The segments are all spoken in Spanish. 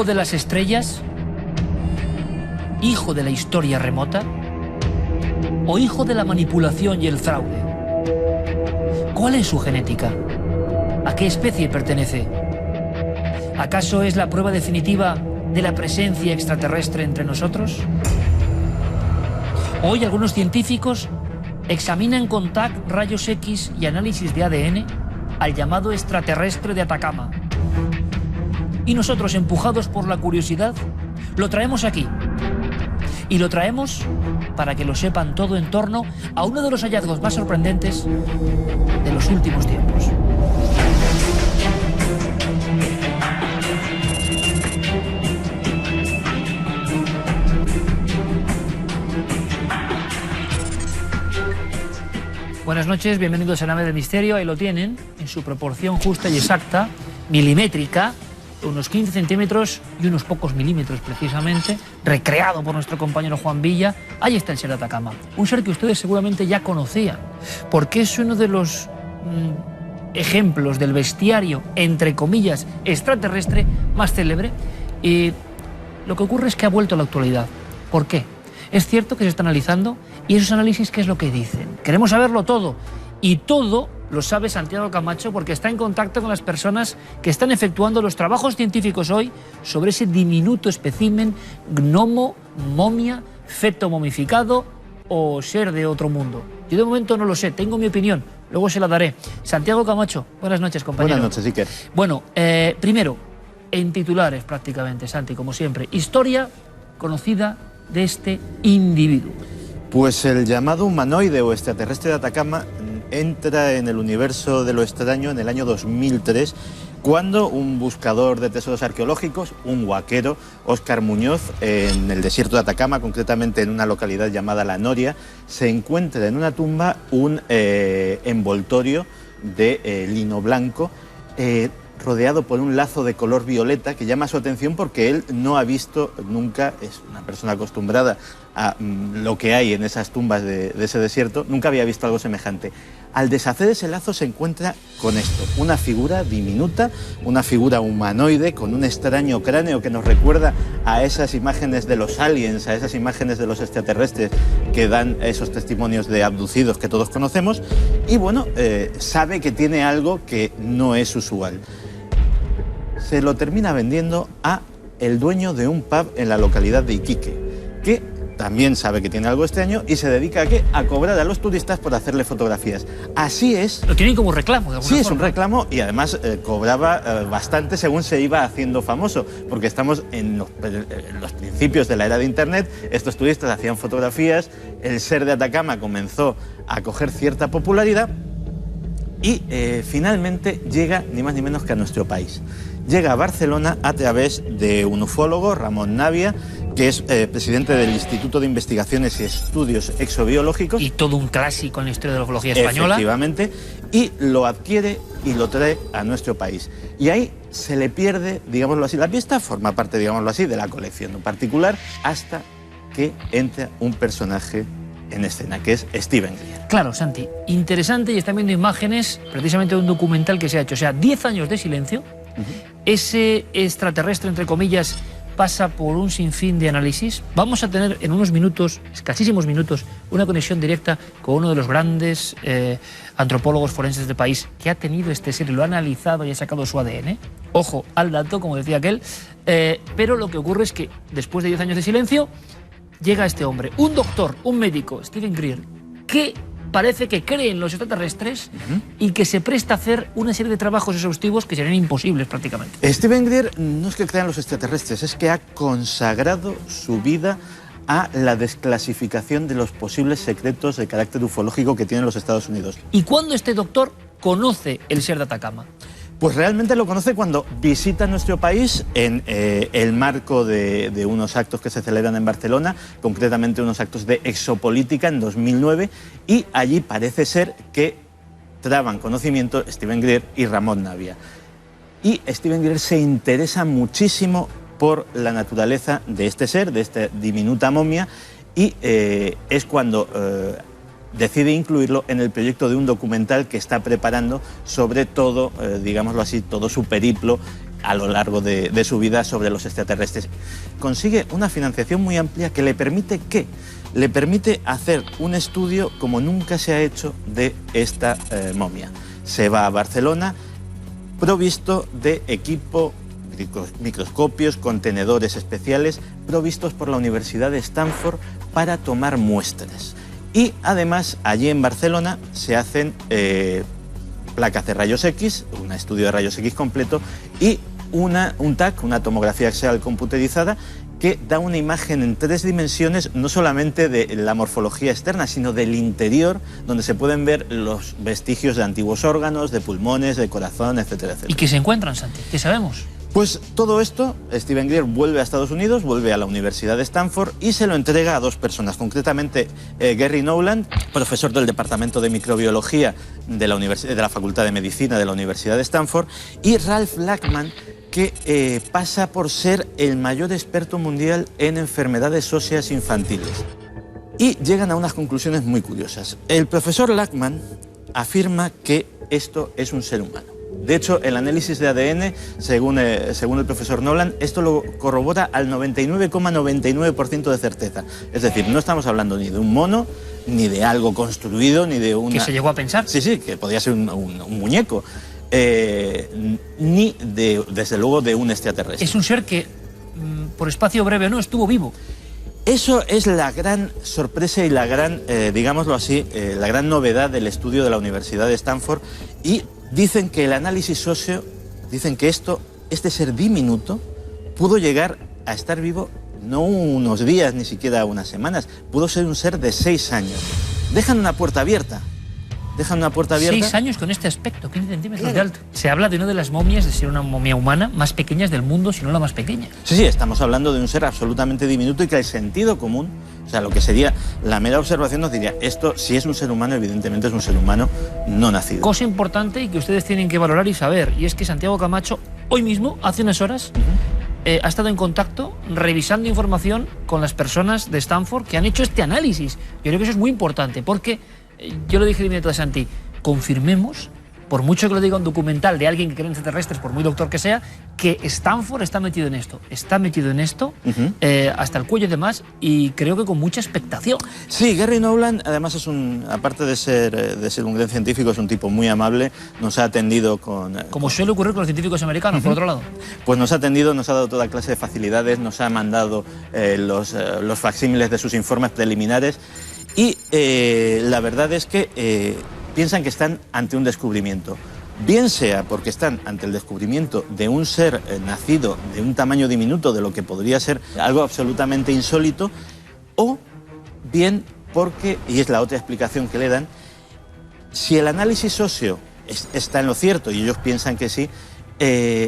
¿Hijo de las estrellas? ¿Hijo de la historia remota? ¿O hijo de la manipulación y el fraude? ¿Cuál es su genética? ¿A qué especie pertenece? ¿Acaso es la prueba definitiva de la presencia extraterrestre entre nosotros? Hoy algunos científicos examinan con TAC, rayos X y análisis de ADN al llamado extraterrestre de Atacama. Y nosotros, empujados por la curiosidad, lo traemos aquí. Y lo traemos para que lo sepan todo en torno a uno de los hallazgos más sorprendentes de los últimos tiempos. Buenas noches, bienvenidos a Nave del Misterio. Ahí lo tienen, en su proporción justa y exacta, milimétrica, unos 15 centímetros y unos pocos milímetros precisamente, recreado por nuestro compañero Juan Villa. Ahí está el ser de Atacama, un ser que ustedes seguramente ya conocían, porque es uno de los ejemplos del bestiario, entre comillas, extraterrestre más célebre. Y lo que ocurre es que ha vuelto a la actualidad. ¿Por qué? Es cierto que se está analizando, y esos análisis, ¿qué es lo que dicen? Queremos saberlo todo, y todo lo sabe Santiago Camacho porque está en contacto con las personas que están efectuando los trabajos científicos hoy sobre ese diminuto espécimen, gnomo, momia, feto momificado o ser de otro mundo. Yo de momento no lo sé, tengo mi opinión, luego se la daré. Santiago Camacho, buenas noches, compañero. Buenas noches, Iker. Bueno, primero, en titulares prácticamente, Santi, como siempre, historia conocida de este individuo. Pues el llamado humanoide o extraterrestre de Atacama entra en el universo de lo extraño en el año 2003, cuando un buscador de tesoros arqueológicos, un huaquero, Óscar Muñoz, en el desierto de Atacama, concretamente en una localidad llamada La Noria, se encuentra en una tumba un envoltorio de lino blanco, rodeado por un lazo de color violeta que llama su atención porque él no ha visto nunca, es una persona acostumbrada a lo que hay en esas tumbas de ese desierto, nunca había visto algo semejante. Al deshacer ese lazo se encuentra con esto, una figura diminuta, una figura humanoide con un extraño cráneo que nos recuerda a esas imágenes de los aliens, a esas imágenes de los extraterrestres que dan esos testimonios de abducidos que todos conocemos, y bueno, sabe que tiene algo que no es usual. Se lo termina vendiendo a el dueño de un pub en la localidad de Iquique, que también sabe que tiene algo extraño y se dedica a cobrar a los turistas por hacerle fotografías. Así es. Lo tienen como reclamo, de alguna forma. Sí, es un reclamo, y además cobraba bastante según se iba haciendo famoso, porque estamos en los principios de la era de Internet. Estos turistas hacían fotografías, el ser de Atacama comenzó a coger cierta popularidad y finalmente llega ni más ni menos que a nuestro país. Llega a Barcelona a través de un ufólogo, Ramón Navia, que es presidente del Instituto de Investigaciones y Estudios Exobiológicos. Y todo un clásico en la historia de la ufología española. Efectivamente, y lo adquiere y lo trae a nuestro país. Y ahí se le pierde, digámoslo así, la pista, forma parte, digámoslo así, de la colección en particular, hasta que entra un personaje en escena, que es Steven Greer. Claro, Santi, interesante, y están viendo imágenes precisamente de un documental que se ha hecho. O sea, 10 años de silencio. Ese extraterrestre, entre comillas, pasa por un sinfín de análisis. Vamos a tener en unos minutos, escasísimos minutos, una conexión directa con uno de los grandes antropólogos forenses del país que ha tenido este ser y lo ha analizado y ha sacado su ADN. Ojo al dato, como decía aquel. Pero lo que ocurre es que después de 10 años de silencio llega este hombre, un doctor, un médico, Steven Greer, que parece que cree en los extraterrestres y que se presta a hacer una serie de trabajos exhaustivos que serían imposibles prácticamente. Steven Greer no es que crea en los extraterrestres, es que ha consagrado su vida a la desclasificación de los posibles secretos de carácter ufológico que tienen los Estados Unidos. ¿Y cuándo este doctor conoce el ser de Atacama? Pues realmente lo conoce cuando visita nuestro país en el marco de unos actos que se celebran en Barcelona, concretamente unos actos de exopolítica en 2009, y allí parece ser que traban conocimiento Steven Greer y Ramón Navia. Y Steven Greer se interesa muchísimo por la naturaleza de este ser, de esta diminuta momia, y es cuando decide incluirlo en el proyecto de un documental que está preparando sobre todo, digámoslo así, todo su periplo a lo largo de su vida sobre los extraterrestres. Consigue una financiación muy amplia que le permite ¿qué? Le permite hacer un estudio como nunca se ha hecho de esta momia. Se va a Barcelona provisto de equipo, microscopios, contenedores especiales provistos por la Universidad de Stanford para tomar muestras. Y además allí en Barcelona se hacen placas de rayos X, un estudio de rayos X completo y un TAC, una tomografía axial computerizada, que da una imagen en 3 dimensiones, no solamente de la morfología externa, sino del interior, donde se pueden ver los vestigios de antiguos órganos, de pulmones, de corazón, etcétera, etcétera. ¿Y qué se encuentran, Santi? ¿Qué sabemos? Pues todo esto, Steven Greer vuelve a Estados Unidos, vuelve a la Universidad de Stanford y se lo entrega a 2 personas, concretamente Gary Knowland, profesor del Departamento de Microbiología de la Facultad de Medicina de la Universidad de Stanford, y Ralph Lachman, que pasa por ser el mayor experto mundial en enfermedades óseas infantiles. Y llegan a unas conclusiones muy curiosas. El profesor Lachman afirma que esto es un ser humano. De hecho, el análisis de ADN, según el profesor Nolan, esto lo corrobora al 99,99% de certeza. Es decir, no estamos hablando ni de un mono, ni de algo construido, ni de una... ¿Que se llegó a pensar? Sí, sí, que podía ser un muñeco. Ni, desde luego, de un extraterrestre. Es un ser que, por espacio breve o no, estuvo vivo. Eso es la gran sorpresa y la gran, digámoslo así, la gran novedad del estudio de la Universidad de Stanford. Y dicen que el análisis óseo, dicen que este ser diminuto pudo llegar a estar vivo no unos días, ni siquiera unas semanas, pudo ser un ser de 6 años. Dejan una puerta abierta. 6 años con este aspecto, 15 centímetros de alto. Se habla de una de las momias, de ser una momia humana más pequeñas del mundo, si no la más pequeña. Sí, estamos hablando de un ser absolutamente diminuto y que el sentido común, o sea, lo que sería la mera observación nos diría, esto si es un ser humano, evidentemente es un ser humano no nacido. Cosa importante y que ustedes tienen que valorar y saber, y es que Santiago Camacho, hoy mismo, hace unas horas, ha estado en contacto revisando información con las personas de Stanford que han hecho este análisis. Yo creo que eso es muy importante, porque yo lo dije de inmediato a Santi, confirmemos, por mucho que lo diga un documental de alguien que cree en extraterrestres, por muy doctor que sea, que Stanford está metido en esto. Está metido en esto, hasta el cuello y demás, y creo que con mucha expectación. Sí, Gary Knowland, además, aparte de ser un gran científico, es un tipo muy amable, nos ha atendido con... Como suele ocurrir con los científicos americanos, por otro lado. Pues nos ha atendido, nos ha dado toda clase de facilidades, nos ha mandado los facsímiles de sus informes preliminares, y la verdad es que piensan que están ante un descubrimiento. Bien sea porque están ante el descubrimiento de un ser nacido de un tamaño diminuto, de lo que podría ser algo absolutamente insólito, o bien porque, y es la otra explicación que le dan, si el análisis óseo está en lo cierto, y ellos piensan que sí,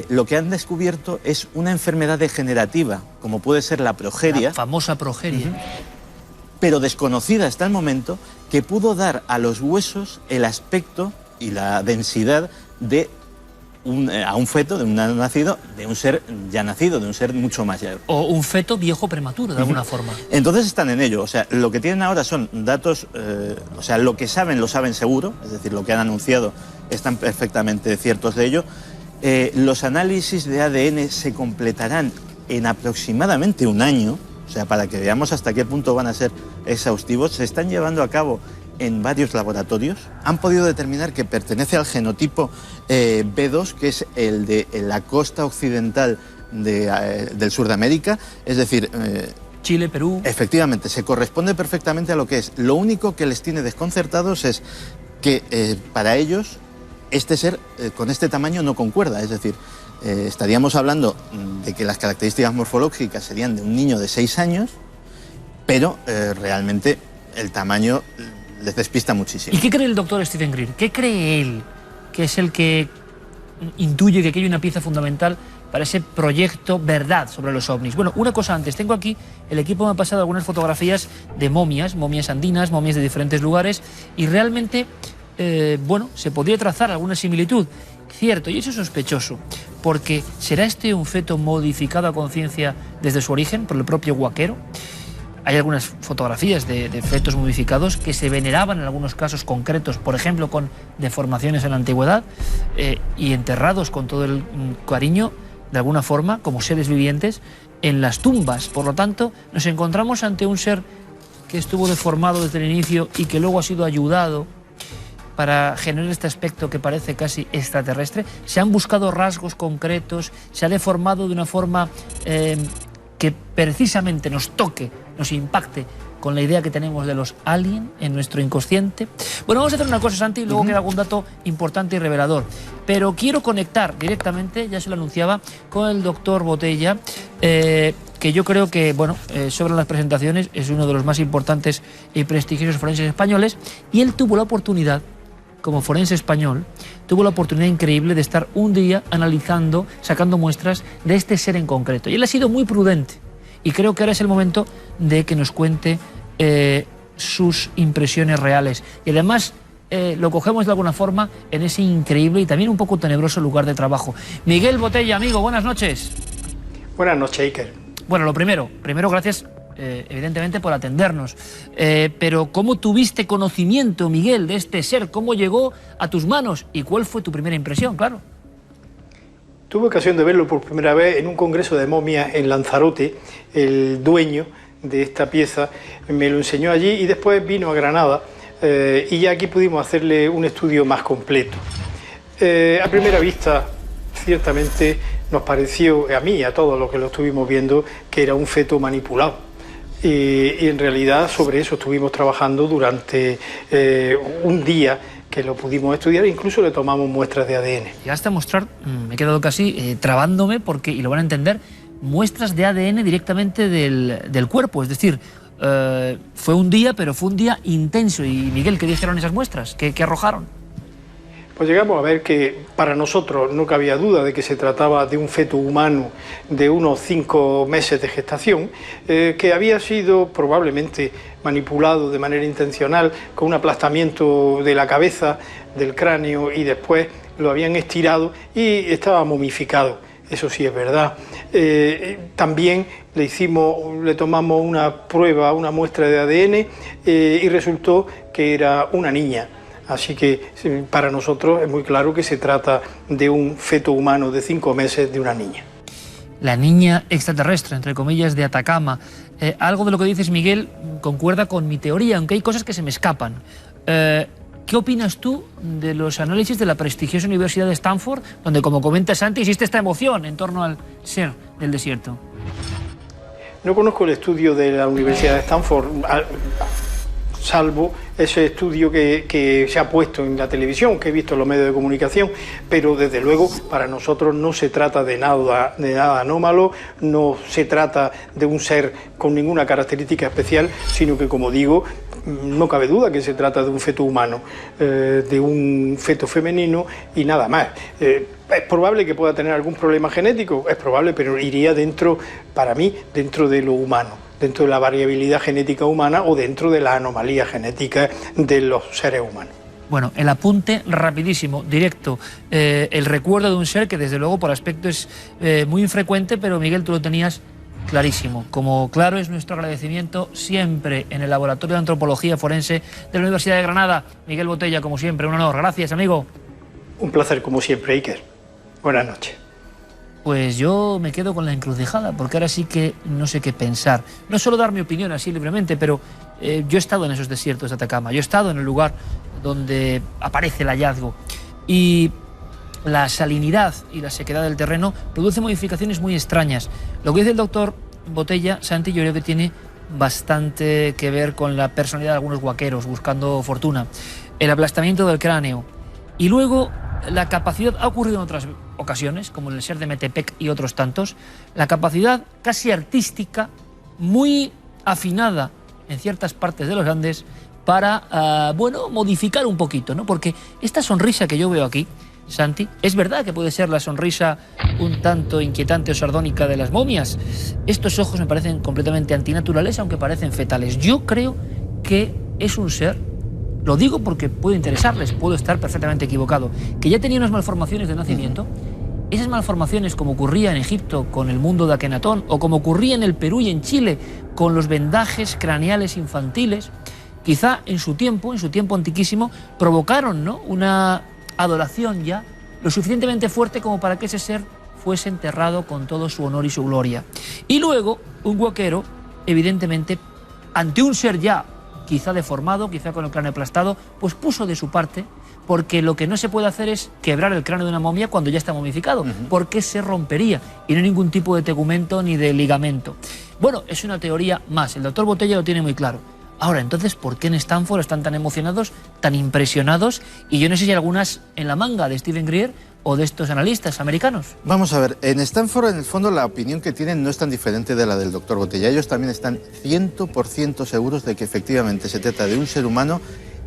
lo que han descubierto es una enfermedad degenerativa, como puede ser la progeria. La famosa progeria. Pero desconocida hasta el momento, que pudo dar a los huesos el aspecto y la densidad de a un feto, de un nacido, de un ser ya nacido, de un ser mucho mayor. O un feto viejo prematuro, de alguna forma. Entonces están en ello, o sea, lo que tienen ahora son datos, o sea, lo que saben lo saben seguro, es decir, lo que han anunciado están perfectamente ciertos de ello. Los análisis de ADN se completarán en aproximadamente un año. O sea, para que veamos hasta qué punto van a ser exhaustivos, se están llevando a cabo en varios laboratorios. Han podido determinar que pertenece al genotipo B2, que es el de la costa occidental del sur de América, es decir... Chile, Perú... Efectivamente, se corresponde perfectamente a lo que es. Lo único que les tiene desconcertados es que para ellos este ser con este tamaño no concuerda, es decir... estaríamos hablando de que las características morfológicas serían de un niño de 6 años, pero realmente el tamaño les despista muchísimo. ¿Y qué cree el doctor Steven Greer? ¿Qué cree él, que es el que intuye que aquí hay una pieza fundamental para ese proyecto verdad sobre los ovnis? Bueno, una cosa antes, tengo aquí, el equipo me ha pasado algunas fotografías de momias andinas, momias de diferentes lugares, y realmente, bueno, se podría trazar alguna similitud. Cierto, y eso es sospechoso, porque ¿será este un feto modificado a conciencia desde su origen por el propio huaquero? Hay algunas fotografías de fetos modificados que se veneraban en algunos casos concretos, por ejemplo con deformaciones en la antigüedad, y enterrados con todo el cariño de alguna forma, como seres vivientes, en las tumbas. Por lo tanto, nos encontramos ante un ser que estuvo deformado desde el inicio y que luego ha sido ayudado para generar este aspecto que parece casi extraterrestre. Se han buscado rasgos concretos, se ha deformado de una forma que precisamente nos toque, nos impacte con la idea que tenemos de los aliens en nuestro inconsciente. Bueno, vamos a hacer una cosa, Santi, y luego queda algún dato importante y revelador. Pero quiero conectar directamente, ya se lo anunciaba, con el doctor Botella, que yo creo que, bueno, sobre las presentaciones, es uno de los más importantes y prestigiosos forenses españoles, y él tuvo la oportunidad, como forense español, tuvo la oportunidad increíble de estar un día analizando, sacando muestras de este ser en concreto. Y él ha sido muy prudente, y creo que ahora es el momento de que nos cuente sus impresiones reales. Y además lo cogemos de alguna forma en ese increíble y también un poco tenebroso lugar de trabajo. Miguel Botella, amigo, buenas noches. Buenas noches, Iker. Bueno, lo primero gracias evidentemente por atendernos. Pero ¿cómo tuviste conocimiento, Miguel, de este ser? ¿Cómo llegó a tus manos? ¿Y cuál fue tu primera impresión? Claro. Tuve ocasión de verlo por primera vez en un congreso de momias en Lanzarote. El dueño de esta pieza me lo enseñó allí y después vino a Granada y ya aquí pudimos hacerle un estudio más completo. A primera vista, ciertamente nos pareció, a mí y a todos los que lo estuvimos viendo, que era un feto manipulado. Y en realidad sobre eso estuvimos trabajando durante un día que lo pudimos estudiar, e incluso le tomamos muestras de ADN. Y hasta mostrar, me he quedado casi trabándome, porque, y lo van a entender, muestras de ADN directamente del cuerpo, es decir, fue un día, pero fue un día intenso. Y Miguel, ¿qué dijeron esas muestras? ¿Qué arrojaron? Pues llegamos a ver que para nosotros no cabía duda de que se trataba de un feto humano de unos 5 meses de gestación, que había sido probablemente manipulado de manera intencional con un aplastamiento de la cabeza, del cráneo, y después lo habían estirado y estaba momificado. Eso sí es verdad. También le tomamos una prueba, una muestra de ADN y resultó que era una niña. Así que para nosotros es muy claro que se trata de un feto humano de 5 meses de una niña. La niña extraterrestre, entre comillas, de Atacama. Algo de lo que dices, Miguel, concuerda con mi teoría, aunque hay cosas que se me escapan. ¿Qué opinas tú de los análisis de la prestigiosa Universidad de Stanford, donde, como comenta Santi, existe esta emoción en torno al ser del desierto? No conozco el estudio de la Universidad de Stanford, salvo ese estudio que se ha puesto en la televisión, que he visto en los medios de comunicación, pero desde luego para nosotros no se trata de nada anómalo, no se trata de un ser con ninguna característica especial, sino que, como digo, no cabe duda que se trata de un feto humano, de un feto femenino y nada más. Es probable que pueda tener algún problema genético, es probable, pero iría dentro, para mí, dentro de lo humano, dentro de la variabilidad genética humana o dentro de la anomalía genética de los seres humanos. Bueno, el apunte rapidísimo, directo, el recuerdo de un ser que desde luego por aspecto es muy infrecuente, pero Miguel, tú lo tenías clarísimo. Como claro es nuestro agradecimiento siempre en el Laboratorio de Antropología Forense de la Universidad de Granada. Miguel Botella, como siempre, un honor. Gracias, amigo. Un placer, como siempre, Iker. Buenas noches. Pues yo me quedo con la encrucijada, porque ahora sí que no sé qué pensar. No solo dar mi opinión así libremente, pero yo he estado en esos desiertos de Atacama, yo he estado en el lugar donde aparece el hallazgo. Y la salinidad y la sequedad del terreno produce modificaciones muy extrañas. Lo que dice el doctor Botella, Santi, yo creo que tiene bastante que ver con la personalidad de algunos guaqueros buscando fortuna. El aplastamiento del cráneo. Y luego la capacidad, ha ocurrido en otras ocasiones, como en el ser de Metepec y otros tantos, la capacidad casi artística, muy afinada en ciertas partes de los Andes, para, bueno, modificar un poquito, ¿no? Porque esta sonrisa que yo veo aquí, Santi, es verdad que puede ser la sonrisa un tanto inquietante o sardónica de las momias. Estos ojos me parecen completamente antinaturales, aunque parecen fetales. Yo creo que es un ser, lo digo porque puede interesarles, puedo estar perfectamente equivocado, que ya tenía unas malformaciones de nacimiento. Esas malformaciones, como ocurría en Egipto con el mundo de Akenatón, o como ocurría en el Perú y en Chile con los vendajes craneales infantiles, quizá en su tiempo antiquísimo, provocaron, ¿no?, una adoración ya lo suficientemente fuerte como para que ese ser fuese enterrado con todo su honor y su gloria. Y luego, un huaquero, evidentemente, ante un ser ya quizá deformado, quizá con el cráneo aplastado, pues puso de su parte, porque lo que no se puede hacer es quebrar el cráneo de una momia cuando ya está momificado, porque se rompería y no hay ningún tipo de tegumento ni de ligamento. Bueno, es una teoría más, el doctor Botella lo tiene muy claro. Ahora, entonces, ¿por qué en Stanford están tan emocionados, tan impresionados? Y yo no sé si hay algunas en la manga de Steven Greer o de estos analistas americanos. Vamos a ver, en Stanford, en el fondo, la opinión que tienen no es tan diferente de la del doctor Botella. Ellos también están 100% seguros de que efectivamente se trata de un ser humano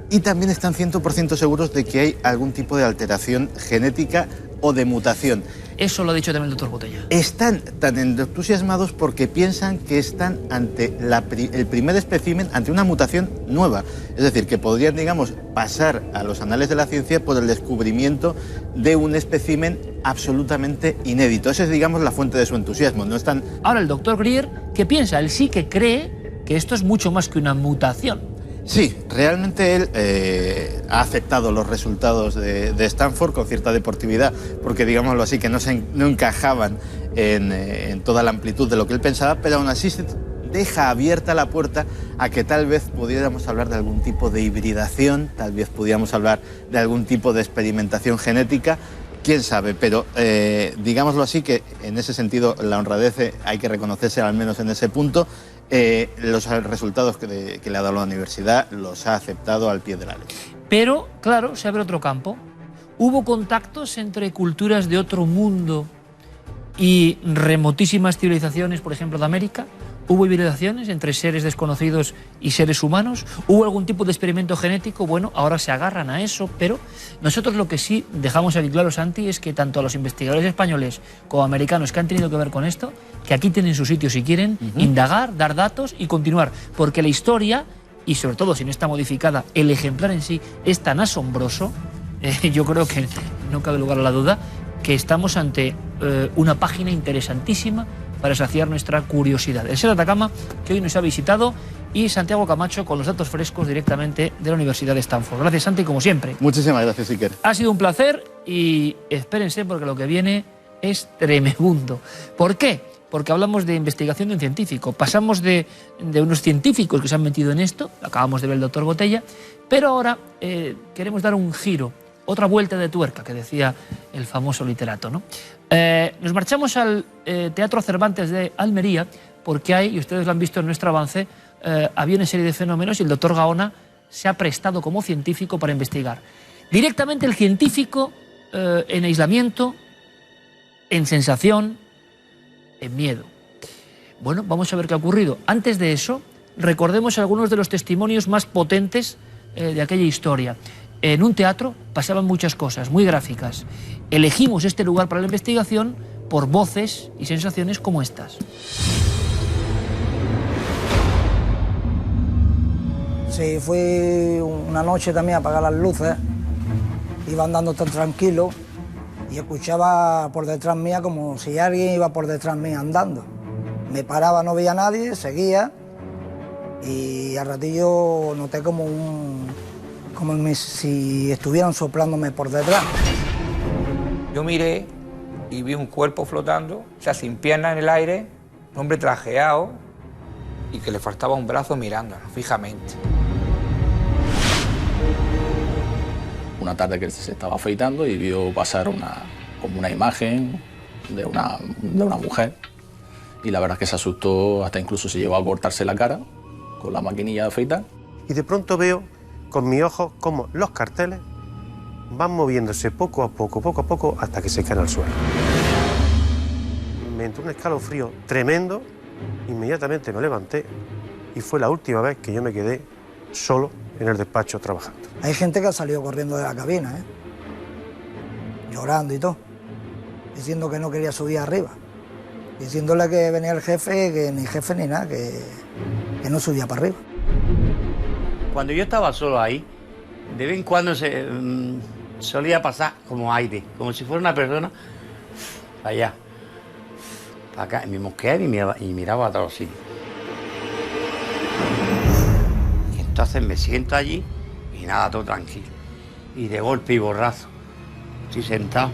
y también están 100% seguros de que hay algún tipo de alteración genética o de mutación. Eso lo ha dicho también el doctor Botella. Están tan entusiasmados porque piensan que están ante el primer espécimen, ante una mutación nueva. Es decir, que podrían, digamos, pasar a los anales de la ciencia por el descubrimiento de un espécimen absolutamente inédito. Esa es, digamos, la fuente de su entusiasmo. No están... Ahora, el doctor Greer, ¿qué piensa? Él sí que cree que esto es mucho más que una mutación. Sí, realmente él ha aceptado los resultados de Stanford con cierta deportividad, porque digámoslo así, que no encajaban en toda la amplitud de lo que él pensaba, pero aún así se deja abierta la puerta a que tal vez pudiéramos hablar de algún tipo de hibridación, tal vez pudiéramos hablar de algún tipo de experimentación genética. Quién sabe, pero digámoslo así, que en ese sentido la honradez hay que reconocerse al menos en ese punto. Los resultados que le ha dado la universidad los ha aceptado al pie de la letra. Pero, claro, se abre otro campo. ¿Hubo contactos entre culturas de otro mundo y remotísimas civilizaciones, por ejemplo, de América? ¿Hubo hibridaciones entre seres desconocidos y seres humanos? ¿Hubo algún tipo de experimento genético? Bueno, ahora se agarran a eso, pero nosotros lo que sí dejamos aquí claro, Santi, es que tanto a los investigadores españoles como americanos que han tenido que ver con esto, que aquí tienen su sitio si quieren, indagar, dar datos y continuar, porque la historia, y sobre todo si no está modificada, el ejemplar en sí es tan asombroso, yo creo que no cabe lugar a la duda, que estamos ante una página interesantísima para saciar nuestra curiosidad. El Ser de Atacama, que hoy nos ha visitado, y Santiago Camacho con los datos frescos directamente de la Universidad de Stanford. Gracias, Santi, como siempre. Muchísimas gracias, Iker. Ha sido un placer y espérense porque lo que viene es tremendo. ¿Por qué? Porque hablamos de investigación de un científico. Pasamos de unos científicos que se han metido en esto, acabamos de ver el doctor Botella, pero ahora queremos dar un giro, otra vuelta de tuerca, que decía el famoso literato, ¿no? Nos marchamos al Teatro Cervantes de Almería porque hay, y ustedes lo han visto en nuestro avance, había una serie de fenómenos y el doctor Gaona se ha prestado como científico para investigar. Directamente el científico en aislamiento, en sensación, en miedo. Bueno, vamos a ver qué ha ocurrido. Antes de eso, recordemos algunos de los testimonios más potentes de aquella historia. En un teatro pasaban muchas cosas muy gráficas. Elegimos este lugar para la investigación por voces y sensaciones como estas. Sí, fui una noche también a apagar las luces, iba andando tan tranquilo y escuchaba por detrás mía como si alguien iba por detrás mía andando. Me paraba, no veía a nadie, seguía y al ratillo noté como si estuvieran soplándome por detrás. Yo miré y vi un cuerpo flotando, o sea, sin piernas en el aire, un hombre trajeado y que le faltaba un brazo mirándonos fijamente. Una tarde que se estaba afeitando y vio pasar como una imagen de una mujer y la verdad es que se asustó, hasta incluso se llevó a cortarse la cara con la maquinilla de afeitar. Y de pronto veo con mis ojos cómo los carteles van moviéndose poco a poco, hasta que se caen al suelo. Me entró un escalofrío tremendo, inmediatamente me levanté y fue la última vez que yo me quedé solo en el despacho trabajando. Hay gente que ha salido corriendo de la cabina, llorando y todo, diciendo que no quería subir arriba, diciéndole que venía el jefe, que ni jefe ni nada, que no subía para arriba. Cuando yo estaba solo ahí, de vez en cuando solía pasar como aire, como si fuera una persona para allá, para acá, y me mosqueaba y miraba a todos sitios. Y entonces me siento allí y nada, todo tranquilo. Y de golpe y borrazo, estoy sentado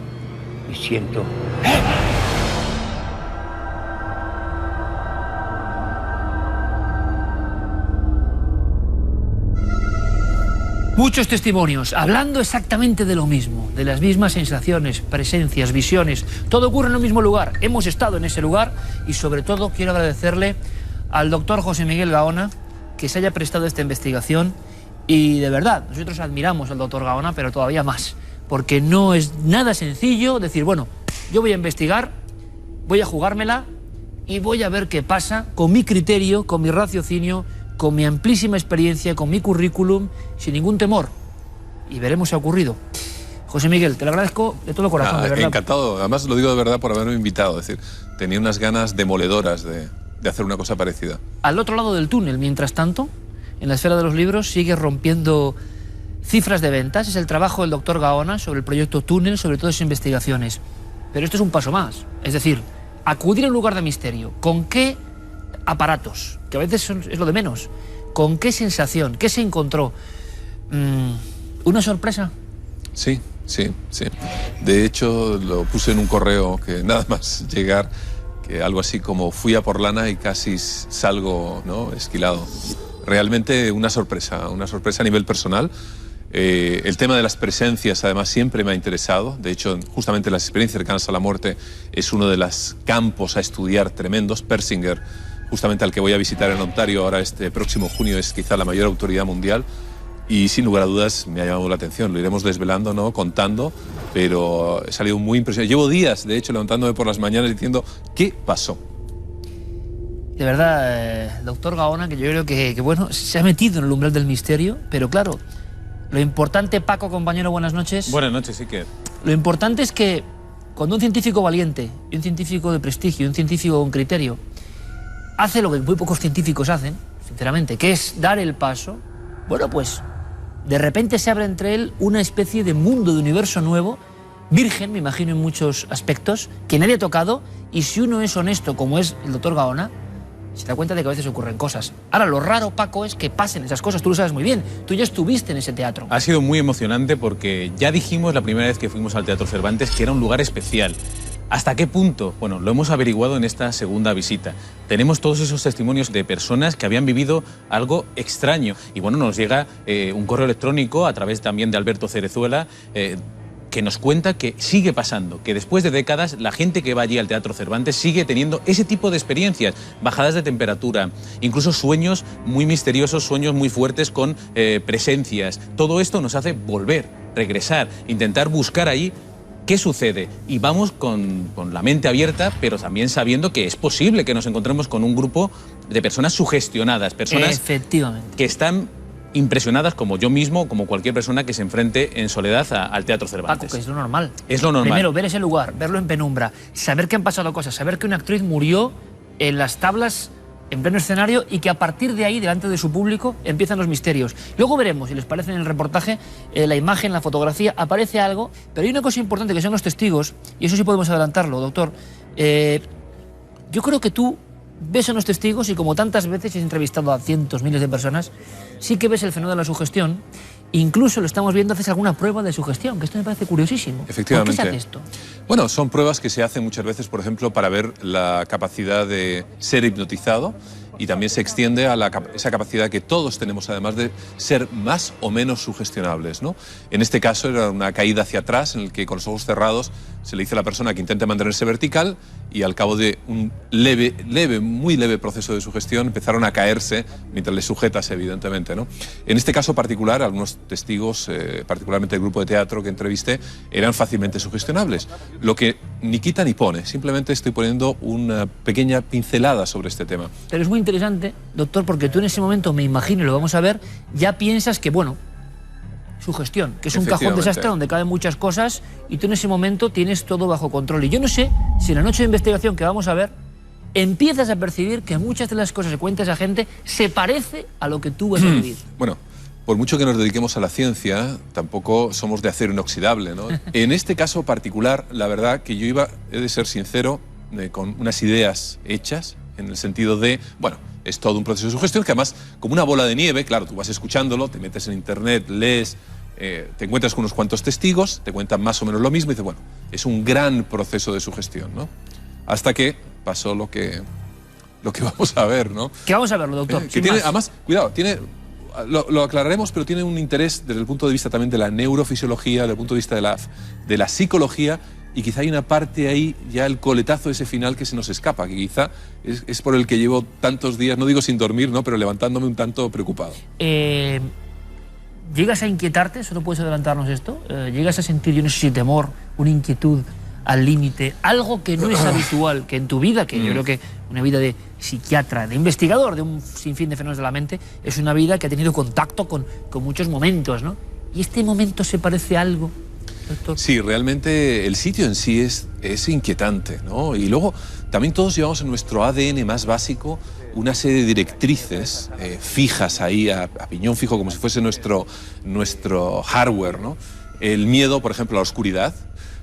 y siento... ¡Eh! Muchos testimonios, hablando exactamente de lo mismo, de las mismas sensaciones, presencias, visiones. Todo ocurre en el mismo lugar. Hemos estado en ese lugar y sobre todo quiero agradecerle al doctor José Miguel Gaona que se haya prestado a esta investigación y de verdad, nosotros admiramos al doctor Gaona, pero todavía más, porque no es nada sencillo decir, bueno, yo voy a investigar, voy a jugármela y voy a ver qué pasa con mi criterio, con mi raciocinio, con mi amplísima experiencia, con mi currículum, sin ningún temor. Y veremos si ha ocurrido. José Miguel, te lo agradezco de todo corazón, de verdad. Encantado. Además, lo digo de verdad por haberme invitado. Es decir, tenía unas ganas demoledoras de hacer una cosa parecida. Al otro lado del túnel, mientras tanto, en la esfera de los libros, sigue rompiendo cifras de ventas. Es el trabajo del doctor Gaona sobre el proyecto Túnel, sobre todas esas investigaciones. Pero esto es un paso más. Es decir, acudir a un lugar de misterio. ¿Con qué aparatos? Que a veces es lo de menos. ¿Con qué sensación? ¿Qué se encontró? ¿Una sorpresa? Sí. De hecho, lo puse en un correo que nada más llegar, que algo así como fui a por lana y casi salgo, ¿no?, esquilado. Realmente una sorpresa a nivel personal. El tema de las presencias, además, siempre me ha interesado. De hecho, justamente las experiencias cercanas a la muerte es uno de los campos a estudiar tremendos. Persinger, justamente al que voy a visitar en Ontario ahora este próximo junio, es quizá la mayor autoridad mundial y sin lugar a dudas me ha llamado la atención. Lo iremos desvelando, ¿no?, contando, pero he salido muy impresionado. Llevo días, de hecho, levantándome por las mañanas diciendo ¿qué pasó? De verdad, doctor Gaona, que yo creo que bueno, se ha metido en el umbral del misterio, pero claro, lo importante, Paco, compañero, buenas noches. Buenas noches, Iker. Lo importante es que cuando un científico valiente, un científico de prestigio, un científico con criterio, hace lo que muy pocos científicos hacen, sinceramente, que es dar el paso, bueno, pues de repente se abre entre él una especie de mundo, de universo nuevo, virgen, me imagino en muchos aspectos, que nadie ha tocado, y si uno es honesto, como es el doctor Gaona, se da cuenta de que a veces ocurren cosas. Ahora, lo raro, Paco, es que pasen esas cosas, tú lo sabes muy bien, tú ya estuviste en ese teatro. Ha sido muy emocionante porque ya dijimos la primera vez que fuimos al Teatro Cervantes que era un lugar especial. ¿Hasta qué punto? Bueno, lo hemos averiguado en esta segunda visita. Tenemos todos esos testimonios de personas que habían vivido algo extraño. Y bueno, nos llega un correo electrónico a través también de Alberto Cerezuela, que nos cuenta que sigue pasando, que después de décadas la gente que va allí al Teatro Cervantes sigue teniendo ese tipo de experiencias, bajadas de temperatura, incluso sueños muy misteriosos, sueños muy fuertes con presencias. Todo esto nos hace volver, regresar, intentar buscar ahí qué sucede. Y vamos con la mente abierta, pero también sabiendo que es posible que nos encontremos con un grupo de personas sugestionadas, personas efectivamente, que están impresionadas, como yo mismo, como cualquier persona que se enfrente en soledad al Teatro Cervantes. Paco, que es lo normal. Es lo normal. Primero, ver ese lugar, verlo en penumbra, saber que han pasado cosas, saber que una actriz murió en las tablas en pleno escenario y que a partir de ahí, delante de su público, empiezan los misterios. Luego veremos, si les parece en el reportaje, la imagen, la fotografía, aparece algo, pero hay una cosa importante que son los testigos, y eso sí podemos adelantarlo, doctor. Yo creo que tú ves a unos testigos y como tantas veces has entrevistado a cientos, miles de personas, sí que ves el fenómeno de la sugestión. Incluso lo estamos viendo, haces alguna prueba de sugestión, que esto me parece curiosísimo. Efectivamente. ¿Por qué se hace esto? Bueno, son pruebas que se hacen muchas veces, por ejemplo, para ver la capacidad de ser hipnotizado, y también se extiende a esa capacidad que todos tenemos, además de ser más o menos sugestionables, ¿no? En este caso era una caída hacia atrás, en el que con los ojos cerrados se le dice a la persona que intente mantenerse vertical, y al cabo de un muy leve proceso de sugestión empezaron a caerse mientras le sujetas, evidentemente, ¿no? En este caso particular, algunos testigos, particularmente el grupo de teatro que entrevisté, eran fácilmente sugestionables. Lo que ni quita ni pone, simplemente estoy poniendo una pequeña pincelada sobre este tema. Pero es muy interesante, doctor, porque tú en ese momento, me imagino, y lo vamos a ver, ya piensas que, bueno, sugestión, que es un cajón desastre donde caben muchas cosas y tú en ese momento tienes todo bajo control. Y yo no sé si en la noche de investigación que vamos a ver empiezas a percibir que muchas de las cosas que cuenta esa gente se parece a lo que tú vas a vivir. Bueno, por mucho que nos dediquemos a la ciencia, tampoco somos de acero inoxidable, ¿no? En este caso particular, la verdad que yo he de ser sincero, con unas ideas hechas, en el sentido de, bueno, es todo un proceso de sugestión que además, como una bola de nieve, claro, tú vas escuchándolo, te metes en internet, lees, te encuentras con unos cuantos testigos, te cuentan más o menos lo mismo y dices, bueno, es un gran proceso de sugestión, ¿no? Hasta que pasó lo que vamos a ver, ¿no? ¿Qué vamos a verlo, doctor? Que tiene, además, cuidado, tiene lo aclararemos, pero tiene un interés desde el punto de vista también de la neurofisiología, desde el punto de vista de la psicología, y quizá hay una parte ahí, ya el coletazo ese final que se nos escapa, que quizá es por el que llevo tantos días, no digo sin dormir, ¿no?, pero levantándome un tanto preocupado. ¿Llegas a inquietarte? ¿Solo puedes adelantarnos esto? ¿Llegas a sentir, yo no sé si temor, una inquietud al límite? Algo que no es habitual, que en tu vida, que yo creo que una vida de psiquiatra, de investigador, de un sinfín de fenómenos de la mente, es una vida que ha tenido contacto con muchos momentos, ¿no? ¿Y este momento se parece a algo, doctor? Sí, realmente el sitio en sí es inquietante, ¿no? Y luego también todos llevamos en nuestro ADN más básico una serie de directrices fijas ahí, a piñón fijo, como si fuese nuestro hardware, ¿no? El miedo, por ejemplo, a la oscuridad.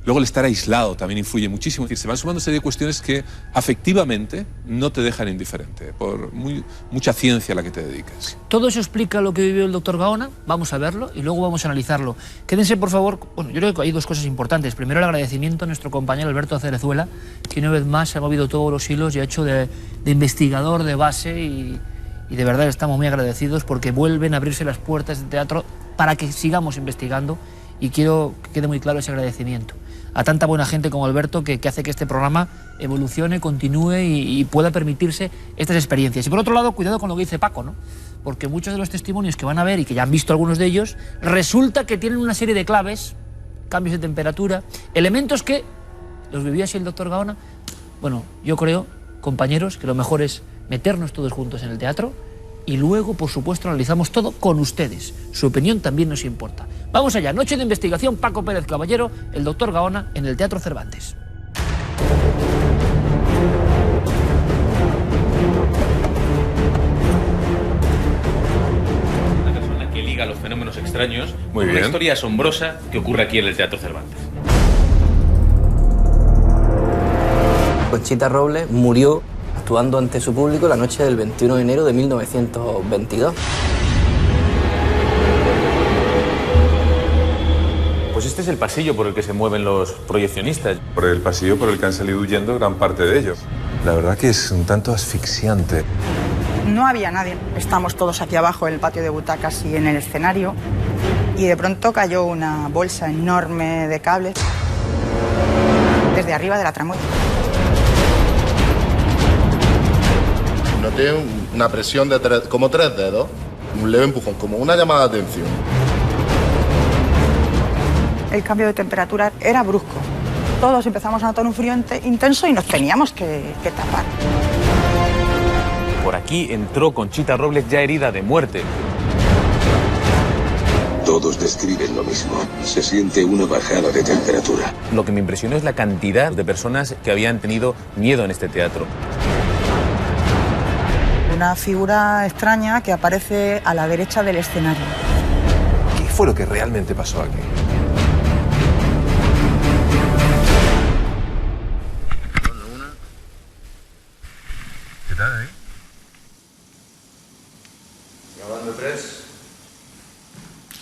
Luego el estar aislado también influye muchísimo. Es decir, se van sumando una serie de cuestiones que afectivamente no te dejan indiferente, por mucha ciencia a la que te dedicas. Todo eso explica lo que vivió el doctor Gaona. Vamos a verlo y luego vamos a analizarlo. Quédense, por favor. Bueno, yo creo que hay dos cosas importantes. Primero, el agradecimiento a nuestro compañero Alberto Cerezuela, que una vez más ha movido todos los hilos y ha hecho de investigador de base, y de verdad estamos muy agradecidos porque vuelven a abrirse las puertas del teatro para que sigamos investigando, y quiero que quede muy claro ese agradecimiento a tanta buena gente como Alberto, que hace que este programa evolucione, continúe y pueda permitirse estas experiencias. Y por otro lado, cuidado con lo que dice Paco, ¿no? Porque muchos de los testimonios que van a ver, y que ya han visto algunos de ellos, resulta que tienen una serie de claves, cambios de temperatura, elementos que los vivía así el doctor Gaona. Bueno, yo creo, compañeros, que lo mejor es meternos todos juntos en el teatro y luego, por supuesto, analizamos todo con ustedes. Su opinión también nos importa. Vamos allá. Noche de investigación, Paco Pérez Caballero, el doctor Gaona, en el Teatro Cervantes. Una persona que liga los fenómenos extraños Muy con bien. una historia asombrosa que ocurre aquí en el Teatro Cervantes. Conchita Robles murió actuando ante su público la noche del 21 de enero de 1922. Pues este es el pasillo por el que se mueven los proyeccionistas. Por el pasillo por el que han salido huyendo gran parte de ellos. La verdad que es un tanto asfixiante. No había nadie. Estamos todos aquí abajo en el patio de butacas y en el escenario. Y de pronto cayó una bolsa enorme de cables desde arriba de la tramoya. Noté una presión de como 3 dedos, un leve empujón, como una llamada de atención. El cambio de temperatura era brusco. Todos empezamos a notar un frío intenso y nos teníamos que tapar. Por aquí entró Conchita Robles ya herida de muerte. Todos describen lo mismo. Se siente una bajada de temperatura. Lo que me impresionó es la cantidad de personas que habían tenido miedo en este teatro. Una figura extraña que aparece a la derecha del escenario. ¿Qué fue lo que realmente pasó aquí? ¿Qué tal ahí? Grabando 3.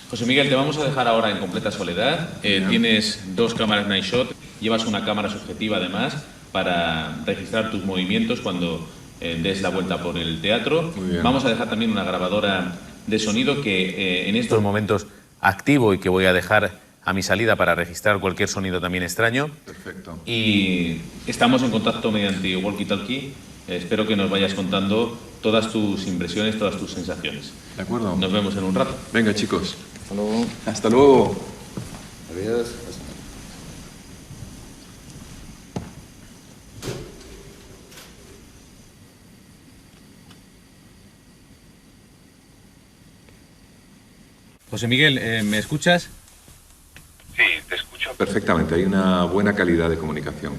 José Miguel, te vamos a dejar ahora en completa soledad. Tienes 2 cámaras Night Shot, llevas una cámara subjetiva además para registrar tus movimientos cuando des la vuelta por el teatro. Vamos a dejar también una grabadora de sonido que en estos momentos activo y que voy a dejar a mi salida para registrar cualquier sonido también extraño. Perfecto. Y estamos en contacto mediante walkie-talkie. Espero que nos vayas contando todas tus impresiones, todas tus sensaciones. De acuerdo. Nos vemos en un rato. Venga, chicos. Hasta luego. Hasta luego. Adiós. José Miguel, ¿me escuchas? Sí, te escucho perfectamente. Hay una buena calidad de comunicación.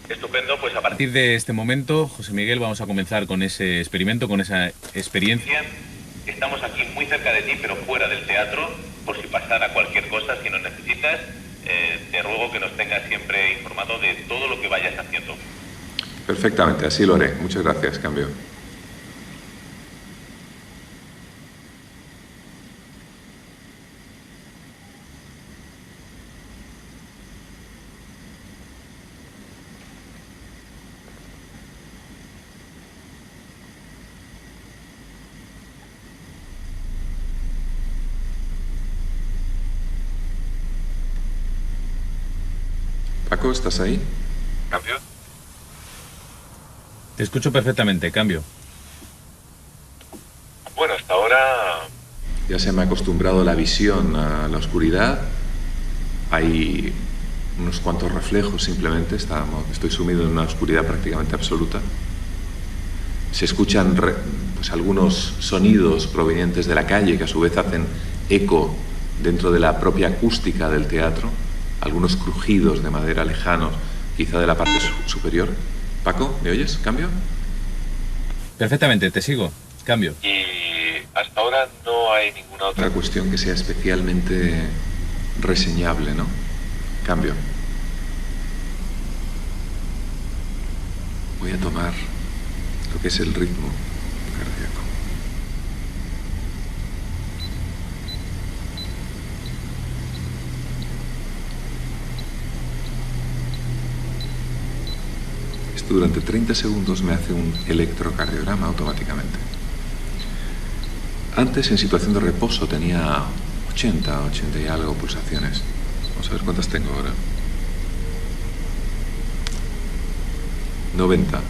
Estupendo, pues a partir de este momento, José Miguel, vamos a comenzar con ese experimento, con esa experiencia. Estamos aquí muy cerca de ti, pero fuera del teatro, por si pasara cualquier cosa, si nos necesitas, te ruego que nos tengas siempre informado de todo lo que vayas haciendo. Perfectamente, así lo haré. Muchas gracias, cambio. Paco, ¿estás ahí? ¿Cambio? Te escucho perfectamente, cambio. Bueno, hasta ahora... Ya se me ha acostumbrado la visión a la oscuridad. Hay unos cuantos reflejos simplemente. Estoy sumido en una oscuridad prácticamente absoluta. Se escuchan pues, algunos sonidos provenientes de la calle que a su vez hacen eco dentro de la propia acústica del teatro. Algunos crujidos de madera lejanos, quizá de la parte superior. Paco, ¿me oyes? ¿Cambio? Perfectamente, te sigo. Cambio. Y hasta ahora no hay ninguna Otra cuestión que sea especialmente reseñable, ¿no? Cambio. Voy a tomar lo que es el ritmo cardíaco. Esto durante 30 segundos me hace un electrocardiograma automáticamente. Antes, en situación de reposo, tenía 80 y algo pulsaciones. Vamos a ver cuántas tengo ahora. 90.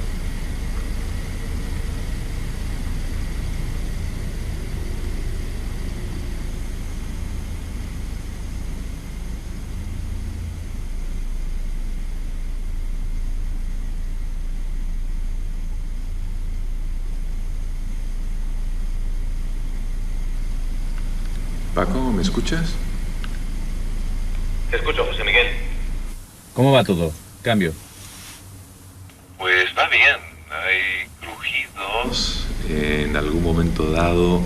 Paco, ¿me escuchas? Te escucho, José Miguel. ¿Cómo va todo? Cambio. Pues va bien. Hay crujidos. En algún momento dado,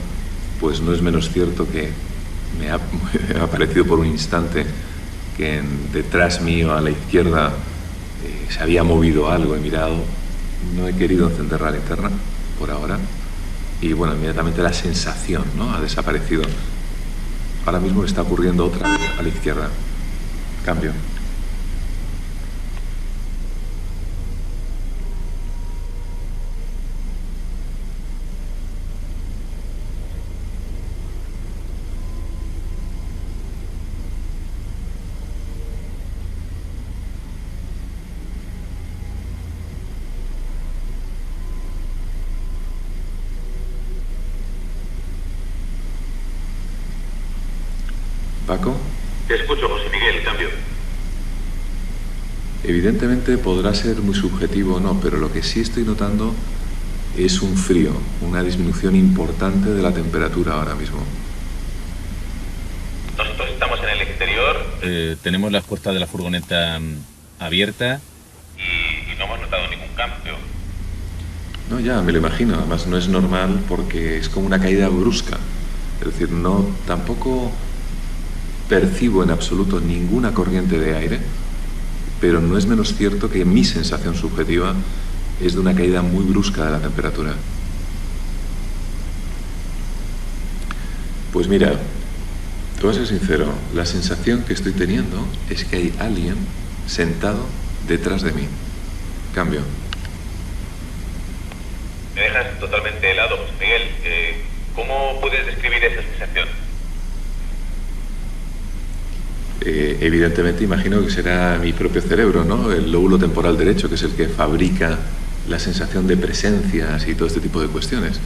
pues no es menos cierto que me ha parecido por un instante que detrás mío, a la izquierda, se había movido algo. He mirado. No he querido encender la linterna, por ahora. Y bueno, inmediatamente la sensación, ¿no?, ha desaparecido. Ahora mismo está ocurriendo otra vez a la izquierda. Cambio. Paco. Te escucho, José Miguel, cambio. Evidentemente podrá ser muy subjetivo o no, pero lo que sí estoy notando es un frío, una disminución importante de la temperatura ahora mismo. Nosotros estamos en el exterior. Tenemos las puertas de la furgoneta abierta. Y no hemos notado ningún cambio. No, ya, me lo imagino. Además no es normal porque es como una caída brusca. Es decir, tampoco percibo en absoluto ninguna corriente de aire, pero no es menos cierto que mi sensación subjetiva es de una caída muy brusca de la temperatura. Pues mira, te voy a ser sincero, la sensación que estoy teniendo es que hay alguien sentado detrás de mí. Cambio. Me dejas totalmente helado, José Miguel. ¿Cómo puedes describir esa sensación? Evidentemente imagino que será mi propio cerebro, ¿no? El lóbulo temporal derecho, que es el que fabrica la sensación de presencias y todo este tipo de cuestiones.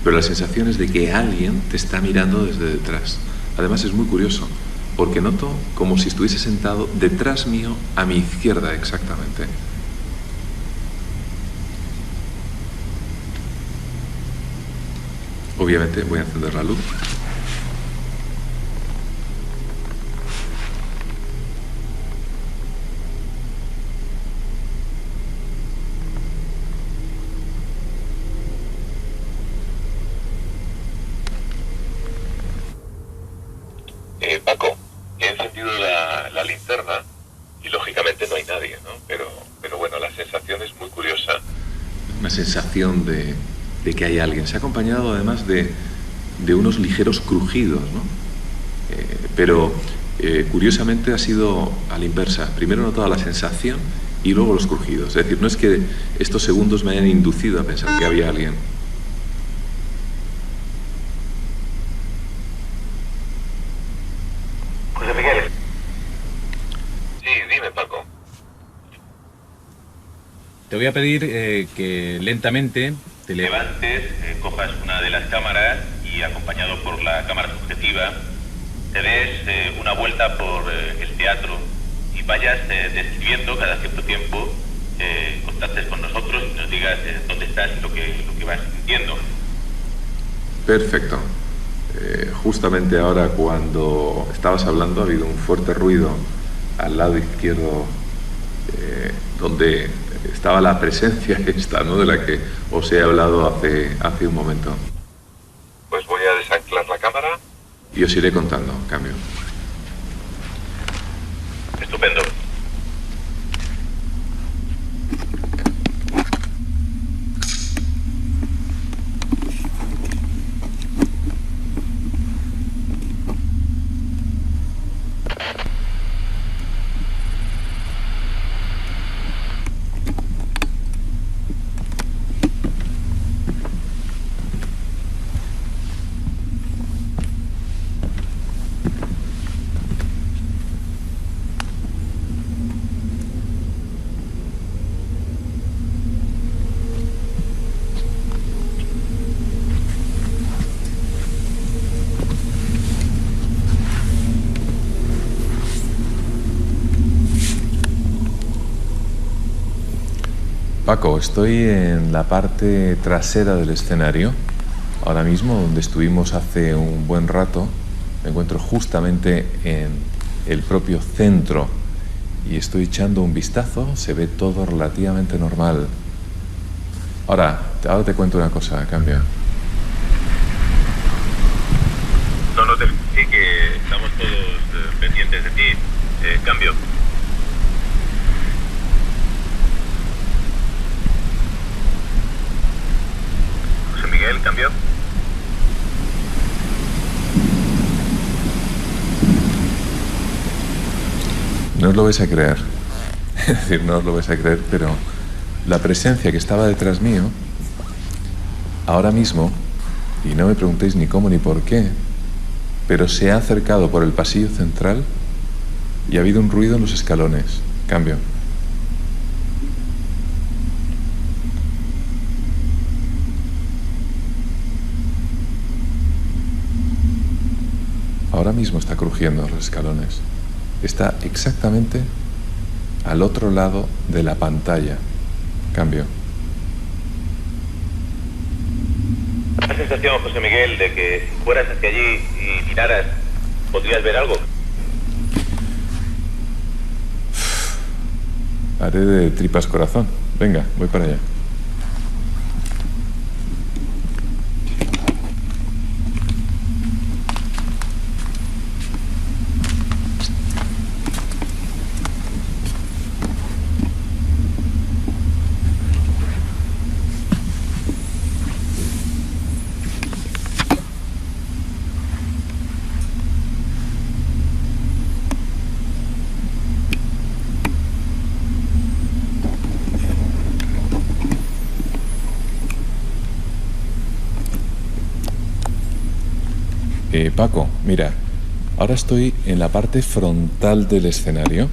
Pero la sensación es de que alguien te está mirando desde detrás. Además es muy curioso, porque noto como si estuviese sentado detrás mío, a mi izquierda exactamente. Obviamente voy a encender la luz. Paco, he encendido la linterna y lógicamente no hay nadie, ¿no? Pero bueno, la sensación es muy curiosa. Una sensación de que hay alguien. Se ha acompañado además de unos ligeros crujidos, ¿no? Pero curiosamente ha sido a la inversa. Primero he notado la sensación y luego los crujidos. Es decir, no es que estos segundos me hayan inducido a pensar que había alguien. José Miguel. Sí, dime, Paco. te voy a pedir que lentamente te levantes, cojas una de las cámaras y, acompañado por la cámara subjetiva, te des una vuelta por el teatro y vayas describiendo cada cierto tiempo, contactes con nosotros y nos digas dónde estás y lo que vas sintiendo. Perfecto. Justamente ahora, cuando estabas hablando, ha habido un fuerte ruido al lado izquierdo, donde estaba la presencia esta, ¿no?, de la que os he hablado hace un momento. Pues voy a desanclar la cámara. Y os iré contando, cambio. Estupendo. Paco, estoy en la parte trasera del escenario, ahora mismo, donde estuvimos hace un buen rato. Me encuentro justamente en el propio centro y estoy echando un vistazo, se ve todo relativamente normal. Ahora te cuento una cosa, cambio. No te sí que estamos todos pendientes de ti. Cambio. José Miguel, cambio. No os lo vais a creer, es decir, no os lo vais a creer, pero la presencia que estaba detrás mío, ahora mismo, y no me preguntéis ni cómo ni por qué, pero se ha acercado por el pasillo central y ha habido un ruido en los escalones. Cambio. Ahora mismo está crujiendo los escalones. Está exactamente al otro lado de la pantalla. Cambio. ¿La sensación, José Miguel, de que si fueras hacia allí y miraras, podrías ver algo? Haré de tripas corazón. Venga, voy para allá. Paco, mira, ahora estoy en la parte frontal del escenario,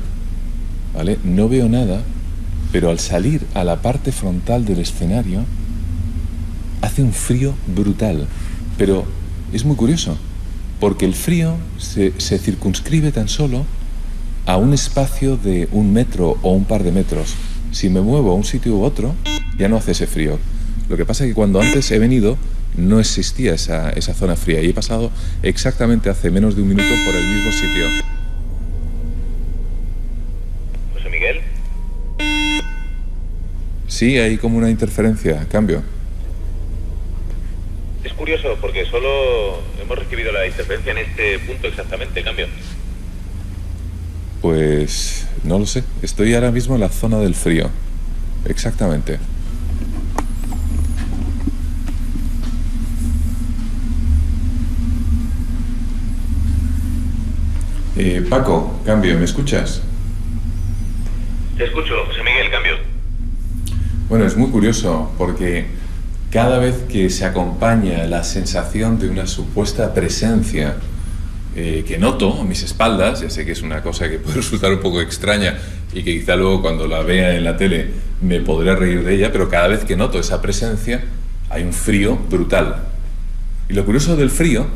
¿vale? No veo nada, pero al salir a la parte frontal del escenario hace un frío brutal. Pero es muy curioso, porque el frío se circunscribe tan solo a un espacio de 1 metro o un par de metros. Si me muevo a un sitio u otro, ya no hace ese frío. Lo que pasa es que cuando antes he venido no existía esa zona fría y he pasado exactamente hace menos de 1 minuto por el mismo sitio. José Miguel. Sí, hay como una interferencia. Cambio. Es curioso porque solo hemos recibido la interferencia en este punto exactamente. Cambio. Pues no lo sé. Estoy ahora mismo en la zona del frío. Exactamente. Paco, cambio, ¿me escuchas? Te escucho, José Miguel, cambio. Bueno, es muy curioso porque cada vez que se acompaña la sensación de una supuesta presencia que noto a mis espaldas, ya sé que es una cosa que puede resultar un poco extraña y que quizá luego cuando la vea en la tele me podré reír de ella, pero cada vez que noto esa presencia hay un frío brutal. Y lo curioso del frío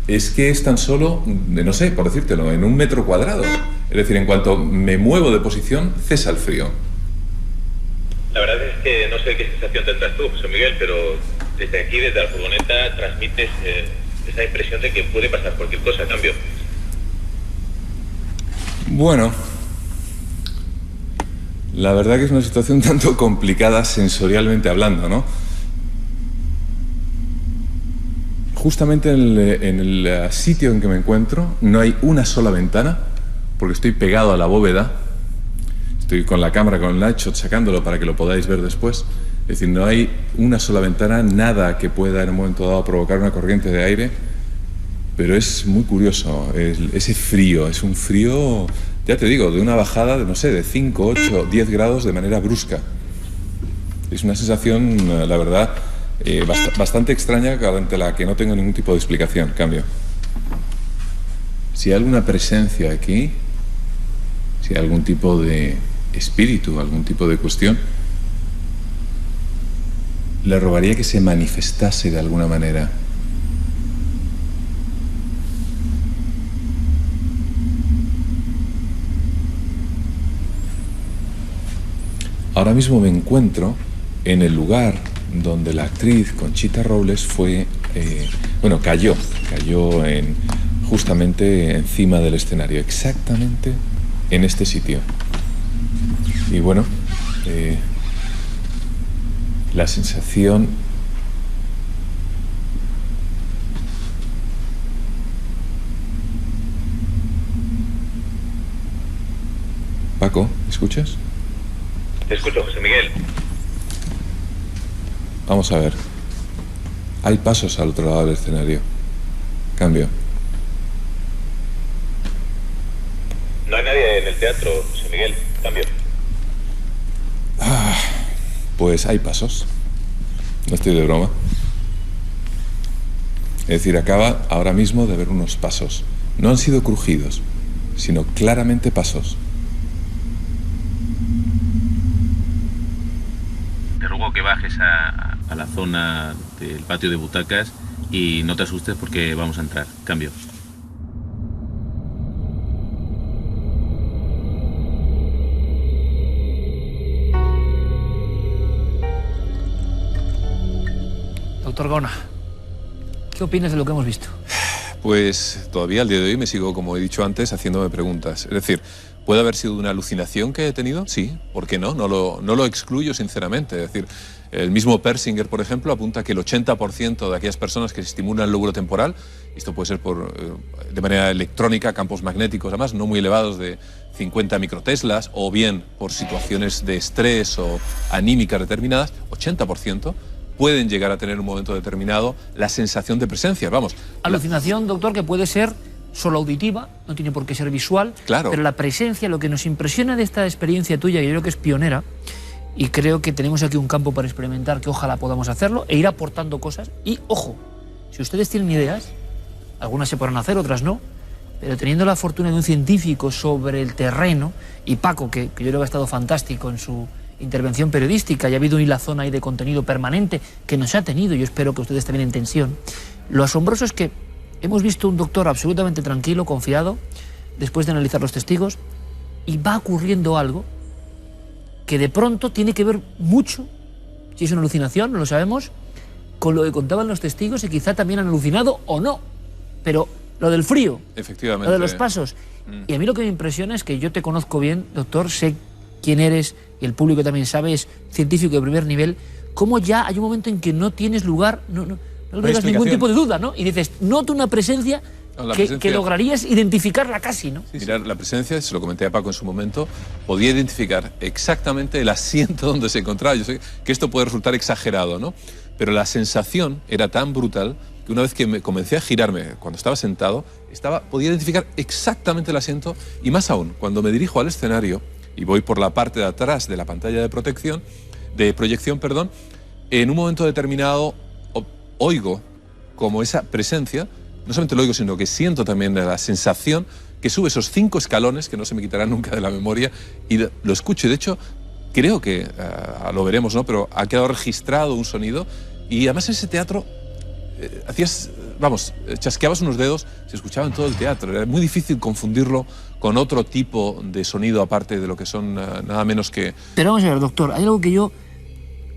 es que es tan solo, no sé, por decírtelo, en 1 metro cuadrado. Es decir, en cuanto me muevo de posición, cesa el frío. La verdad es que no sé qué sensación tendrás tú, José Miguel, pero desde aquí, desde la furgoneta, transmites esa impresión de que puede pasar cualquier cosa a cambio. Bueno, la verdad que es una situación tanto complicada sensorialmente hablando, ¿no? Justamente en el sitio en que me encuentro no hay una sola ventana, porque estoy pegado a la bóveda. Estoy con la cámara, con el night shot, sacándolo para que lo podáis ver después. Es decir, no hay una sola ventana, nada que pueda en un momento dado provocar una corriente de aire. Pero es muy curioso, ese frío, es un frío, ya te digo, de una bajada de, no sé, de 5, 8, 10 grados de manera brusca. Es una sensación, la verdad, bastante extraña, ante la que no tengo ningún tipo de explicación. Cambio. Si hay alguna presencia aquí, si hay algún tipo de espíritu, algún tipo de cuestión, le rogaría que se manifestase de alguna manera. Ahora mismo me encuentro en el lugar donde la actriz Conchita Robles cayó justamente encima del escenario, exactamente en este sitio. Y bueno, la sensación Paco, ¿escuchas? Te escucho, José Miguel. Vamos a ver. Hay pasos al otro lado del escenario. Cambio. No hay nadie en el teatro, José Miguel. Cambio. Pues hay pasos. No estoy de broma. Es decir, acaba ahora mismo de ver unos pasos. No han sido crujidos, sino claramente pasos. Te ruego que bajes a la zona del patio de butacas y no te asustes porque vamos a entrar. Cambio. Doctor Gaona, ¿qué opinas de lo que hemos visto? Pues todavía al día de hoy me sigo, como he dicho antes, haciéndome preguntas. Es decir, ¿puede haber sido una alucinación que he tenido? Sí, ¿por qué no? No lo excluyo, sinceramente. Es decir, el mismo Persinger, por ejemplo, apunta que el 80% de aquellas personas que se estimulan el lóbulo temporal, esto puede ser de manera electrónica, campos magnéticos, además no muy elevados, de 50 microteslas, o bien por situaciones de estrés o anímicas determinadas, 80%, pueden llegar a tener en un momento determinado la sensación de presencia. Vamos. Alucinación, doctor, que puede ser solo auditiva, no tiene por qué ser visual, claro. Pero la presencia, lo que nos impresiona de esta experiencia tuya, que yo creo que es pionera, y creo que tenemos aquí un campo para experimentar, que ojalá podamos hacerlo, e ir aportando cosas. Y, ojo, si ustedes tienen ideas, algunas se podrán hacer, otras no, pero teniendo la fortuna de un científico sobre el terreno, y Paco, que yo creo que ha estado fantástico en su intervención periodística, y ha habido una hilazón ahí de contenido permanente que nos ha tenido, yo espero que ustedes también en tensión. Lo asombroso es que hemos visto un doctor absolutamente tranquilo, confiado, después de analizar los testigos, y va ocurriendo algo que de pronto tiene que ver mucho, si es una alucinación, no lo sabemos, con lo que contaban los testigos, y quizá también han alucinado o no, pero lo del frío, efectivamente, lo de los pasos. Y a mí lo que me impresiona es que yo te conozco bien, doctor, sé quién eres, y el público también sabe, es científico de primer nivel, cómo ya hay un momento en que no tienes lugar, no tengas ningún tipo de duda, ¿no? Y dices, noto una presencia que lograrías identificarla casi, ¿no? Sí, mirad, la presencia, se lo comenté a Paco en su momento, podía identificar exactamente el asiento donde se encontraba. Yo sé que esto puede resultar exagerado, ¿no? Pero la sensación era tan brutal que una vez que me comencé a girarme, cuando estaba sentado, podía identificar exactamente el asiento, y más aún, cuando me dirijo al escenario y voy por la parte de atrás de la pantalla de proyección, en un momento determinado oigo como esa presencia, no solamente lo oigo, sino que siento también la sensación que sube esos 5 escalones que no se me quitarán nunca de la memoria, y lo escucho. Y de hecho, creo que, lo veremos, ¿no? Pero ha quedado registrado un sonido y además en ese teatro chasqueabas unos dedos, se escuchaba en todo el teatro. Era muy difícil confundirlo con otro tipo de sonido aparte de lo que son nada menos que... Pero vamos a ver, doctor, hay algo que yo...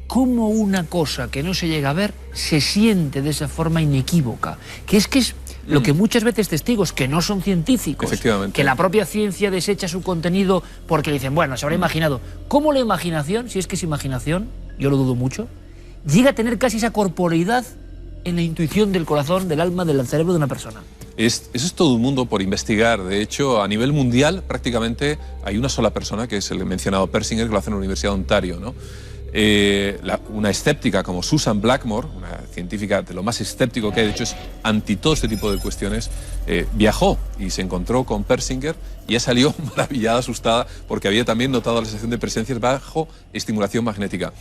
¿Cómo una cosa que no se llega a ver se siente de esa forma inequívoca? Que es lo que muchas veces testigos que no son científicos, que la propia ciencia desecha su contenido porque dicen, bueno, se habrá imaginado. ¿Cómo la imaginación, si es que es imaginación, yo lo dudo mucho, llega a tener casi esa corporeidad en la intuición del corazón, del alma, del cerebro de una persona? Eso es todo un mundo por investigar. De hecho, a nivel mundial prácticamente hay una sola persona, que es el mencionado Persinger, que lo hace en la Universidad de Ontario, ¿no? Una escéptica como Susan Blackmore, una científica de lo más escéptico que hay, de hecho es anti todo este tipo de cuestiones, viajó y se encontró con Persinger y ella salió maravillada, asustada, porque había también notado la sensación de presencias bajo estimulación magnética.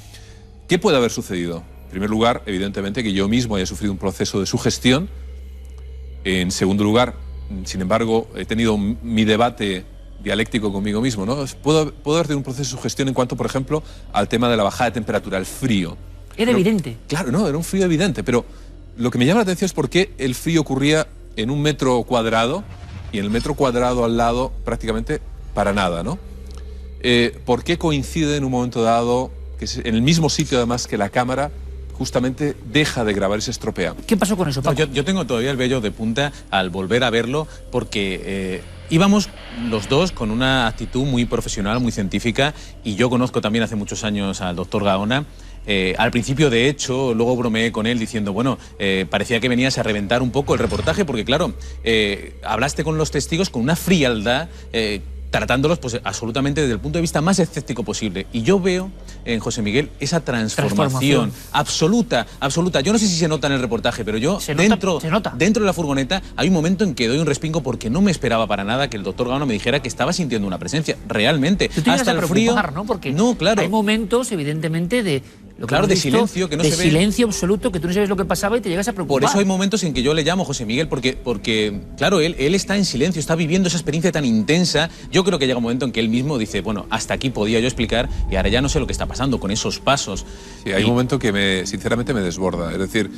¿Qué puede haber sucedido? En primer lugar, evidentemente, que yo mismo haya sufrido un proceso de sugestión. En segundo lugar, sin embargo, he tenido mi debate dialéctico conmigo mismo, ¿no? Puedo haber tenido un proceso de sugestión en cuanto, por ejemplo, al tema de la bajada de temperatura, el frío. Era evidente. Claro, no, era un frío evidente, pero lo que me llama la atención es por qué el frío ocurría en un metro cuadrado y en el metro cuadrado al lado prácticamente para nada, ¿no? ¿Por qué coincide en un momento dado, que es en el mismo sitio además que la cámara, justamente deja de grabar y se estropea? ¿Qué pasó con eso, Paco? Yo tengo todavía el vello de punta al volver a verlo porque íbamos los dos con una actitud muy profesional, muy científica, y yo conozco también hace muchos años al doctor Gaona. Al principio, de hecho, luego bromeé con él diciendo, bueno, parecía que venías a reventar un poco el reportaje porque, claro, hablaste con los testigos con una frialdad, tratándolos pues absolutamente desde el punto de vista más escéptico posible. Y yo veo en José Miguel esa transformación absoluta. Yo no sé si se nota en el reportaje, pero yo dentro de la furgoneta hay un momento en que doy un respingo porque no me esperaba para nada que el doctor Gaona me dijera que estaba sintiendo una presencia. Realmente. Hasta el frío, ¿no? Porque hay momentos, evidentemente, de... de silencio, que no se ve. De silencio absoluto, que tú no sabes lo que pasaba y te llegas a preocupar. Por eso hay momentos en que yo le llamo José Miguel, porque claro, él está en silencio, está viviendo esa experiencia tan intensa. Yo creo que llega un momento en que él mismo dice, bueno, hasta aquí podía yo explicar y ahora ya no sé lo que está pasando con esos pasos. Sí, hay un momento que sinceramente me desborda. Es decir,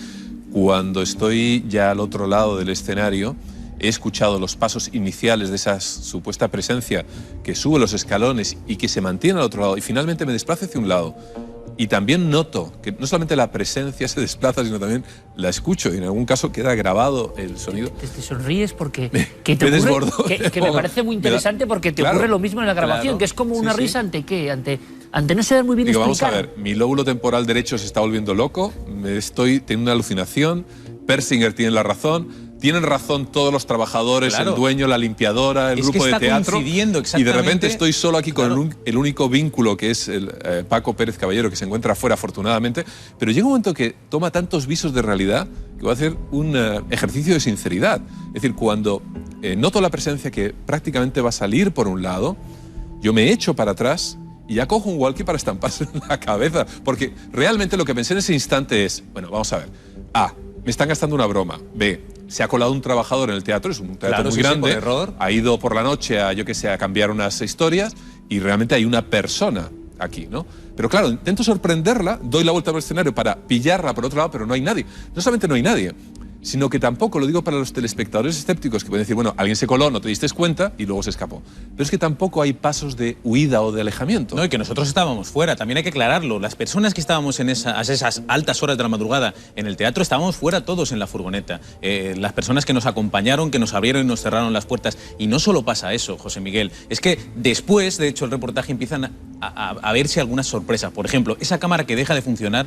cuando estoy ya al otro lado del escenario, he escuchado los pasos iniciales de esa supuesta presencia que sube los escalones y que se mantiene al otro lado y finalmente me desplaza hacia un lado. Y también noto que no solamente la presencia se desplaza, sino también la escucho y en algún caso queda grabado el sonido. Te sonríes porque que me parece muy interesante porque te ocurre lo mismo en la grabación, que es como una risa ante qué, ante no saber muy bien explicar. Vamos a ver, mi lóbulo temporal derecho se está volviendo loco, estoy teniendo una alucinación, Persinger tiene la razón. Tienen razón todos los trabajadores, el dueño, la limpiadora, el grupo de teatro. Y de repente estoy solo aquí con el único vínculo que es el Paco Pérez Caballero, que se encuentra afuera afortunadamente. Pero llega un momento que toma tantos visos de realidad que voy a hacer un ejercicio de sinceridad. Es decir, cuando noto la presencia que prácticamente va a salir por un lado, yo me echo para atrás y ya cojo un walkie para estamparse en la cabeza. Porque realmente lo que pensé en ese instante es, bueno, vamos a ver. A, me están gastando una broma. B, se ha colado un trabajador en el teatro, es un teatro muy grande, por error. Ha ido por la noche a, yo que sé, a cambiar unas historias y realmente hay una persona aquí, ¿no? Pero claro, intento sorprenderla, doy la vuelta al escenario para pillarla por otro lado, pero no hay nadie. No solamente no hay nadie, sino que tampoco, lo digo para los telespectadores escépticos que pueden decir, bueno, alguien se coló, no te diste cuenta y luego se escapó. Pero es que tampoco hay pasos de huida o de alejamiento. No, y que nosotros estábamos fuera, también hay que aclararlo. Las personas que estábamos a esas altas horas de la madrugada en el teatro, estábamos fuera todos en la furgoneta. Las personas que nos acompañaron, que nos abrieron y nos cerraron las puertas. Y no solo pasa eso, José Miguel, es que después, de hecho, el reportaje empiezan a verse algunas sorpresas. Por ejemplo, esa cámara que deja de funcionar.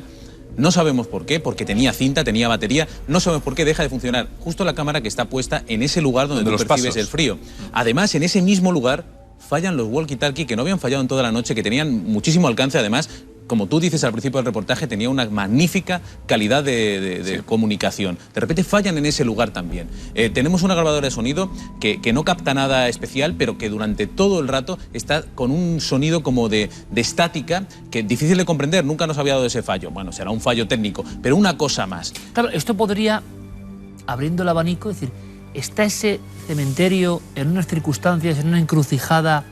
No sabemos por qué, porque tenía cinta, tenía batería, no sabemos por qué deja de funcionar justo la cámara que está puesta en ese lugar donde tú percibes el frío. Además, en ese mismo lugar fallan los walkie-talkie que no habían fallado en toda la noche, que tenían muchísimo alcance, además, como tú dices al principio del reportaje, tenía una magnífica calidad de comunicación. De repente fallan en ese lugar también. Tenemos una grabadora de sonido que no capta nada especial, pero que durante todo el rato está con un sonido como de estática, que es difícil de comprender, nunca nos había dado ese fallo. Bueno, será un fallo técnico, pero una cosa más. Claro, esto podría, abriendo el abanico, decir, está ese cementerio en unas circunstancias, en una encrucijada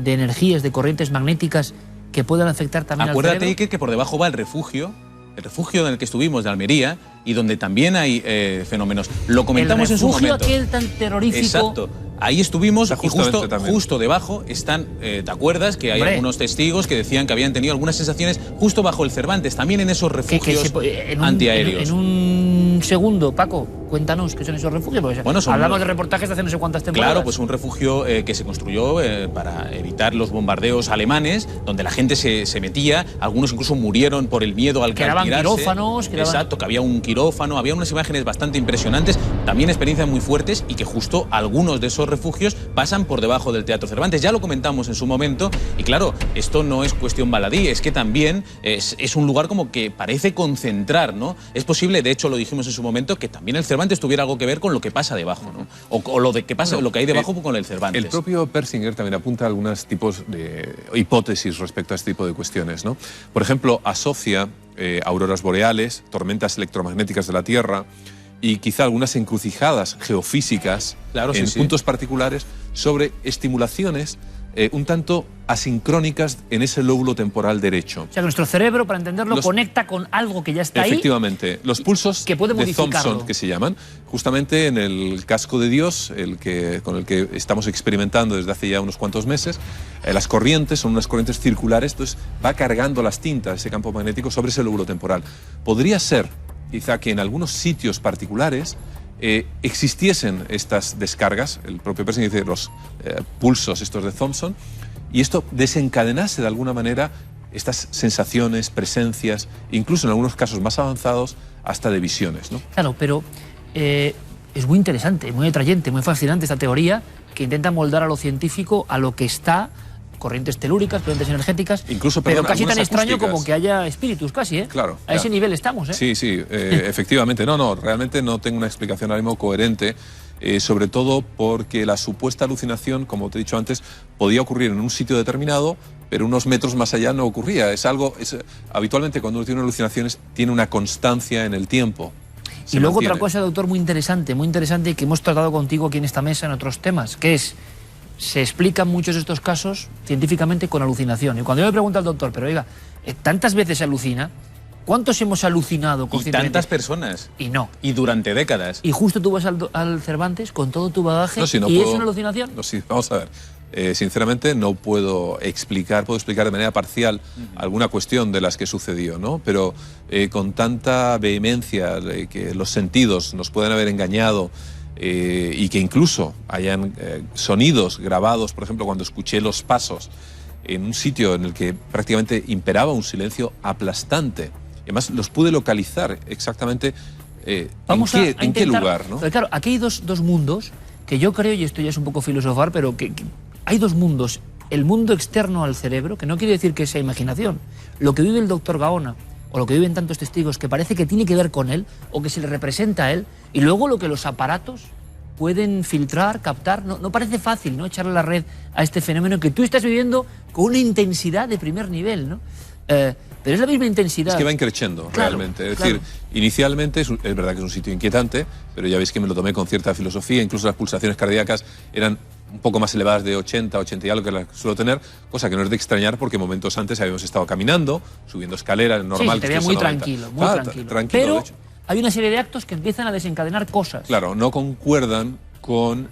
de energías, de corrientes magnéticas, que puedan afectar también al cerebro. Acuérdate, Iker, que por debajo va el refugio en el que estuvimos de Almería y donde también hay fenómenos. Lo comentamos en su momento. El refugio aquel tan terrorífico. Exacto. Ahí estuvimos y justo debajo están, ¿te acuerdas? Que hay algunos testigos que decían que habían tenido algunas sensaciones justo bajo el Cervantes, también en esos refugios antiaéreos. En un segundo, Paco, cuéntanos qué son esos refugios. Porque hablamos de reportajes de hace no sé cuántas temporadas. Claro, pues un refugio que se construyó para evitar los bombardeos alemanes, donde la gente se metía, algunos incluso murieron por el miedo al tirarse. Quirófanos. Exacto, que había un quirófano, había unas imágenes bastante impresionantes, también experiencias muy fuertes y que justo algunos de esos refugios pasan por debajo del Teatro Cervantes. Ya lo comentamos en su momento y claro, esto no es cuestión baladí, es que también es un lugar como que parece concentrar, ¿no? Es posible, de hecho lo dijimos en su momento, que también el Cervantes tuviera algo que ver con lo que pasa debajo, ¿no? O lo de que pasa, lo que hay debajo con el Cervantes. El propio Persinger también apunta a algunos tipos de hipótesis respecto a este tipo de cuestiones, ¿no? Por ejemplo, asocia auroras boreales, tormentas electromagnéticas de la Tierra y quizá algunas encrucijadas geofísicas en puntos particulares sobre estimulaciones un tanto asincrónicas en ese lóbulo temporal derecho. O sea, nuestro cerebro, para entenderlo, conecta con algo que ya está ahí. Efectivamente. Los pulsos que puede de Thomson, que se llaman, justamente en el casco de Dios, con el que estamos experimentando desde hace ya unos cuantos meses, las corrientes son unas corrientes circulares, entonces va cargando las tintas, ese campo magnético, sobre ese lóbulo temporal. Podría ser, quizá, que en algunos sitios particulares existiesen estas descargas, el propio Persinger dice los pulsos estos de Thomson, y esto desencadenase de alguna manera estas sensaciones, presencias, incluso en algunos casos más avanzados, hasta de visiones, ¿no? Claro, pero es muy interesante, muy atrayente, muy fascinante esta teoría que intenta moldar a lo científico a lo que está, corrientes telúricas, corrientes energéticas, incluso, pero casi tan extraño acústicas, como que haya espíritus, casi, ¿eh? Claro. A ese nivel estamos, ¿eh? Sí, efectivamente. No, realmente no tengo una explicación ahora mismo coherente, sobre todo porque la supuesta alucinación, como te he dicho antes, podía ocurrir en un sitio determinado, pero unos metros más allá no ocurría. Habitualmente cuando uno tiene alucinaciones tiene una constancia en el tiempo. Y luego otra cosa, doctor, muy interesante y que hemos tratado contigo aquí en esta mesa en otros temas, que es, se explican muchos de estos casos científicamente con alucinación. Y cuando yo le pregunto al doctor, pero oiga, ¿tantas veces se alucina? ¿Cuántos hemos alucinado conscientemente? Y tantas personas. Y no. Y durante décadas. Y justo tú vas al Cervantes con todo tu bagaje ¿es una alucinación? No, sí, vamos a ver. Sinceramente no puedo explicar de manera parcial alguna cuestión de las que sucedió, ¿no? Pero con tanta vehemencia que los sentidos nos pueden haber engañado y que incluso hayan sonidos grabados, por ejemplo, cuando escuché los pasos en un sitio en el que prácticamente imperaba un silencio aplastante. Además, los pude localizar exactamente en qué lugar, ¿no? Pero claro, aquí hay dos mundos que yo creo, y esto ya es un poco filosofar, pero que hay dos mundos. El mundo externo al cerebro, que no quiere decir que sea imaginación. Lo que vive el doctor Gaona, o lo que viven tantos testigos, que parece que tiene que ver con él, o que se le representa a él, y luego lo que los aparatos pueden filtrar, captar. No parece fácil, ¿no?, echarle la red a este fenómeno que tú estás viviendo con una intensidad de primer nivel, ¿no? Pero es la misma intensidad. Es que va increciendo, realmente. Es decir, inicialmente es verdad que es un sitio inquietante, pero ya veis que me lo tomé con cierta filosofía. Incluso las pulsaciones cardíacas eran un poco más elevadas de 80 y algo que las suelo tener, cosa que no es de extrañar porque momentos antes habíamos estado caminando, subiendo escaleras, normal. Sí, te veía muy tranquilo, muy tranquilo. Pero hay una serie de actos que empiezan a desencadenar cosas. Claro, no concuerdan con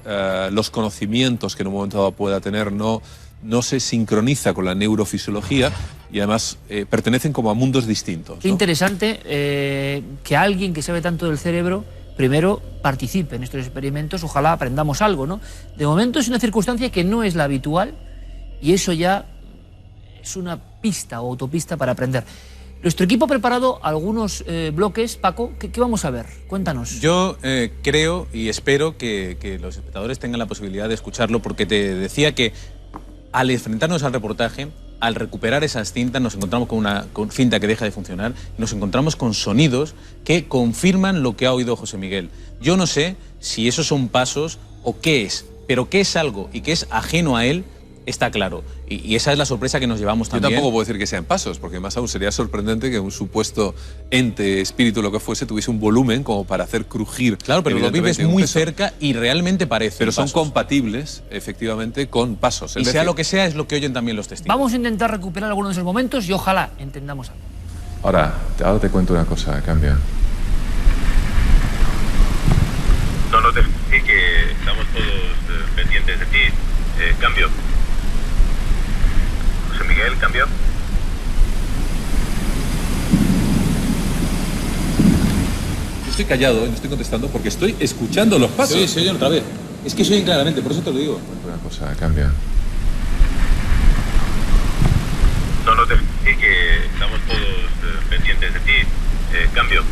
los conocimientos que en un momento dado pueda tener, no se sincroniza con la neurofisiología y además pertenecen como a mundos distintos, ¿no? Qué interesante que alguien que sabe tanto del cerebro primero participe en estos experimentos, ojalá aprendamos algo, ¿no? De momento es una circunstancia que no es la habitual y eso ya es una pista o autopista para aprender. Nuestro equipo ha preparado algunos bloques. Paco, ¿qué vamos a ver? Cuéntanos. Yo creo y espero que los espectadores tengan la posibilidad de escucharlo, porque te decía que al enfrentarnos al reportaje, al recuperar esas cintas, nos encontramos con una cinta que deja de funcionar, nos encontramos con sonidos que confirman lo que ha oído José Miguel. Yo no sé si esos son pasos o qué es, pero que es algo y que es ajeno a él, está claro. Y esa es la sorpresa que nos llevamos Yo también. tampoco puedo decir que sean pasos, porque más aún sería sorprendente que un supuesto ente, espíritu, lo que fuese, tuviese un volumen como para hacer crujir. Claro, pero lo vives evidentemente, un muy peso. cerca y realmente parece. Pero son compatibles, efectivamente, con pasos. Y sea lo que sea, es lo que oyen también los testigos. Vamos a intentar recuperar algunos de esos momentos y ojalá entendamos algo. Ahora te cuento una cosa, cambia. No, sí que estamos todos pendientes de ti. Cambio. José Miguel, cambio. Yo estoy callado y no estoy contestando porque estoy escuchando los pasos. Se oyen otra vez. Es que se oyen claramente, por eso te lo digo. Una cosa, cambia. No, sí que estamos todos pendientes de ti. Cambio.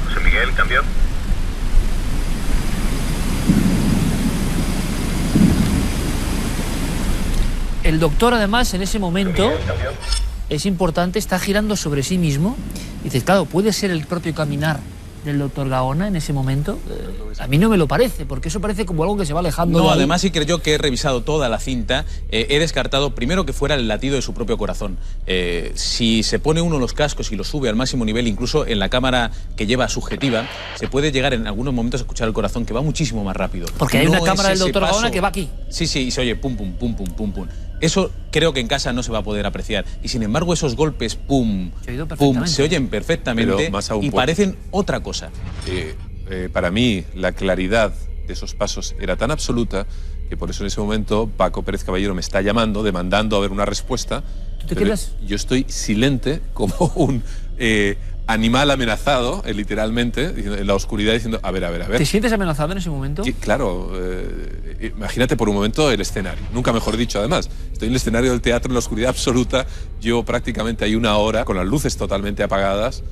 José Miguel, cambio. El doctor, además, en ese momento, es importante, está girando sobre sí mismo. Y dices, claro, ¿puede ser el propio caminar del doctor Gaona en ese momento? A mí no me lo parece, porque eso parece como algo que se va alejando. No, de ahí. además sí que yo que he revisado toda la cinta, he descartado primero que fuera el latido de su propio corazón. Si se pone uno los cascos y los sube al máximo nivel, incluso en la cámara que lleva subjetiva, se puede llegar en algunos momentos a escuchar el corazón, que va muchísimo más rápido. Porque hay No una es cámara del ese doctor paso. Gaona que va aquí. Sí, y se oye pum, pum, pum, pum, pum, pum. Eso creo que en casa no se va a poder apreciar. Y sin embargo esos golpes, pum, pum, se oyen perfectamente. Pero más aún, y por- parecen otra cosa. Para mí, la claridad de esos pasos era tan absoluta que por eso en ese momento Paco Pérez Caballero me está llamando, demandando a ver una respuesta. ¿Tú te pero quedas? Yo estoy silente como un animal amenazado, literalmente, en la oscuridad, diciendo, a ver. ¿Te sientes amenazado en ese momento? Y, claro, imagínate por un momento el escenario. Nunca mejor dicho, además. Estoy en el escenario del teatro en la oscuridad absoluta. Llevo prácticamente ahí una hora con las luces totalmente apagadas.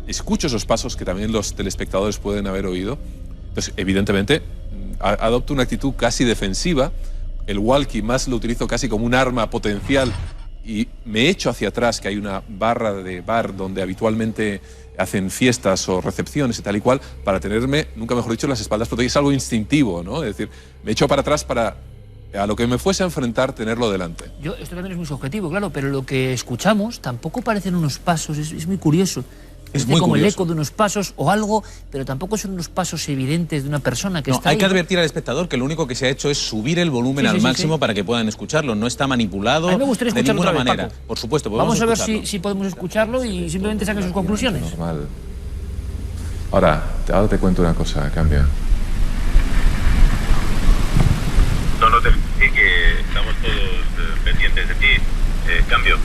Escucho esos pasos que también los telespectadores pueden haber oído. Entonces, evidentemente, adopto una actitud casi defensiva. El walkie más lo utilizo casi como un arma potencial y me echo hacia atrás, que hay una barra de bar donde habitualmente hacen fiestas o recepciones y tal y cual, para tenerme, nunca mejor dicho, las espaldas protegidas. Es algo instintivo, ¿no? Es decir, me echo para atrás para, a lo que me fuese a enfrentar, tenerlo delante. Esto también es muy subjetivo, claro, pero lo que escuchamos tampoco parecen unos pasos, es muy curioso. Es Parece muy como curioso. el eco de unos pasos o algo, pero tampoco son unos pasos evidentes de una persona que No, está hay ahí. que advertir al espectador que lo único que se ha hecho es subir el volumen Sí, al sí, máximo sí. para que puedan escucharlo. No está manipulado A mí me gustaría de escucharlo ninguna otra vez, manera. Paco. Por supuesto, Vamos a ver escucharlo. si podemos escucharlo y simplemente saquen sus conclusiones. Normal. Ahora te cuento una cosa, cambia. No, sí que estamos todos pendientes de ti. Cambio.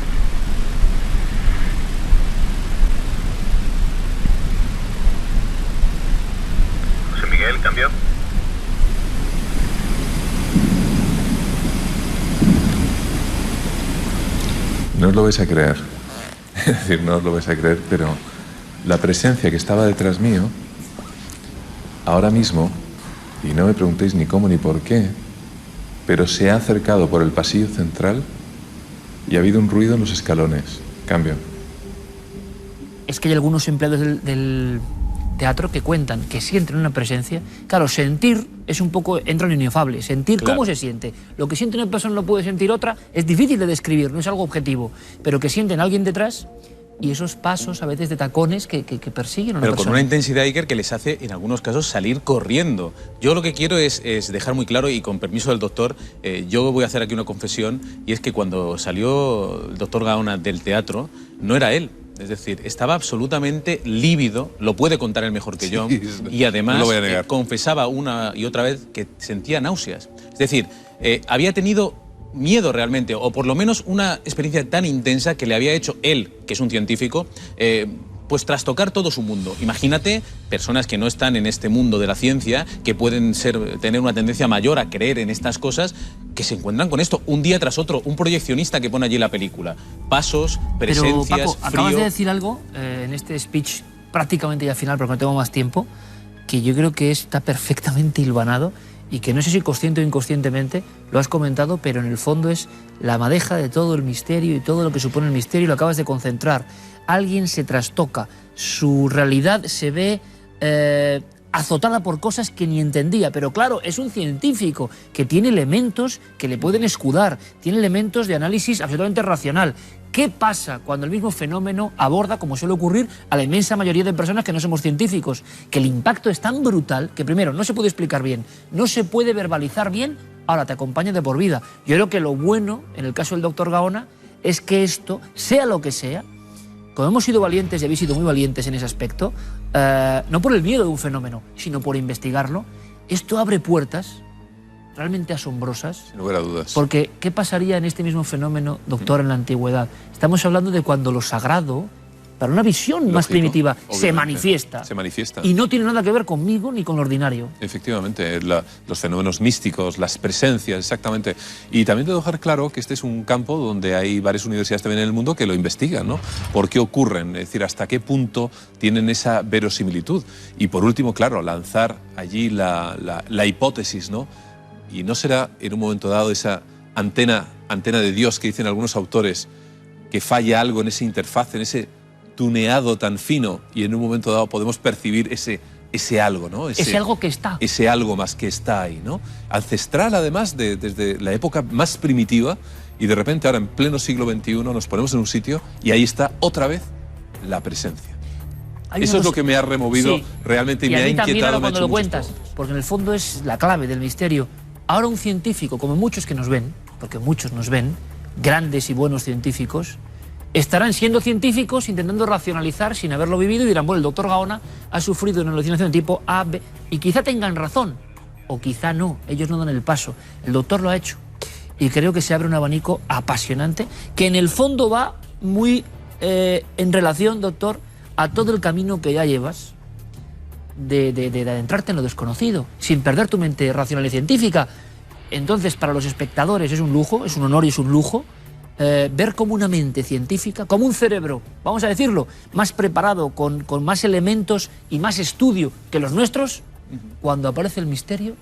José Miguel, cambio. No os lo vais a creer. Es decir, no os lo vais a creer, pero la presencia que estaba detrás mío, ahora mismo, y no me preguntéis ni cómo ni por qué, pero se ha acercado por el pasillo central y ha habido un ruido en los escalones. Cambio. Es que hay algunos empleados del teatro que cuentan que sienten una presencia. Claro, sentir es un poco, entra en lo inefable. Sentir, Claro. ¿cómo se siente? Lo que siente una persona no puede sentir otra, es difícil de describir, no es algo objetivo. Pero que sienten a alguien detrás y esos pasos a veces de tacones que persiguen a una Pero con persona. una intensidad, Iker, que les hace en algunos casos salir corriendo. Yo lo que quiero es dejar muy claro, y con permiso del doctor, yo voy a hacer aquí una confesión, y es que cuando salió el doctor Gaona del teatro, no era él. Es decir, estaba absolutamente lívido, lo puede contar él mejor que yo, y además no lo voy a negar. confesaba una y otra vez que sentía náuseas. Es decir, había tenido miedo realmente, o por lo menos una experiencia tan intensa que le había hecho él, que es un científico, pues trastocar todo su mundo. Imagínate personas que no están en este mundo de la ciencia, que pueden tener una tendencia mayor a creer en estas cosas, que se encuentran con esto un día tras otro. Un proyeccionista que pone allí la película. Pasos, presencias, Pero, Paco, acabas frío. de decir algo en este speech prácticamente ya final, porque no tengo más tiempo, que yo creo que está perfectamente hilvanado y que no sé si consciente o inconscientemente lo has comentado, pero en el fondo es la madeja de todo el misterio y todo lo que supone el misterio, y lo acabas de concentrar. Alguien se trastoca, su realidad se ve azotada por cosas que ni entendía. Pero claro, es un científico que tiene elementos que le pueden escudar, tiene elementos de análisis absolutamente racional. ¿Qué pasa cuando el mismo fenómeno aborda, como suele ocurrir, a la inmensa mayoría de personas que no somos científicos? Que el impacto es tan brutal que, primero, no se puede explicar bien, no se puede verbalizar bien, ahora te acompaña de por vida. Yo creo que lo bueno, en el caso del doctor Gaona, es que esto, sea lo que sea, como hemos sido valientes y habéis sido muy valientes en ese aspecto, no por el miedo de un fenómeno, sino por investigarlo, esto abre puertas realmente asombrosas. Sin lugar a dudas. Porque, ¿qué pasaría en este mismo fenómeno, doctor, en la antigüedad? Estamos hablando de cuando lo sagrado, para una visión más primitiva, se manifiesta. Se manifiesta. Y no tiene nada que ver conmigo ni con lo ordinario. Efectivamente, los fenómenos místicos, las presencias, exactamente. Y también debo dejar claro que este es un campo donde hay varias universidades también en el mundo que lo investigan, ¿no? ¿Por qué ocurren? Es decir, ¿hasta qué punto tienen esa verosimilitud? Y por último, claro, lanzar allí la hipótesis, ¿no? Y no será en un momento dado esa antena de Dios que dicen algunos autores, que falla algo en esa interfaz, en ese tuneado tan fino, y en un momento dado podemos percibir ese algo, ¿no? Ese algo que está. Ese algo más que está ahí, ¿no? Ancestral, además, desde la época más primitiva, y de repente ahora en pleno siglo XXI nos ponemos en un sitio y ahí está otra vez la presencia. Eso es lo que me ha removido realmente y me ha inquietado. Cuando lo cuentas, porque en el fondo es la clave del misterio. Ahora un científico, como muchos que nos ven, porque muchos nos ven, grandes y buenos científicos, estarán siendo científicos intentando racionalizar sin haberlo vivido y dirán, bueno, el doctor Gaona ha sufrido una alucinación de tipo A, B, y quizá tengan razón, o quizá no, ellos no dan el paso. El doctor lo ha hecho. Y creo que se abre un abanico apasionante, que en el fondo va muy en relación, doctor, a todo el camino que ya llevas de adentrarte en lo desconocido, sin perder tu mente racional y científica. Entonces, para los espectadores es un lujo, es un honor y es un lujo ver como una mente científica, como un cerebro, vamos a decirlo, más preparado, con más elementos y más estudio que los nuestros, cuando aparece el misterio,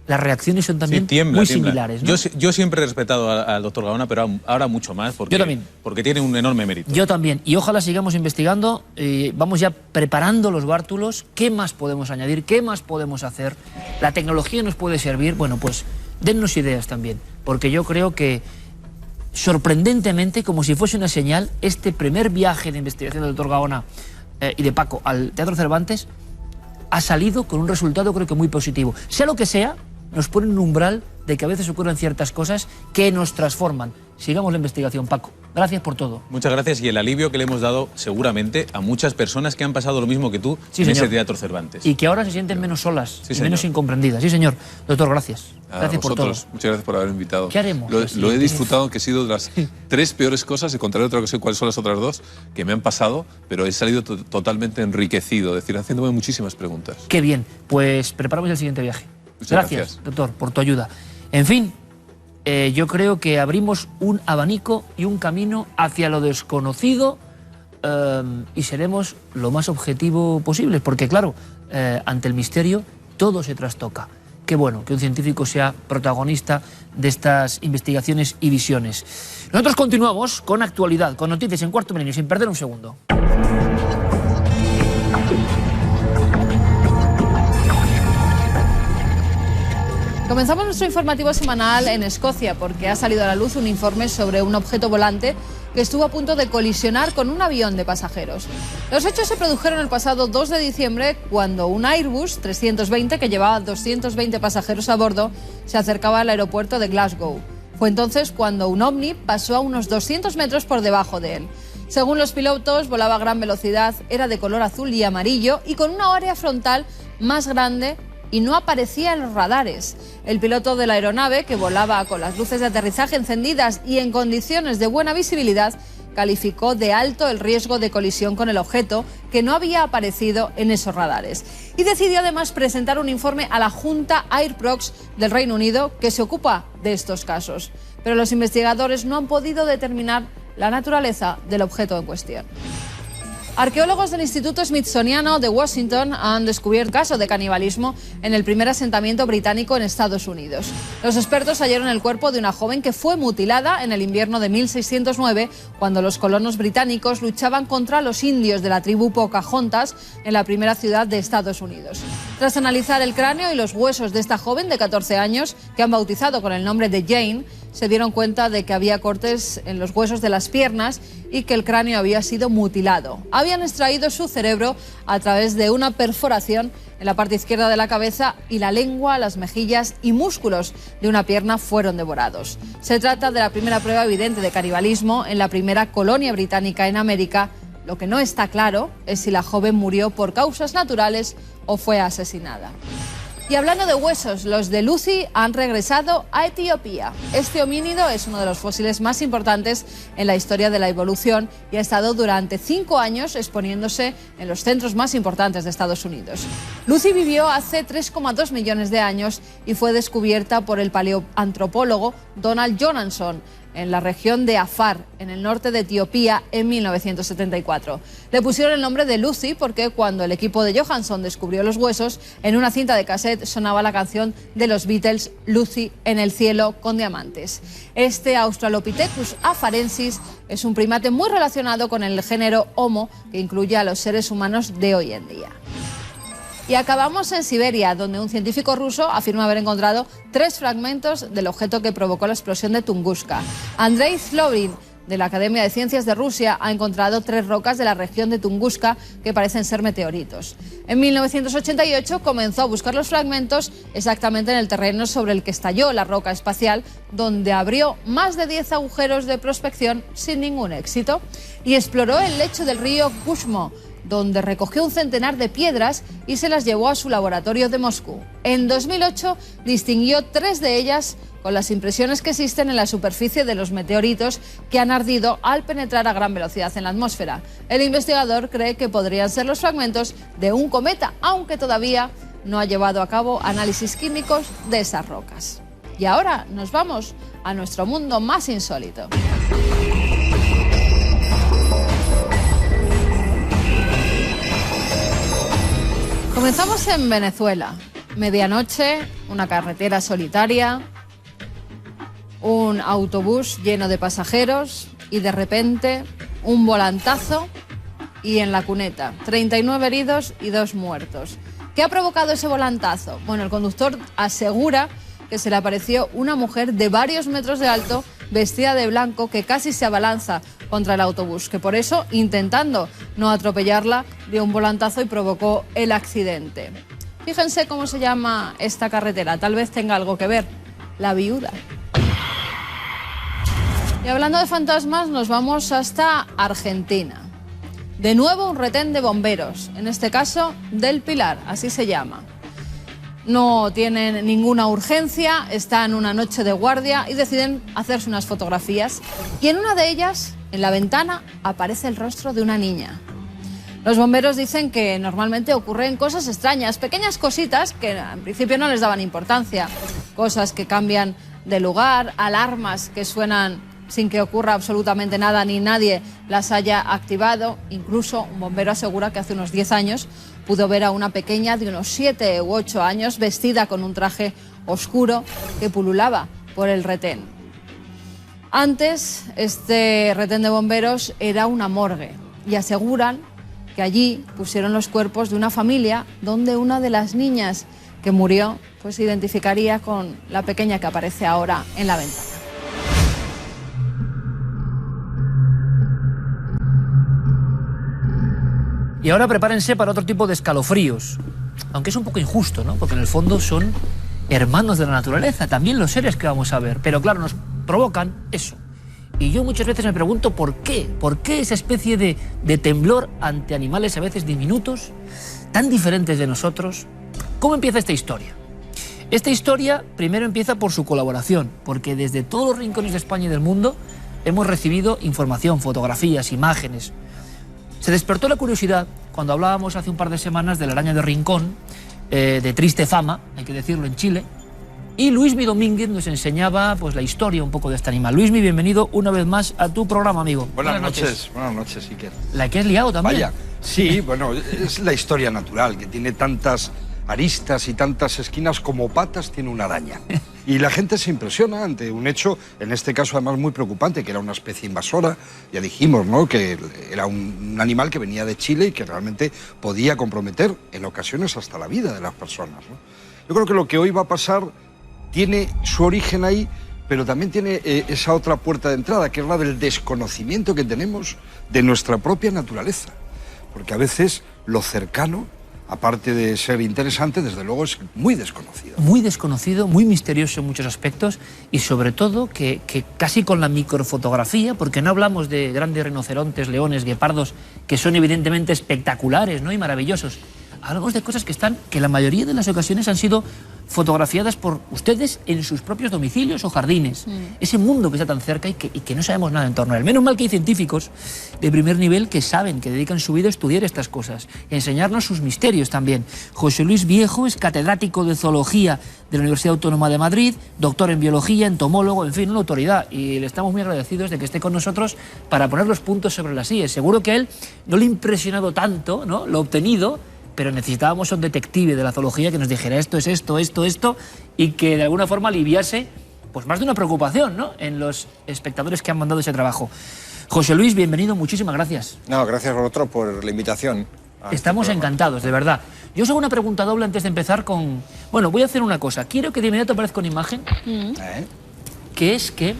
las reacciones son también muy similares, ¿no? Yo siempre he respetado al doctor Gaona, pero ahora mucho más, porque, yo también. Porque tiene un enorme mérito. Yo también, y ojalá sigamos investigando, vamos ya preparando los bártulos, qué más podemos añadir, qué más podemos hacer, la tecnología nos puede servir, bueno, pues dennos ideas también, porque yo creo que sorprendentemente, como si fuese una señal, este primer viaje de investigación del doctor Gaona y de Paco al Teatro Cervantes ha salido con un resultado creo que muy positivo. Sea lo que sea, nos pone en un umbral de que a veces ocurren ciertas cosas que nos transforman. Sigamos la investigación, Paco. Gracias por todo. Muchas gracias, y el alivio que le hemos dado seguramente a muchas personas que han pasado lo mismo que tú sí, en señor. Ese Teatro Cervantes. Y que ahora se sienten menos solas, sí, y menos incomprendidas. Sí, señor. Doctor, gracias. Gracias por todo. Muchas gracias por haber invitado. ¿Qué haremos? Lo he disfrutado, que he sido de las 3 peores cosas, y contaré otra cosa, cuáles son las otras 2 que me han pasado, pero he salido totalmente enriquecido, es decir, haciéndome muchísimas preguntas. Qué bien, pues preparamos el siguiente viaje. Gracias, doctor, por tu ayuda. En fin, yo creo que abrimos un abanico y un camino hacia lo desconocido y seremos lo más objetivo posible, porque claro, ante el misterio todo se trastoca. Qué bueno que un científico sea protagonista de estas investigaciones y visiones. Nosotros continuamos con actualidad, con noticias en Cuarto Milenio, sin perder un segundo. Comenzamos nuestro informativo semanal en Escocia porque ha salido a la luz un informe sobre un objeto volante que estuvo a punto de colisionar con un avión de pasajeros. Los hechos se produjeron el pasado 2 de diciembre cuando un Airbus 320 que llevaba 220 pasajeros a bordo se acercaba al aeropuerto de Glasgow. Fue entonces cuando un ovni pasó a unos 200 metros por debajo de él. Según los pilotos, volaba a gran velocidad, era de color azul y amarillo y con una área frontal más grande y no aparecía en los radares. El piloto de la aeronave, que volaba con las luces de aterrizaje encendidas y en condiciones de buena visibilidad, calificó de alto el riesgo de colisión con el objeto, que no había aparecido en esos radares. Y decidió además presentar un informe a la Junta Airprox del Reino Unido, que se ocupa de estos casos. Pero los investigadores no han podido determinar la naturaleza del objeto en cuestión. Arqueólogos del Instituto Smithsoniano de Washington han descubierto caso de canibalismo en el primer asentamiento británico en Estados Unidos. Los expertos hallaron el cuerpo de una joven que fue mutilada en el invierno de 1609, cuando los colonos británicos luchaban contra los indios de la tribu Pocahontas en la primera ciudad de Estados Unidos. Tras analizar el cráneo y los huesos de esta joven de 14 años, que han bautizado con el nombre de Jane, se dieron cuenta de que había cortes en los huesos de las piernas y que el cráneo había sido mutilado. Habían extraído su cerebro a través de una perforación en la parte izquierda de la cabeza y la lengua, las mejillas y músculos de una pierna fueron devorados. Se trata de la primera prueba evidente de canibalismo en la primera colonia británica en América. Lo que no está claro es si la joven murió por causas naturales o fue asesinada. Y hablando de huesos, los de Lucy han regresado a Etiopía. Este homínido es uno de los fósiles más importantes en la historia de la evolución y ha estado durante 5 años exponiéndose en los centros más importantes de Estados Unidos. Lucy vivió hace 3,2 millones de años y fue descubierta por el paleoantropólogo Donald Johnson en la región de Afar, en el norte de Etiopía, en 1974. Le pusieron el nombre de Lucy porque cuando el equipo de Johansson descubrió los huesos, en una cinta de cassette sonaba la canción de los Beatles, Lucy en el cielo con diamantes. Este Australopithecus afarensis es un primate muy relacionado con el género Homo, que incluye a los seres humanos de hoy en día. Y acabamos en Siberia, donde un científico ruso afirma haber encontrado 3 fragmentos del objeto que provocó la explosión de Tunguska. Andrei Zlobin, de la Academia de Ciencias de Rusia, ha encontrado 3 rocas de la región de Tunguska que parecen ser meteoritos. En 1988 comenzó a buscar los fragmentos exactamente en el terreno sobre el que estalló la roca espacial, donde abrió más de 10 agujeros de prospección sin ningún éxito y exploró el lecho del río Kushmo, donde recogió un centenar de piedras y se las llevó a su laboratorio de Moscú. En 2008 distinguió 3 de ellas con las impresiones que existen en la superficie de los meteoritos que han ardido al penetrar a gran velocidad en la atmósfera. El investigador cree que podrían ser los fragmentos de un cometa, aunque todavía no ha llevado a cabo análisis químicos de esas rocas. Y ahora nos vamos a nuestro mundo más insólito. Comenzamos en Venezuela. Medianoche, una carretera solitaria, un autobús lleno de pasajeros y de repente un volantazo y en la cuneta 39 heridos y 2 muertos. ¿Qué ha provocado ese volantazo? Bueno, el conductor asegura que se le apareció una mujer de varios metros de alto vestida de blanco que casi se abalanza contra el autobús, que por eso, intentando no atropellarla, dio un volantazo y provocó el accidente. Fíjense cómo se llama esta carretera, tal vez tenga algo que ver, La Viuda. Y hablando de fantasmas, nos vamos hasta Argentina. De nuevo un retén de bomberos, en este caso del Pilar, así se llama. No tienen ninguna urgencia, están una noche de guardia y deciden hacerse unas fotografías. Y en una de ellas, en la ventana, aparece el rostro de una niña. Los bomberos dicen que normalmente ocurren cosas extrañas, pequeñas cositas que en principio no les daban importancia. Cosas que cambian de lugar, alarmas que suenan sin que ocurra absolutamente nada ni nadie las haya activado. Incluso un bombero asegura que hace unos 10 años pudo ver a una pequeña de unos 7 u 8 años vestida con un traje oscuro que pululaba por el retén. Antes, este retén de bomberos era una morgue y aseguran que allí pusieron los cuerpos de una familia donde una de las niñas que murió pues se identificaría con la pequeña que aparece ahora en la ventana. Y ahora prepárense para otro tipo de escalofríos, aunque es un poco injusto, ¿no? Porque en el fondo son hermanos de la naturaleza, también los seres que vamos a ver, pero claro, nos provocan eso. Y yo muchas veces me pregunto por qué esa especie de temblor ante animales a veces diminutos, tan diferentes de nosotros. ¿Cómo empieza esta historia? Esta historia primero empieza por su colaboración, porque desde todos los rincones de España y del mundo hemos recibido información, fotografías, imágenes. Se despertó la curiosidad cuando hablábamos hace un par de semanas de la araña de Rincón, de triste fama, hay que decirlo, en Chile, y Luismi Domínguez nos enseñaba pues la historia un poco de este animal. Luismi, bienvenido una vez más a tu programa, amigo. Buenas noches, Iker. La que has liado también. Vaya, Sí, bueno, es la historia natural, que tiene tantas aristas y tantas esquinas como patas tiene una araña. Y la gente se impresiona ante un hecho, en este caso además muy preocupante, que era una especie invasora. Ya dijimos, ¿no?, que era un animal que venía de Chile y que realmente podía comprometer en ocasiones hasta la vida de las personas, ¿no? Yo creo que lo que hoy va a pasar tiene su origen ahí, pero también tiene esa otra puerta de entrada, que es la del desconocimiento que tenemos de nuestra propia naturaleza. Porque a veces lo cercano, aparte de ser interesante, desde luego es muy desconocido. Muy desconocido, muy misterioso en muchos aspectos y sobre todo que casi con la microfotografía, porque no hablamos de grandes rinocerontes, leones, guepardos, que son evidentemente espectaculares, ¿no?, y maravillosos. Hablamos de cosas que la mayoría de las ocasiones han sido fotografiadas por ustedes en sus propios domicilios o jardines. Ese mundo que está tan cerca y que no sabemos nada en torno a él. Menos mal que hay científicos de primer nivel que saben, que dedican su vida a estudiar estas cosas, y a enseñarnos sus misterios también. José Luis Viejo es catedrático de Zoología de la Universidad Autónoma de Madrid, doctor en Biología, entomólogo, en fin, una autoridad. Y le estamos muy agradecidos de que esté con nosotros para poner los puntos sobre las íes. Seguro que a él no le ha impresionado tanto, ¿no?, lo obtenido, pero necesitábamos un detective de la zoología que nos dijera esto es esto, y que de alguna forma aliviase pues más de una preocupación, ¿no?, en los espectadores que han mandado ese trabajo. José Luis, bienvenido, muchísimas gracias. No, gracias a vosotros por la invitación. Estamos encantados, de verdad. Yo os hago una pregunta doble antes de empezar con... Bueno, voy a hacer una cosa. Quiero que de inmediato aparezca una imagen. ¿Qué es qué?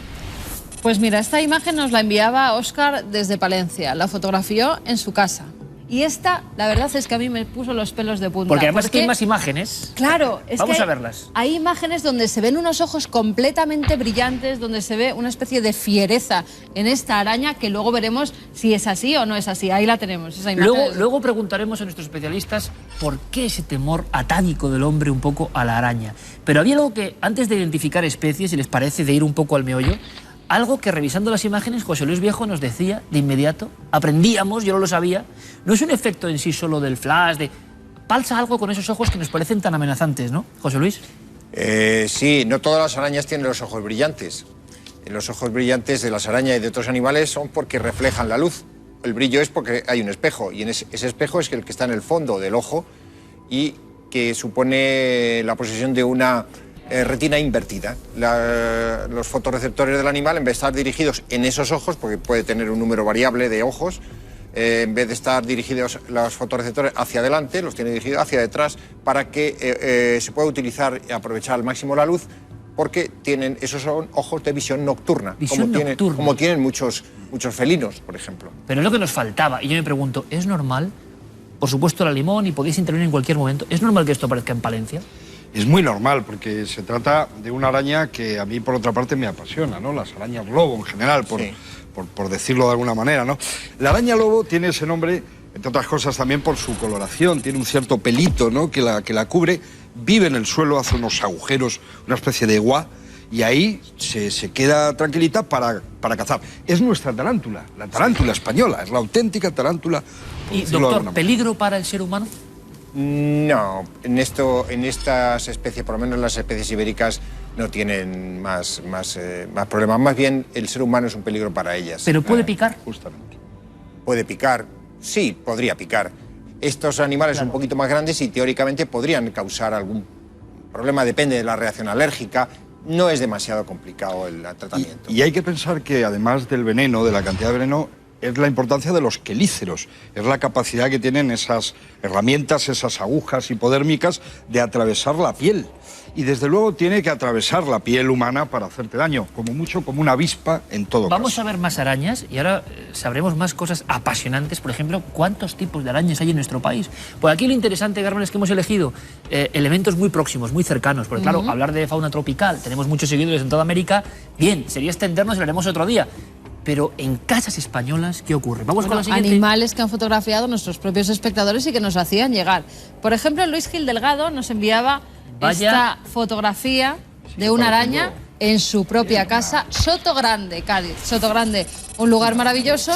Pues mira, esta imagen nos la enviaba Óscar desde Palencia. La fotografió en su casa. Y esta, la verdad es que a mí me puso los pelos de punta. Porque además es que hay más imágenes. Claro, Vamos a verlas. Hay imágenes donde se ven unos ojos completamente brillantes, donde se ve una especie de fiereza en esta araña, que luego veremos si es así o no es así. Ahí la tenemos, esa imagen. Luego preguntaremos a nuestros especialistas por qué ese temor atávico del hombre un poco a la araña. Pero había algo que, antes de identificar especies, si les parece, de ir un poco al meollo, algo que revisando las imágenes José Luis Viejo nos decía de inmediato, aprendíamos, yo no lo sabía, no es un efecto en sí solo del flash, pasa algo con esos ojos que nos parecen tan amenazantes, ¿no, José Luis? Sí, no todas las arañas tienen los ojos brillantes. Los ojos brillantes de las arañas y de otros animales son porque reflejan la luz. El brillo es porque hay un espejo, y en ese espejo es el que está en el fondo del ojo y que supone la posesión de una retina invertida. Los fotorreceptores del animal, en vez de estar dirigidos en esos ojos, porque puede tener un número variable de ojos, en vez de estar dirigidos los fotorreceptores hacia adelante, los tiene dirigidos hacia detrás para que se pueda utilizar y aprovechar al máximo la luz, porque esos son ojos de visión nocturna, como tienen muchos felinos, por ejemplo. Pero es lo que nos faltaba, y yo me pregunto, ¿es normal? Por supuesto la limón, y podéis intervenir en cualquier momento. ¿Es normal que esto aparezca en Palencia? Es muy normal, porque se trata de una araña que a mí, por otra parte, me apasiona, ¿no? Las arañas lobo, en general, por decirlo de alguna manera, ¿no? La araña lobo tiene ese nombre, entre otras cosas, también por su coloración. Tiene un cierto pelito, ¿no?, que la cubre. Vive en el suelo, hace unos agujeros, una especie de guá, y ahí se queda tranquilita para cazar. Es nuestra tarántula, la tarántula española, es la auténtica tarántula. Y, doctor, ¿peligro para el ser humano? No, en estas especies, por lo menos las especies ibéricas, no tienen más problemas. Más bien, el ser humano es un peligro para ellas. ¿Pero puede picar? Justamente. ¿Puede picar? Sí, podría picar. Estos animales son un poquito más grandes y teóricamente podrían causar algún problema, depende de la reacción alérgica. No es demasiado complicado el tratamiento. Y hay que pensar que, además del veneno, de la cantidad de veneno, es la importancia de los quelíceros, es la capacidad que tienen esas herramientas, esas agujas hipodérmicas de atravesar la piel. Y desde luego tiene que atravesar la piel humana para hacerte daño, como mucho como una avispa en todo caso. Vamos a ver más arañas y ahora sabremos más cosas apasionantes. Por ejemplo, ¿cuántos tipos de arañas hay en nuestro país? Pues aquí lo interesante, Carmen, es que hemos elegido elementos muy próximos, muy cercanos. Porque claro, hablar de fauna tropical, tenemos muchos seguidores en toda América, bien, sería extendernos y lo haremos otro día. Pero en casas españolas, ¿qué ocurre? Vamos con la siguiente. Animales que han fotografiado nuestros propios espectadores y que nos hacían llegar. Por ejemplo, Luis Gil Delgado nos enviaba esta fotografía de una araña en su propia casa, Sotogrande, Cádiz. Sotogrande, un lugar maravilloso,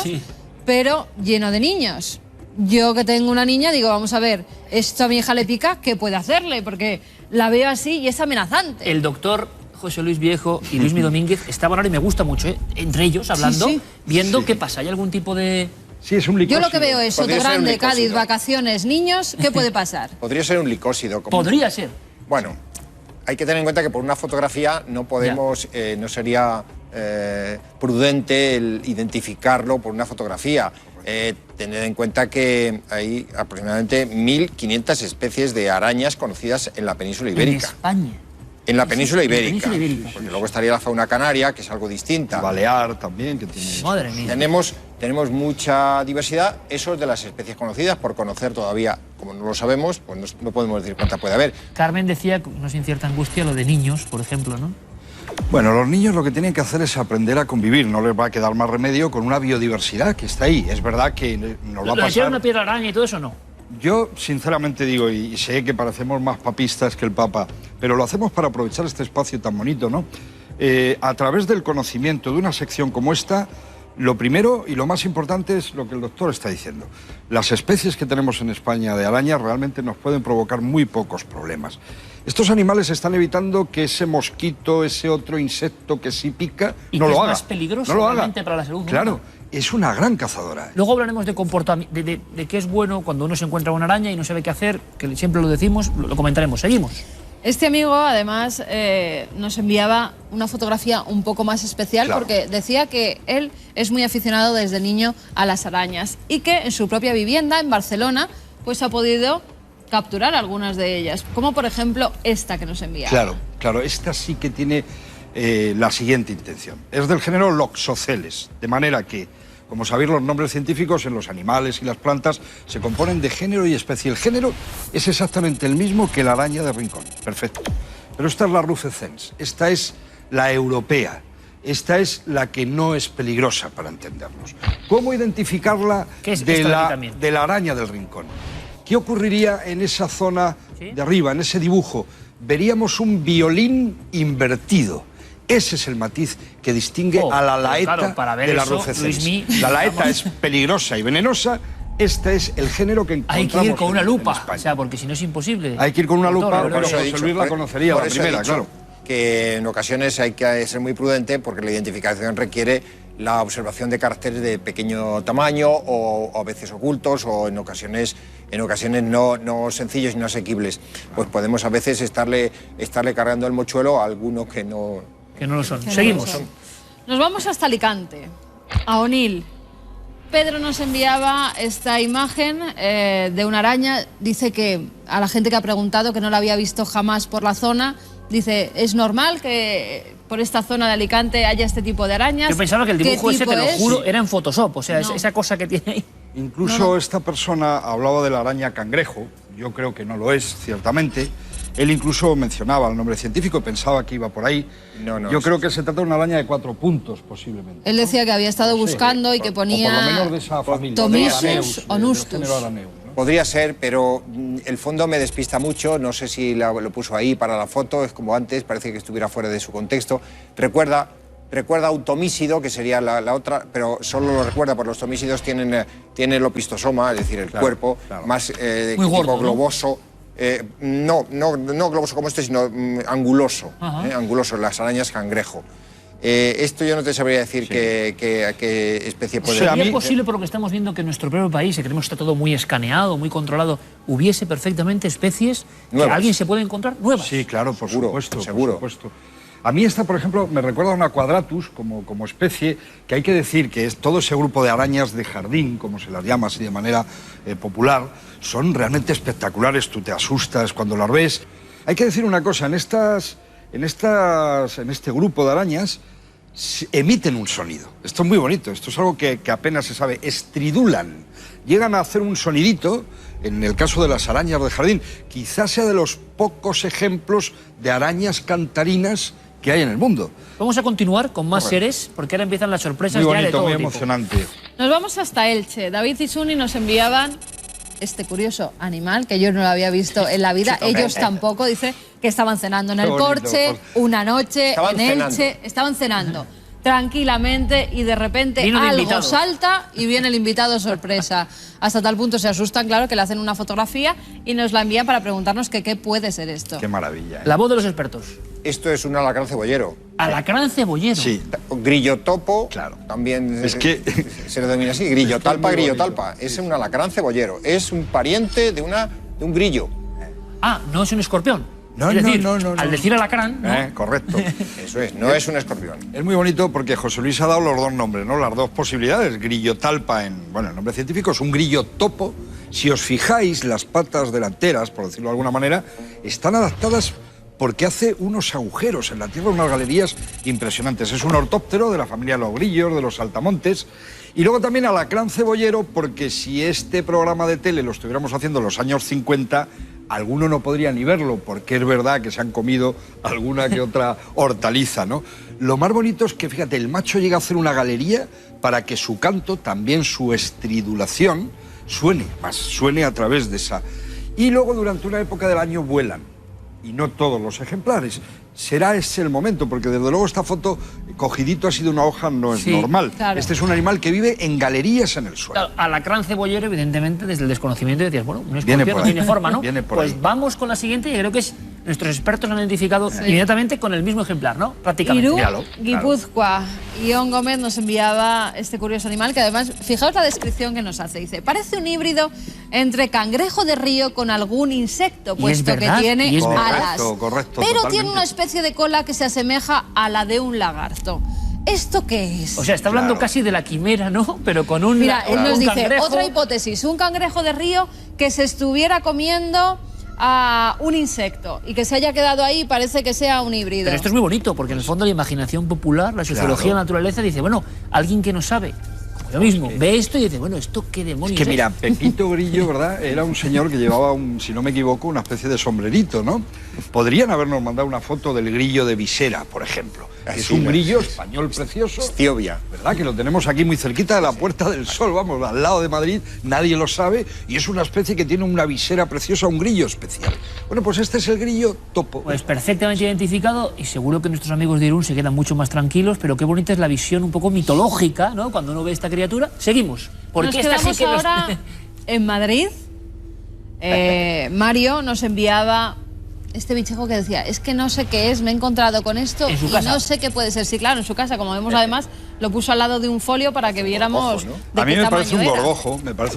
pero lleno de niños. Yo, que tengo una niña, digo, vamos a ver, esto a mi hija le pica, ¿qué puede hacerle? Porque la veo así y es amenazante. El doctor José Luis Viejo y Luismi Domínguez estaban ahora, y me gusta mucho, entre ellos hablando, viendo qué pasa. ¿Hay algún tipo de Sí, es un licósido. Yo lo que veo es Podría ser un Sotogrande, licósido. Cádiz, vacaciones, niños, ¿qué puede pasar? Podría ser un licósido. Podría ser. Bueno, hay que tener en cuenta que por una fotografía no podemos, no sería prudente el identificarlo por una fotografía. Tener en cuenta que hay aproximadamente 1.500 especies de arañas conocidas en la península ibérica. En España. En la península ibérica. península ibérica. Porque luego estaría la fauna canaria, que es algo distinta. Balear también, que tiene... Madre mía. Tenemos mucha diversidad. Eso es de las especies conocidas. Por conocer todavía, como no lo sabemos, pues no podemos decir cuánta puede haber. Carmen decía, no sin cierta angustia, lo de niños, por ejemplo, ¿no? Bueno, los niños lo que tienen que hacer es aprender a convivir. No les va a quedar más remedio con una biodiversidad que está ahí. Es verdad que nos va a ¿Le pasar... una piedra araña y todo eso no? Yo, sinceramente digo, y sé que parecemos más papistas que el Papa, pero lo hacemos para aprovechar este espacio tan bonito, ¿no? A través del conocimiento de una sección como esta, lo primero y lo más importante es lo que el doctor está diciendo. Las especies que tenemos en España de arañas realmente nos pueden provocar muy pocos problemas. Estos animales están evitando que ese mosquito, ese otro insecto que sí pica, y no que lo es haga. más peligroso no lo haga. realmente para la salud humana. Claro, es una gran cazadora. Luego hablaremos de comportamiento, de qué es bueno cuando uno se encuentra una araña y no sabe qué hacer, que siempre lo decimos, lo comentaremos. Seguimos. Este amigo, además, nos enviaba una fotografía un poco más especial, Claro. porque decía que él es muy aficionado desde niño a las arañas y que en su propia vivienda, en Barcelona, pues ha podido capturar algunas de ellas, como por ejemplo esta que nos envía. Claro, claro, esta sí que tiene la siguiente intención. Es del género Loxoceles, de manera que, como sabéis, los nombres científicos en los animales y las plantas se componen de género y especie. El género es exactamente el mismo que la araña de rincón, perfecto. Pero esta es la Rufescens, esta es la europea, esta es la que no es peligrosa, para entendernos. ¿Cómo identificarla de la araña del rincón? ¿Qué ocurriría en esa zona de arriba, en ese dibujo? Veríamos un violín invertido. Ese es el matiz que distingue a la laeta claro, para ver de la eso, Rufescens. Luismi, La laeta es peligrosa y venenosa. Este es el género que Hay encontramos que ir con una en lupa, España. o sea, porque si no es imposible. Hay que ir con una lupa, Doctor, pero José Luis la conocería, la por eso he primera, dicho claro. que en ocasiones hay que ser muy prudente porque la identificación requiere la observación de caracteres de pequeño tamaño o a veces ocultos o en ocasiones no sencillos y no asequibles. Pues podemos a veces estarle cargando el mochuelo a algunos que no lo son. Que no Seguimos. lo son. Nos vamos hasta Alicante, a Onil. Pedro nos enviaba esta imagen de una araña. Dice que a la gente que ha preguntado, que no la había visto jamás por la zona, dice, ¿es normal que por esta zona de Alicante haya este tipo de arañas? Yo pensaba que el dibujo ¿Qué ese, te tipo lo es? juro, era en Photoshop, o sea, No. esa cosa que tiene ahí. Incluso esta persona hablaba de la araña cangrejo, yo creo que no lo es, ciertamente. Él incluso mencionaba el nombre científico, pensaba que iba por ahí. Yo creo que se trata de una araña de 4 puntos, posiblemente. Él decía que había estado buscando y que O por lo ponía menos de esa familia. Tomisus onustus. del género Araneus. Podría ser, pero el fondo me despista mucho. No sé si lo puso ahí para la foto, es como antes, parece que estuviera fuera de su contexto. Recuerda a un tomísido, que sería la otra, pero solo lo recuerda porque los tomísidos tienen el opistosoma, es decir, el cuerpo más Muy gordo, tipo globoso. No globoso como este, sino anguloso. Anguloso, las arañas cangrejo. Esto yo no te sabría decir qué especie puede ser. ¿Sería posible, por lo que estamos viendo, que en nuestro propio país, que creemos que está todo muy escaneado, muy controlado, hubiese perfectamente especies Nuevas. que alguien se puede encontrar nuevas? Sí, claro, por supuesto. seguro. Por supuesto. A mí esta, por ejemplo, me recuerda a una quadratus como especie, que hay que decir que es todo ese grupo de arañas de jardín, como se las llama así de manera popular, son realmente espectaculares, tú te asustas cuando las ves. Hay que decir una cosa, en este grupo de arañas emiten un sonido. Esto es muy bonito, esto es algo que apenas se sabe, estridulan, llegan a hacer un sonidito. En el caso de las arañas de jardín, quizás sea de los pocos ejemplos de arañas cantarinas que hay en el mundo. Vamos a continuar con más seres, porque ahora empiezan las sorpresas Muy ya de bonito, todo muy tipo. emocionante. Nos vamos hasta Elche. David y Suni nos enviaban este curioso animal que yo no lo había visto en la vida. Ellos tampoco. Dice que estaban cenando en el porche una noche Estaban en cenando. Elche. Estaban cenando tranquilamente y de repente Vino de algo invitado. salta y viene el invitado sorpresa. Hasta tal punto se asustan, claro, que le hacen una fotografía y nos la envían para preguntarnos que qué puede ser esto. Qué maravilla. La voz de los expertos. Esto es un alacrán cebollero. ¿Alacrán cebollero? Sí. Grillo topo, claro. También es que se le denomina así, grillo talpa. Es un alacrán cebollero. Es un pariente de un grillo. Ah, no es un escorpión. No, es decir, no. Al decir alacrán, ¿no? Correcto. Eso es, no es un escorpión. Es muy bonito porque José Luis ha dado los dos nombres, ¿no? Las dos posibilidades. Grillo talpa, el nombre científico es un grillo topo. Si os fijáis, las patas delanteras, por decirlo de alguna manera, están adaptadas porque hace unos agujeros en la tierra, unas galerías impresionantes. Es un ortóptero de la familia de los grillos, de los saltamontes. Y luego también alacrán cebollero, porque si este programa de tele lo estuviéramos haciendo en los años 50, alguno no podría ni verlo, porque es verdad que se han comido alguna que otra hortaliza, ¿no? Lo más bonito es que, fíjate, el macho llega a hacer una galería para que su canto, también su estridulación, suene a través de esa. Y luego durante una época del año vuelan, y no todos los ejemplares. Será ese el momento, porque desde luego esta foto, cogidito así de una hoja, no es normal. Claro. Este es un animal que vive en galerías en el suelo. Claro, alacrán cebollero, evidentemente, desde el desconocimiento decías, bueno, un Viene escorpión por no ahí. tiene forma, ¿no? Viene por Pues ahí. vamos con la siguiente, y creo que nuestros expertos lo han identificado inmediatamente con el mismo ejemplar, ¿no? Prácticamente. Irún, Guipúzcoa. Ion Gómez nos enviaba este curioso animal que además, fijaos la descripción que nos hace. Dice, parece un híbrido entre cangrejo de río con algún insecto, puesto que tiene alas. Correcto, pero totalmente. tiene una especie de cola que se asemeja a la de un lagarto. ¿Esto qué es? O sea, está hablando casi de la quimera, ¿no? Pero con un Mira, él nos dice, cangrejo. otra hipótesis, un cangrejo de río que se estuviera comiendo a un insecto y que se haya quedado ahí y parece que sea un híbrido. Pero esto es muy bonito, porque en el fondo la imaginación popular, la sociología de la naturaleza dice, bueno, alguien que no sabe, como yo mismo, ve esto y dice, bueno, ¿esto qué demonios Es que mira, Pepito Grillo, ¿verdad? Era un señor que llevaba, si no me equivoco, una especie de sombrerito, ¿no? Podrían habernos mandado una foto del grillo de Visera, por ejemplo. Que es un grillo español precioso. Estiovia. ¿Verdad? Que lo tenemos aquí muy cerquita de la Puerta del Sol, vamos, al lado de Madrid, nadie lo sabe, y es una especie que tiene una visera preciosa, un grillo especial. Bueno, pues este es el grillo topo. Pues perfectamente identificado, y seguro que nuestros amigos de Irún se quedan mucho más tranquilos, pero qué bonita es la visión un poco mitológica, ¿no? Cuando uno ve esta criatura. Seguimos. Porque Nos esta quedamos sí que ahora en Madrid. Mario nos enviaba este bichejo que decía, es que no sé qué es, me he encontrado con esto ¿En su y casa? no sé qué puede ser. Sí, claro, en su casa, como vemos además, lo puso al lado de un folio para que viéramos de A mí qué me parece un tamaño era.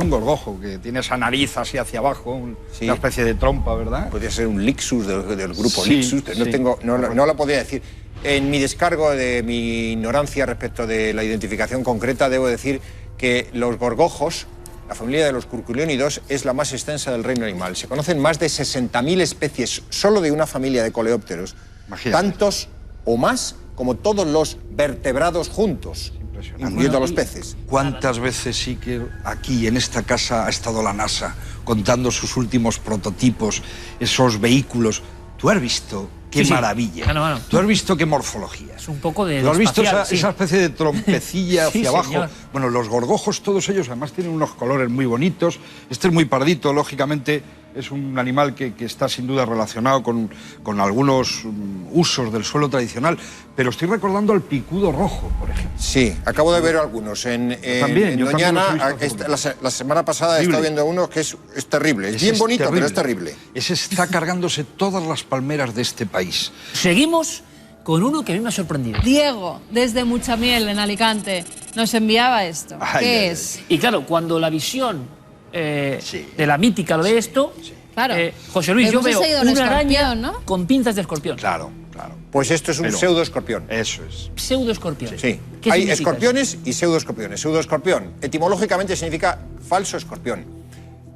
gorgojo, que tiene esa nariz así hacia abajo, una especie de trompa, ¿verdad? Podría ser un Lixus del grupo Sí, Lixus, pero sí. no lo podría decir. En mi descargo de mi ignorancia respecto de la identificación concreta, debo decir que los gorgojos, la familia de los curculiónidos, es la más extensa del reino animal. Se conocen más de 60.000 especies solo de una familia de coleópteros. Imagínate. Tantos o más como todos los vertebrados juntos, incluyendo los peces. ¿Cuántas veces sí que aquí, en esta casa, ha estado la NASA contando sus últimos prototipos, esos vehículos? ¿Tú has visto qué Sí, sí. maravilla? Bueno. ¿Tú has visto qué morfología? Es un poco de... ¿Tú has visto espacial, esa especie de trompecilla Sí, hacia abajo? señor. Bueno, los gorgojos, todos ellos, además tienen unos colores muy bonitos. Este es muy pardito, lógicamente. Es un animal que está sin duda relacionado con algunos usos del suelo tradicional. Pero estoy recordando al picudo rojo, por ejemplo. Sí, acabo de ver algunos. En también, yo también los he Doñana, visto la semana pasada he estado viendo uno que es terrible. Es bien bonito, pero es terrible. Ese está cargándose todas las palmeras de este país. Seguimos con uno que a mí me ha sorprendido. Diego, desde Muchamiel, en Alicante, nos enviaba esto. ¿Qué es? Y claro, cuando la visión de la mítica lo de esto, Claro. José Luis, yo Hemos veo seguido un una araña escorpión, ¿no? con pinzas de escorpión. Claro, claro. Pues esto es un Pero- pseudoescorpión. Eso es. Pseudoescorpión. Sí. ¿Qué Hay significa escorpiones y pseudoescorpiones. Pseudoescorpión, etimológicamente significa falso escorpión.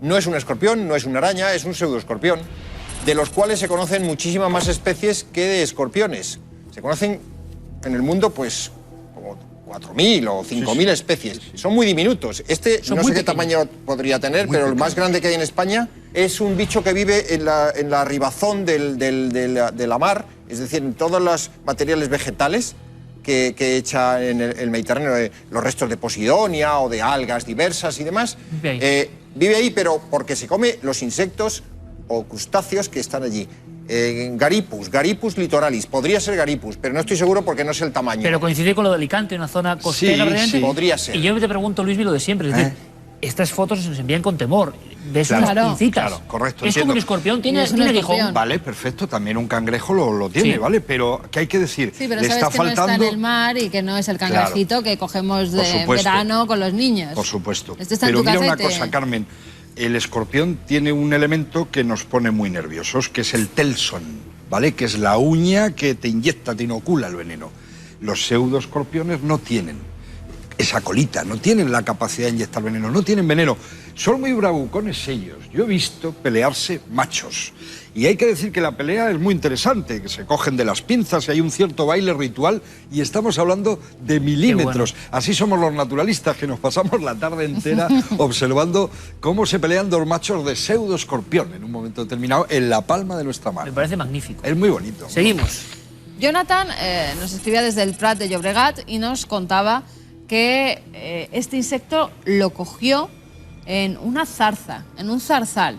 No es un escorpión, no es una araña, es un pseudoescorpión, de los cuales se conocen muchísimas más especies que de escorpiones. Se conocen en el mundo, pues, como 4.000 o 5.000 especies. Son muy diminutos. Este Son no muy sé qué tamaño podría tener, pero el más grande que hay en España es un bicho que vive en la ribazón de la mar, es decir, en todos los materiales vegetales que echa en el Mediterráneo, los restos de posidonia o de algas diversas y demás. Vive ahí, pero porque se come los insectos o crustáceos que están allí. Garipus litoralis, podría ser Garipus, pero no estoy seguro porque no sé el tamaño. Pero coincide con lo de Alicante, una zona costera, Sí, realmente. sí. Podría ser. Y yo te pregunto, Luis, lo de siempre, es decir, estas fotos se nos envían con temor. Ves Claro, unas pincitas. claro, correcto, Es como entiendo. un escorpión, tiene aguijón. Vale, perfecto, también un cangrejo lo tiene, Sí. ¿vale? Pero, ¿qué hay que decir? Sí, pero Le sabes está que no faltando... está en el mar y que no es el cangrejito que cogemos Por de supuesto. verano con los niños. Por supuesto. Este está en Pero tu mira una cacete. cosa, Carmen. El escorpión tiene un elemento que nos pone muy nerviosos, que es el telson, ¿vale? Que es la uña que te inyecta, te inocula el veneno. Los pseudoescorpiones no tienen esa colita, no tienen la capacidad de inyectar veneno, no tienen veneno. Son muy bravucones ellos. Yo he visto pelearse machos. Y hay que decir que la pelea es muy interesante, que se cogen de las pinzas y hay un cierto baile ritual y estamos hablando de milímetros. Así somos los naturalistas, que nos pasamos la tarde entera observando cómo se pelean dos machos de pseudoescorpión en un momento determinado en la palma de nuestra mano. Me parece magnífico. Es muy bonito. Seguimos. Jonathan nos escribía desde el Prat de Llobregat y nos contaba que este insecto lo cogió en una zarza, en un zarzal,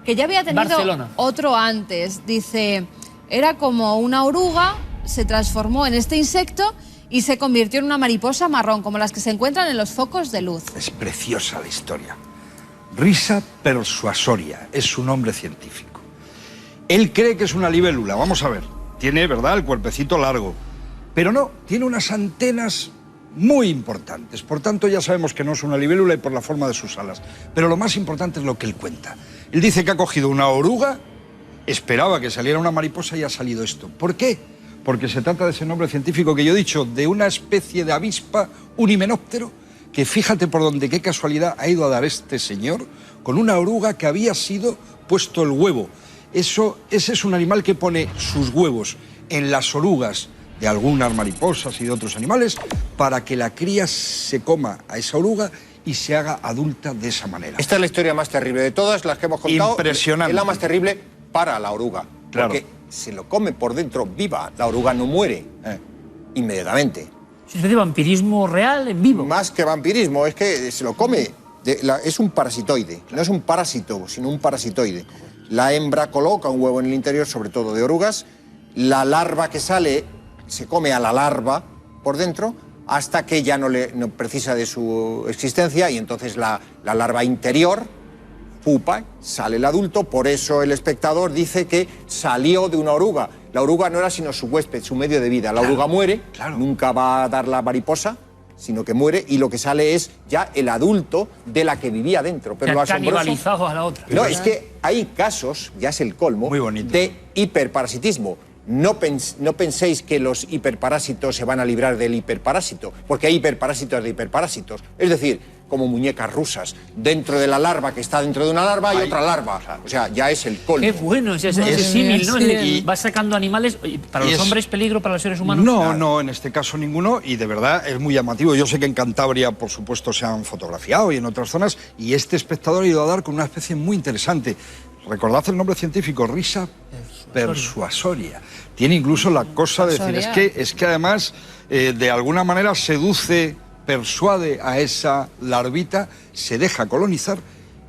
que ya había tenido Barcelona. otro antes. Dice, era como una oruga, se transformó en este insecto y se convirtió en una mariposa marrón, como las que se encuentran en los focos de luz. Es preciosa la historia. Risa persuasoria es su nombre científico. Él cree que es una libélula, vamos a ver. Tiene, ¿verdad?, el cuerpecito largo. Pero no, tiene unas antenas muy importantes. Por tanto, ya sabemos que no es una libélula y por la forma de sus alas. Pero lo más importante es lo que él cuenta. Él dice que ha cogido una oruga, esperaba que saliera una mariposa y ha salido esto. ¿Por qué? Porque se trata de ese nombre científico que yo he dicho, de una especie de avispa, un himenóptero, que fíjate por dónde, qué casualidad ha ido a dar este señor con una oruga que había sido puesto el huevo. Ese es un animal que pone sus huevos en las orugas de algunas mariposas y de otros animales para que la cría se coma a esa oruga y se haga adulta de esa manera. Esta es la historia más terrible de todas las que hemos contado. Impresionante. Es la más terrible para la oruga. Claro. Porque se lo come por dentro viva, la oruga no muere inmediatamente. Es una especie de vampirismo real en vivo. Más que vampirismo, es que se lo come. Es un parasitoide. No es un parásito, sino un parasitoide. La hembra coloca un huevo en el interior, sobre todo de orugas. La larva que sale se come a la larva por dentro hasta que ya no precisa de su existencia y entonces la larva interior pupa, sale el adulto. Por eso el espectador dice que salió de una oruga. La oruga no era sino su huésped, su medio de vida. La oruga muere, nunca va a dar la mariposa, sino que muere y lo que sale es ya el adulto de la que vivía dentro. Pero lo asombroso... canibalizado a la otra. No, es que hay casos, ya es el colmo, de hiperparasitismo. No penséis que los hiperparásitos se van a librar del hiperparásito, porque hay hiperparásitos de hiperparásitos. Es decir, como muñecas rusas. Dentro de la larva que está dentro de una larva hay otra larva. O sea, ya es el colmo. Qué bueno ese símil, ¿no? Va sacando animales. ¿Para los hombres peligro, para los seres humanos? No, en este caso ninguno, y de verdad es muy llamativo. Yo sé que en Cantabria, por supuesto, se han fotografiado y en otras zonas, y este espectador ha ido a dar con una especie muy interesante. Recordad el nombre científico, risa persuasoria. Tiene incluso la cosa de decir, es que además, de alguna manera seduce, persuade a esa larvita, se deja colonizar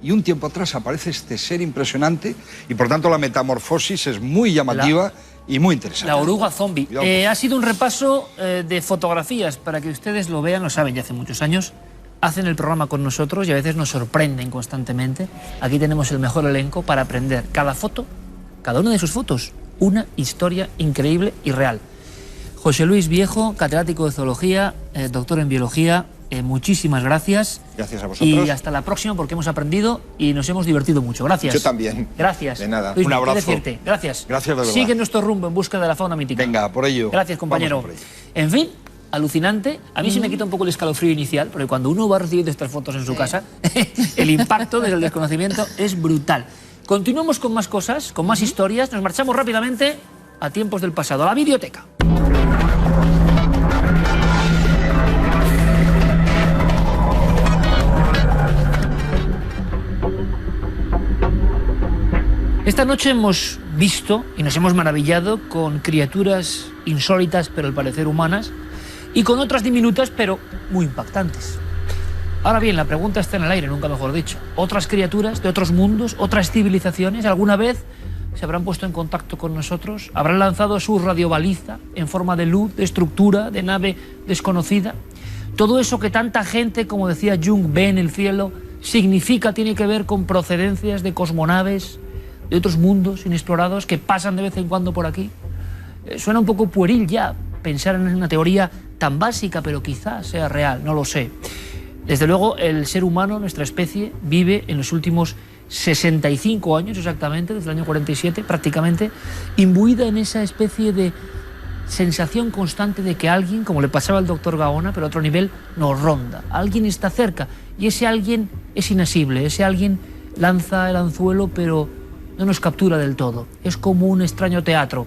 y un tiempo atrás aparece este ser impresionante y por tanto la metamorfosis es muy llamativa y muy interesante. La oruga zombie. Ha sido un repaso de fotografías para que ustedes lo vean, lo saben ya hace muchos años. Hacen el programa con nosotros y a veces nos sorprenden constantemente. Aquí tenemos el mejor elenco para aprender cada foto, cada una de sus fotos, una historia increíble y real. José Luis Viejo, catedrático de zoología, doctor en biología, muchísimas gracias. Gracias a vosotros. Y hasta la próxima porque hemos aprendido y nos hemos divertido mucho. Gracias. Yo también. Gracias. De nada. Luis, un abrazo. ¿qué decirte? Gracias. Gracias de verdad. Sigue nuestro rumbo en busca de la fauna mítica. Venga, por ello. Gracias, compañero. Vamos por ello. En fin, alucinante. A mí se me quita un poco el escalofrío inicial, porque cuando uno va recibiendo estas fotos en su casa, el impacto desde el desconocimiento es brutal. Continuamos con más cosas, con más historias. Nos marchamos rápidamente a tiempos del pasado, a la videoteca. Esta noche hemos visto y nos hemos maravillado con criaturas insólitas, pero al parecer humanas, y con otras diminutas, pero muy impactantes. Ahora bien, la pregunta está en el aire, nunca mejor dicho. ¿Otras criaturas de otros mundos, otras civilizaciones, alguna vez se habrán puesto en contacto con nosotros? ¿Habrán lanzado su radiobaliza en forma de luz, de estructura, de nave desconocida? Todo eso que tanta gente, como decía Jung, ve en el cielo, significa, tiene que ver con procedencias de cosmonaves de otros mundos inexplorados que pasan de vez en cuando por aquí. Suena un poco pueril ya pensar en una teoría tan básica, pero quizás sea real, no lo sé. Desde luego, el ser humano, nuestra especie, vive en los últimos 65 años exactamente, desde el año 47 prácticamente, imbuida en esa especie de sensación constante de que alguien, como le pasaba al doctor Gaona, pero a otro nivel, nos ronda. Alguien está cerca y ese alguien es inasible, ese alguien lanza el anzuelo pero no nos captura del todo. Es como un extraño teatro.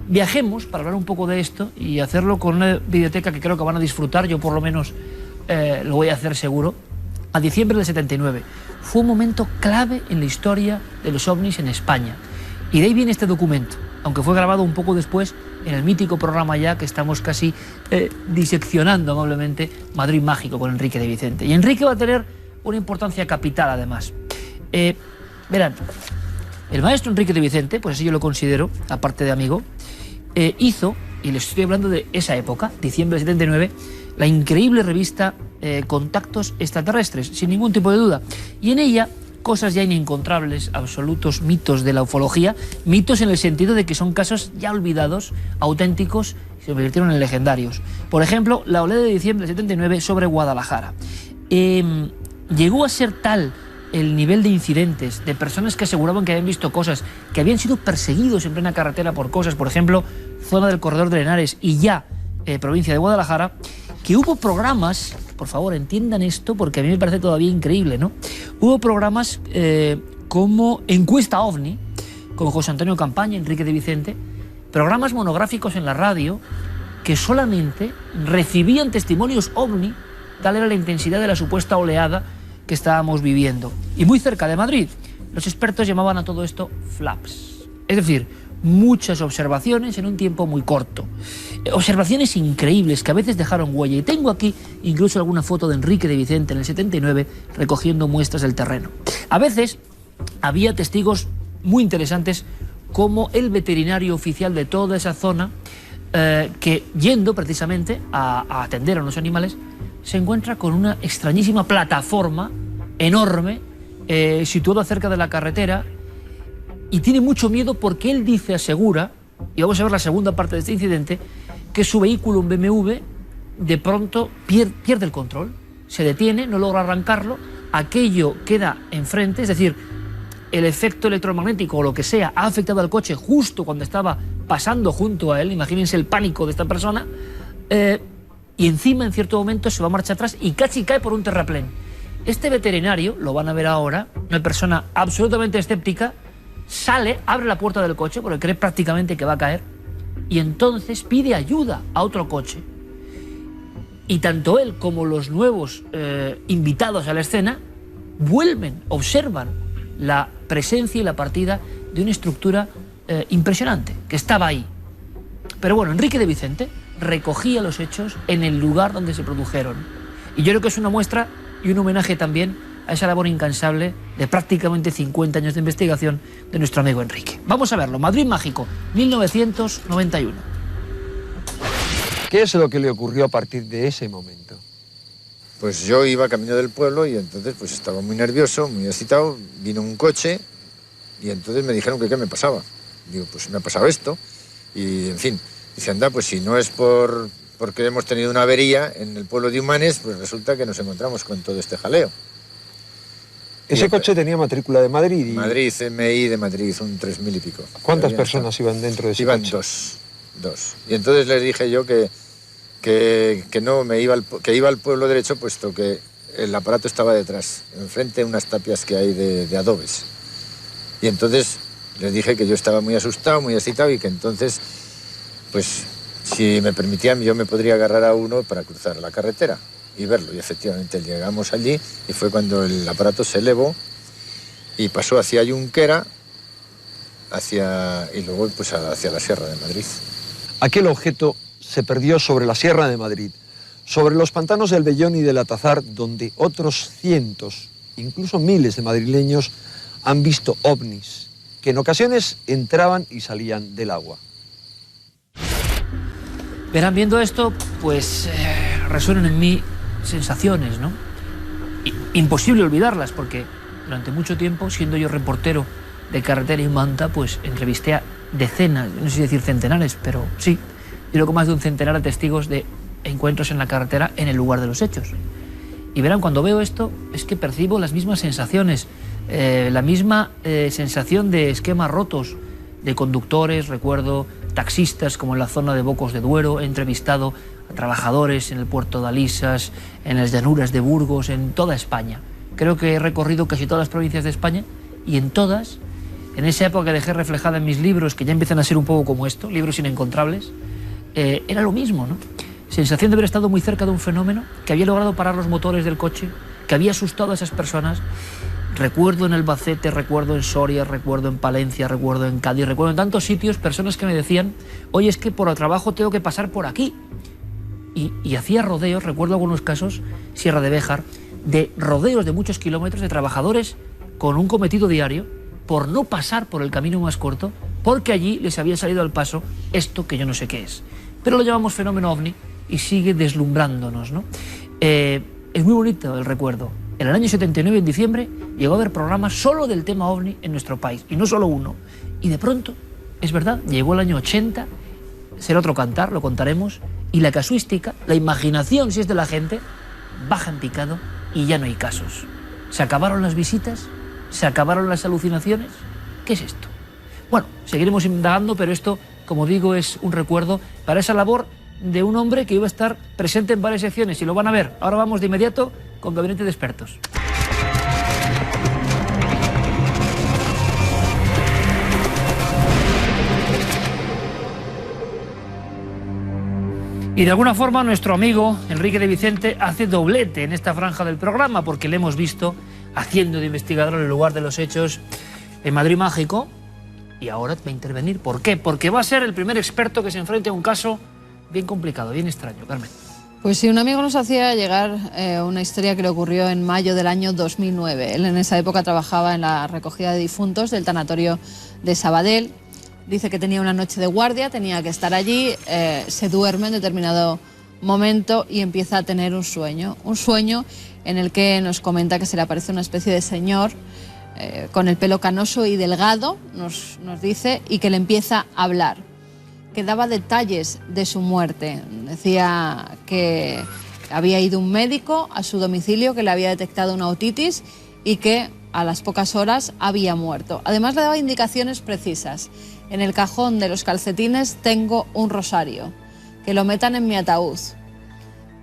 Viajemos para hablar un poco de esto y hacerlo con una videoteca que creo que van a disfrutar, yo por lo menos lo voy a hacer seguro, a diciembre del 79. Fue un momento clave en la historia de los ovnis en España. Y de ahí viene este documento, aunque fue grabado un poco después en el mítico programa ya que estamos casi diseccionando amablemente, Madrid Mágico, con Enrique de Vicente. Y Enrique va a tener una importancia capital además. Verán, el maestro Enrique de Vicente, pues así yo lo considero, aparte de amigo, hizo, y les estoy hablando de esa época, diciembre del 79, la increíble revista Contactos Extraterrestres, sin ningún tipo de duda. Y en ella, cosas ya inencontrables, absolutos mitos de la ufología, mitos en el sentido de que son casos ya olvidados, auténticos, y se convirtieron en legendarios. Por ejemplo, la oleada de diciembre del 79 sobre Guadalajara. Llegó a ser tal el nivel de incidentes, de personas que aseguraban que habían visto cosas, que habían sido perseguidos en plena carretera por cosas, por ejemplo, zona del Corredor de Henares y ya provincia de Guadalajara, que hubo programas, por favor entiendan esto porque a mí me parece todavía increíble, ¿no? Hubo programas como Encuesta OVNI, con José Antonio Campaña, Enrique de Vicente, programas monográficos en la radio que solamente recibían testimonios OVNI, tal era la intensidad de la supuesta oleada que estábamos viviendo. Y muy cerca de Madrid, los expertos llamaban a todo esto flaps. Es decir, muchas observaciones en un tiempo muy corto. Observaciones increíbles que a veces dejaron huella. Y tengo aquí incluso alguna foto de Enrique de Vicente en el 79 recogiendo muestras del terreno. A veces había testigos muy interesantes como el veterinario oficial de toda esa zona que yendo precisamente a atender a unos animales se encuentra con una extrañísima plataforma enorme situada cerca de la carretera y tiene mucho miedo porque él dice, asegura, y vamos a ver la segunda parte de este incidente, que su vehículo, un BMW, de pronto pierde el control, se detiene, no logra arrancarlo, aquello queda enfrente, es decir, el efecto electromagnético o lo que sea ha afectado al coche justo cuando estaba pasando junto a él, imagínense el pánico de esta persona, y encima en cierto momento se va a marcha atrás y casi cae por un terraplén. Este veterinario, lo van a ver ahora, una persona absolutamente escéptica, sale, abre la puerta del coche porque cree prácticamente que va a caer y entonces pide ayuda a otro coche. Y tanto él como los nuevos invitados a la escena vuelven, observan la presencia y la partida de una estructura impresionante que estaba ahí. Pero bueno, Enrique de Vicente recogía los hechos en el lugar donde se produjeron. Y yo creo que es una muestra y un homenaje también a esa labor incansable de prácticamente 50 años de investigación de nuestro amigo Enrique. Vamos a verlo. Madrid Mágico, 1991. ¿Qué es lo que le ocurrió a partir de ese momento? Pues yo iba camino del pueblo y entonces pues estaba muy nervioso, muy excitado. Vino un coche y entonces me dijeron que qué me pasaba. Digo, pues me ha pasado esto. Y en fin, dice, anda, pues si no es porque hemos tenido una avería en el pueblo de Humanes, pues resulta que nos encontramos con todo este jaleo. Ese coche tenía matrícula de Madrid. Madrid, MI de Madrid, un 3000 y pico. ¿Cuántas personas iban dentro de ese coche? Iban dos. Y entonces les dije yo que no me iba que iba al pueblo derecho, puesto que el aparato estaba detrás, enfrente de unas tapias que hay de adobes. Y entonces les dije que yo estaba muy asustado, muy excitado y que entonces, pues, si me permitían, yo me podría agarrar a uno para cruzar la carretera y verlo. Y efectivamente llegamos allí y fue cuando el aparato se elevó y pasó hacia Junquera y luego pues hacia la Sierra de Madrid. Aquel objeto se perdió sobre la Sierra de Madrid, sobre los pantanos del Vellón y del Atazar, donde otros cientos, incluso miles de madrileños han visto ovnis, que en ocasiones entraban y salían del agua. Verán, viendo esto, pues resuenan en mí sensaciones, ¿no? imposible olvidarlas, porque durante mucho tiempo, siendo yo reportero de Carretera y Manta, pues entrevisté a decenas, no sé si decir centenares, pero sí, yo creo que más de un centenar de testigos de encuentros en la carretera en el lugar de los hechos. Y verán, cuando veo esto, es que percibo las mismas sensaciones, la misma sensación de esquemas rotos, de conductores, recuerdo taxistas como en la zona de Bocos de Duero, he entrevistado a trabajadores en el puerto de Alisas, en las llanuras de Burgos, en toda España. Creo que he recorrido casi todas las provincias de España y en todas, en esa época que dejé reflejada en mis libros, que ya empiezan a ser un poco como esto, libros inencontrables, era lo mismo, ¿no? Sensación de haber estado muy cerca de un fenómeno que había logrado parar los motores del coche, que había asustado a esas personas. Recuerdo en Albacete, recuerdo en Soria, recuerdo en Palencia, recuerdo en Cádiz, recuerdo en tantos sitios personas que me decían, oye, es que por el trabajo tengo que pasar por aquí. Y hacía rodeos, recuerdo algunos casos, Sierra de Béjar, de rodeos de muchos kilómetros de trabajadores con un cometido diario por no pasar por el camino más corto, porque allí les había salido al paso esto que yo no sé qué es. Pero lo llamamos fenómeno ovni y sigue deslumbrándonos, ¿no? Es muy bonito el recuerdo. En el año 79, en diciembre, llegó a haber programas solo del tema ovni en nuestro país, y no solo uno. Y de pronto, es verdad, llegó el año 80, será otro cantar, lo contaremos, y la casuística, la imaginación, si es de la gente, baja en picado y ya no hay casos. ¿Se acabaron las visitas? ¿Se acabaron las alucinaciones? ¿Qué es esto? Bueno, seguiremos indagando, pero esto, como digo, es un recuerdo para esa labor de un hombre que iba a estar presente en varias secciones y lo van a ver. Ahora vamos de inmediato con Gabinete de Expertos. Y de alguna forma nuestro amigo Enrique de Vicente hace doblete en esta franja del programa, porque le hemos visto haciendo de investigador en el lugar de los hechos en Madrid Mágico y ahora va a intervenir. ¿Por qué? Porque va a ser el primer experto que se enfrente a un caso bien complicado, bien extraño. Carmen. Pues sí, un amigo nos hacía llegar una historia que le ocurrió en mayo del año 2009. Él en esa época trabajaba en la recogida de difuntos del tanatorio de Sabadell. Dice que tenía una noche de guardia, tenía que estar allí, se duerme en determinado momento y empieza a tener un sueño en el que nos comenta que se le aparece una especie de señor con el pelo canoso y delgado, nos dice, y que le empieza a hablar, que daba detalles de su muerte. Decía que había ido un médico a su domicilio, que le había detectado una otitis y que a las pocas horas había muerto. Además le daba indicaciones precisas. En el cajón de los calcetines tengo un rosario, que lo metan en mi ataúd.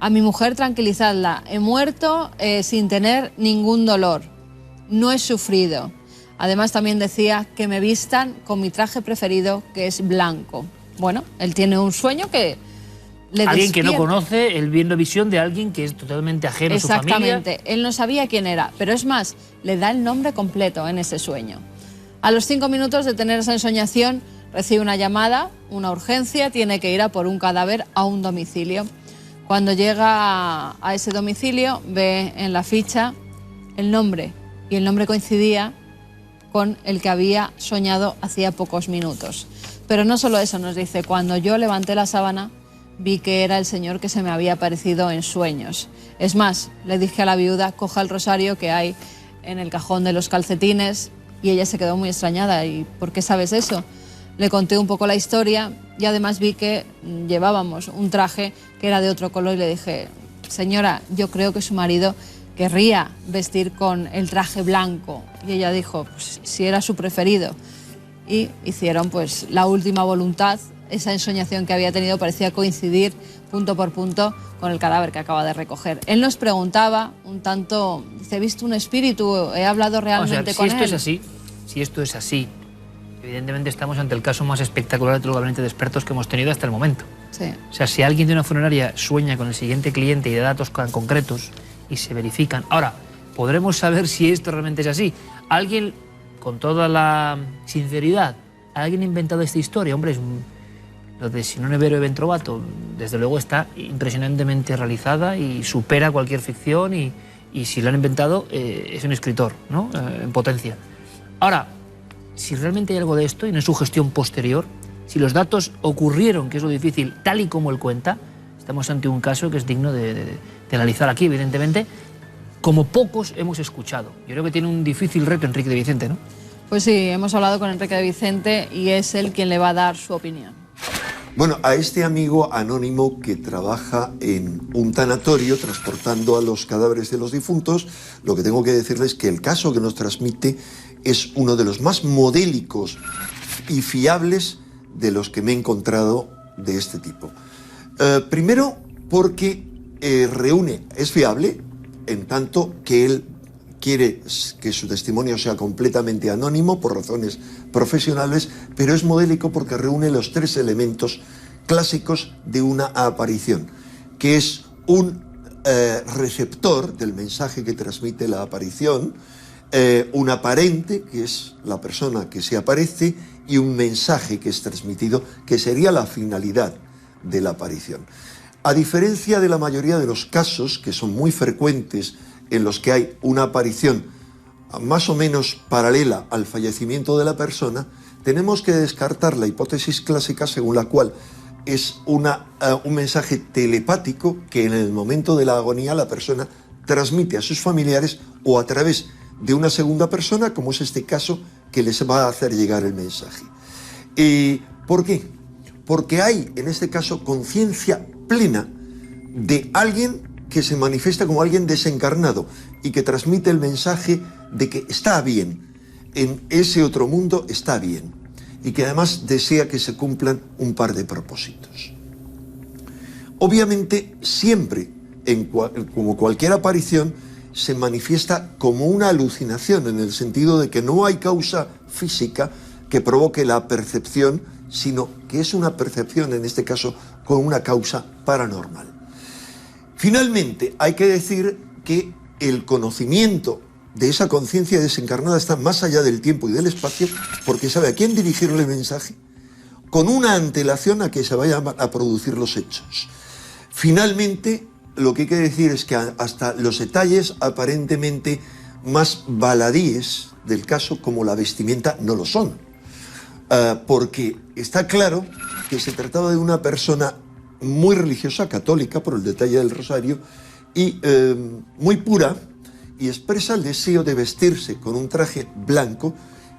A mi mujer tranquilizadla, he muerto sin tener ningún dolor, no he sufrido. Además también decía que me vistan con mi traje preferido, que es blanco. Bueno, él tiene un sueño que le alguien despierta. que no conoce, él viendo visión de alguien que es totalmente ajeno a su familia. Exactamente, él no sabía quién era, pero es más, le da el nombre completo en ese sueño. A los 5 minutos de tener esa ensoñación, recibe una llamada, una urgencia, tiene que ir a por un cadáver a un domicilio. Cuando llega a ese domicilio, ve en la ficha el nombre, y el nombre coincidía con el que había soñado hacía pocos minutos. Pero no solo eso, nos dice, cuando yo levanté la sábana, vi que era el señor que se me había aparecido en sueños. Es más, le dije a la viuda, coja el rosario que hay en el cajón de los calcetines, y ella se quedó muy extrañada. ¿Y por qué sabes eso? Le conté un poco la historia y además vi que llevábamos un traje que era de otro color y le dije, señora, yo creo que su marido querría vestir con el traje blanco. Y ella dijo, pues si era su preferido. Y hicieron pues la última voluntad. Esa ensoñación que había tenido parecía coincidir punto por punto con el cadáver que acaba de recoger. Él nos preguntaba un tanto, dice, ¿he visto un espíritu? ¿He hablado realmente con él? Si esto es así, evidentemente estamos ante el caso más espectacular de todo el gabinete de expertos que hemos tenido hasta el momento. Sí. O sea, si alguien de una funeraria sueña con el siguiente cliente y de datos concretos y se verifican. Ahora, podremos saber si esto realmente es así. Alguien, con toda la sinceridad, ¿alguien ha inventado esta historia? Hombre, lo de Sinone Vero e Ventrovato, desde luego está impresionantemente realizada y supera cualquier ficción y si lo han inventado es un escritor, ¿no? En potencia. Ahora, si realmente hay algo de esto y no es su gestión posterior, si los datos ocurrieron, que es lo difícil, tal y como él cuenta, estamos ante un caso que es digno de analizar aquí, evidentemente. como pocos hemos escuchado. Yo creo que tiene un difícil reto Enrique de Vicente, ¿no? Pues sí, hemos hablado con Enrique de Vicente y es él quien le va a dar su opinión. Bueno, a este amigo anónimo que trabaja en un tanatorio transportando a los cadáveres de los difuntos, lo que tengo que decirles es que el caso que nos transmite es uno de los más modélicos y fiables de los que me he encontrado de este tipo. Primero, porque es fiable, en tanto que él quiere que su testimonio sea completamente anónimo por razones profesionales, pero es modélico porque reúne los 3 elementos clásicos de una aparición, que es un receptor del mensaje que transmite la aparición, un aparente, que es la persona que se aparece, y un mensaje que es transmitido, que sería la finalidad de la aparición. A diferencia de la mayoría de los casos, que son muy frecuentes, en los que hay una aparición más o menos paralela al fallecimiento de la persona, tenemos que descartar la hipótesis clásica según la cual es un mensaje telepático que en el momento de la agonía la persona transmite a sus familiares o a través de una segunda persona, como es este caso, que les va a hacer llegar el mensaje. ¿Por qué? Porque hay, en este caso, conciencia plena de alguien que se manifiesta como alguien desencarnado y que transmite el mensaje de que está bien, en ese otro mundo está bien, y que además desea que se cumplan un par de propósitos. Obviamente, siempre, como cualquier aparición, se manifiesta como una alucinación, en el sentido de que no hay causa física que provoque la percepción, sino que es una percepción, en este caso, con una causa paranormal. Finalmente, hay que decir que el conocimiento de esa conciencia desencarnada está más allá del tiempo y del espacio, porque sabe a quién dirigirle el mensaje, con una antelación a que se vayan a producir los hechos. Finalmente, lo que hay que decir es que hasta los detalles aparentemente más baladíes del caso, como la vestimenta, no lo son. Porque está claro que se trataba de una persona muy religiosa, católica, por el detalle del rosario, y muy pura, y expresa el deseo de vestirse con un traje blanco,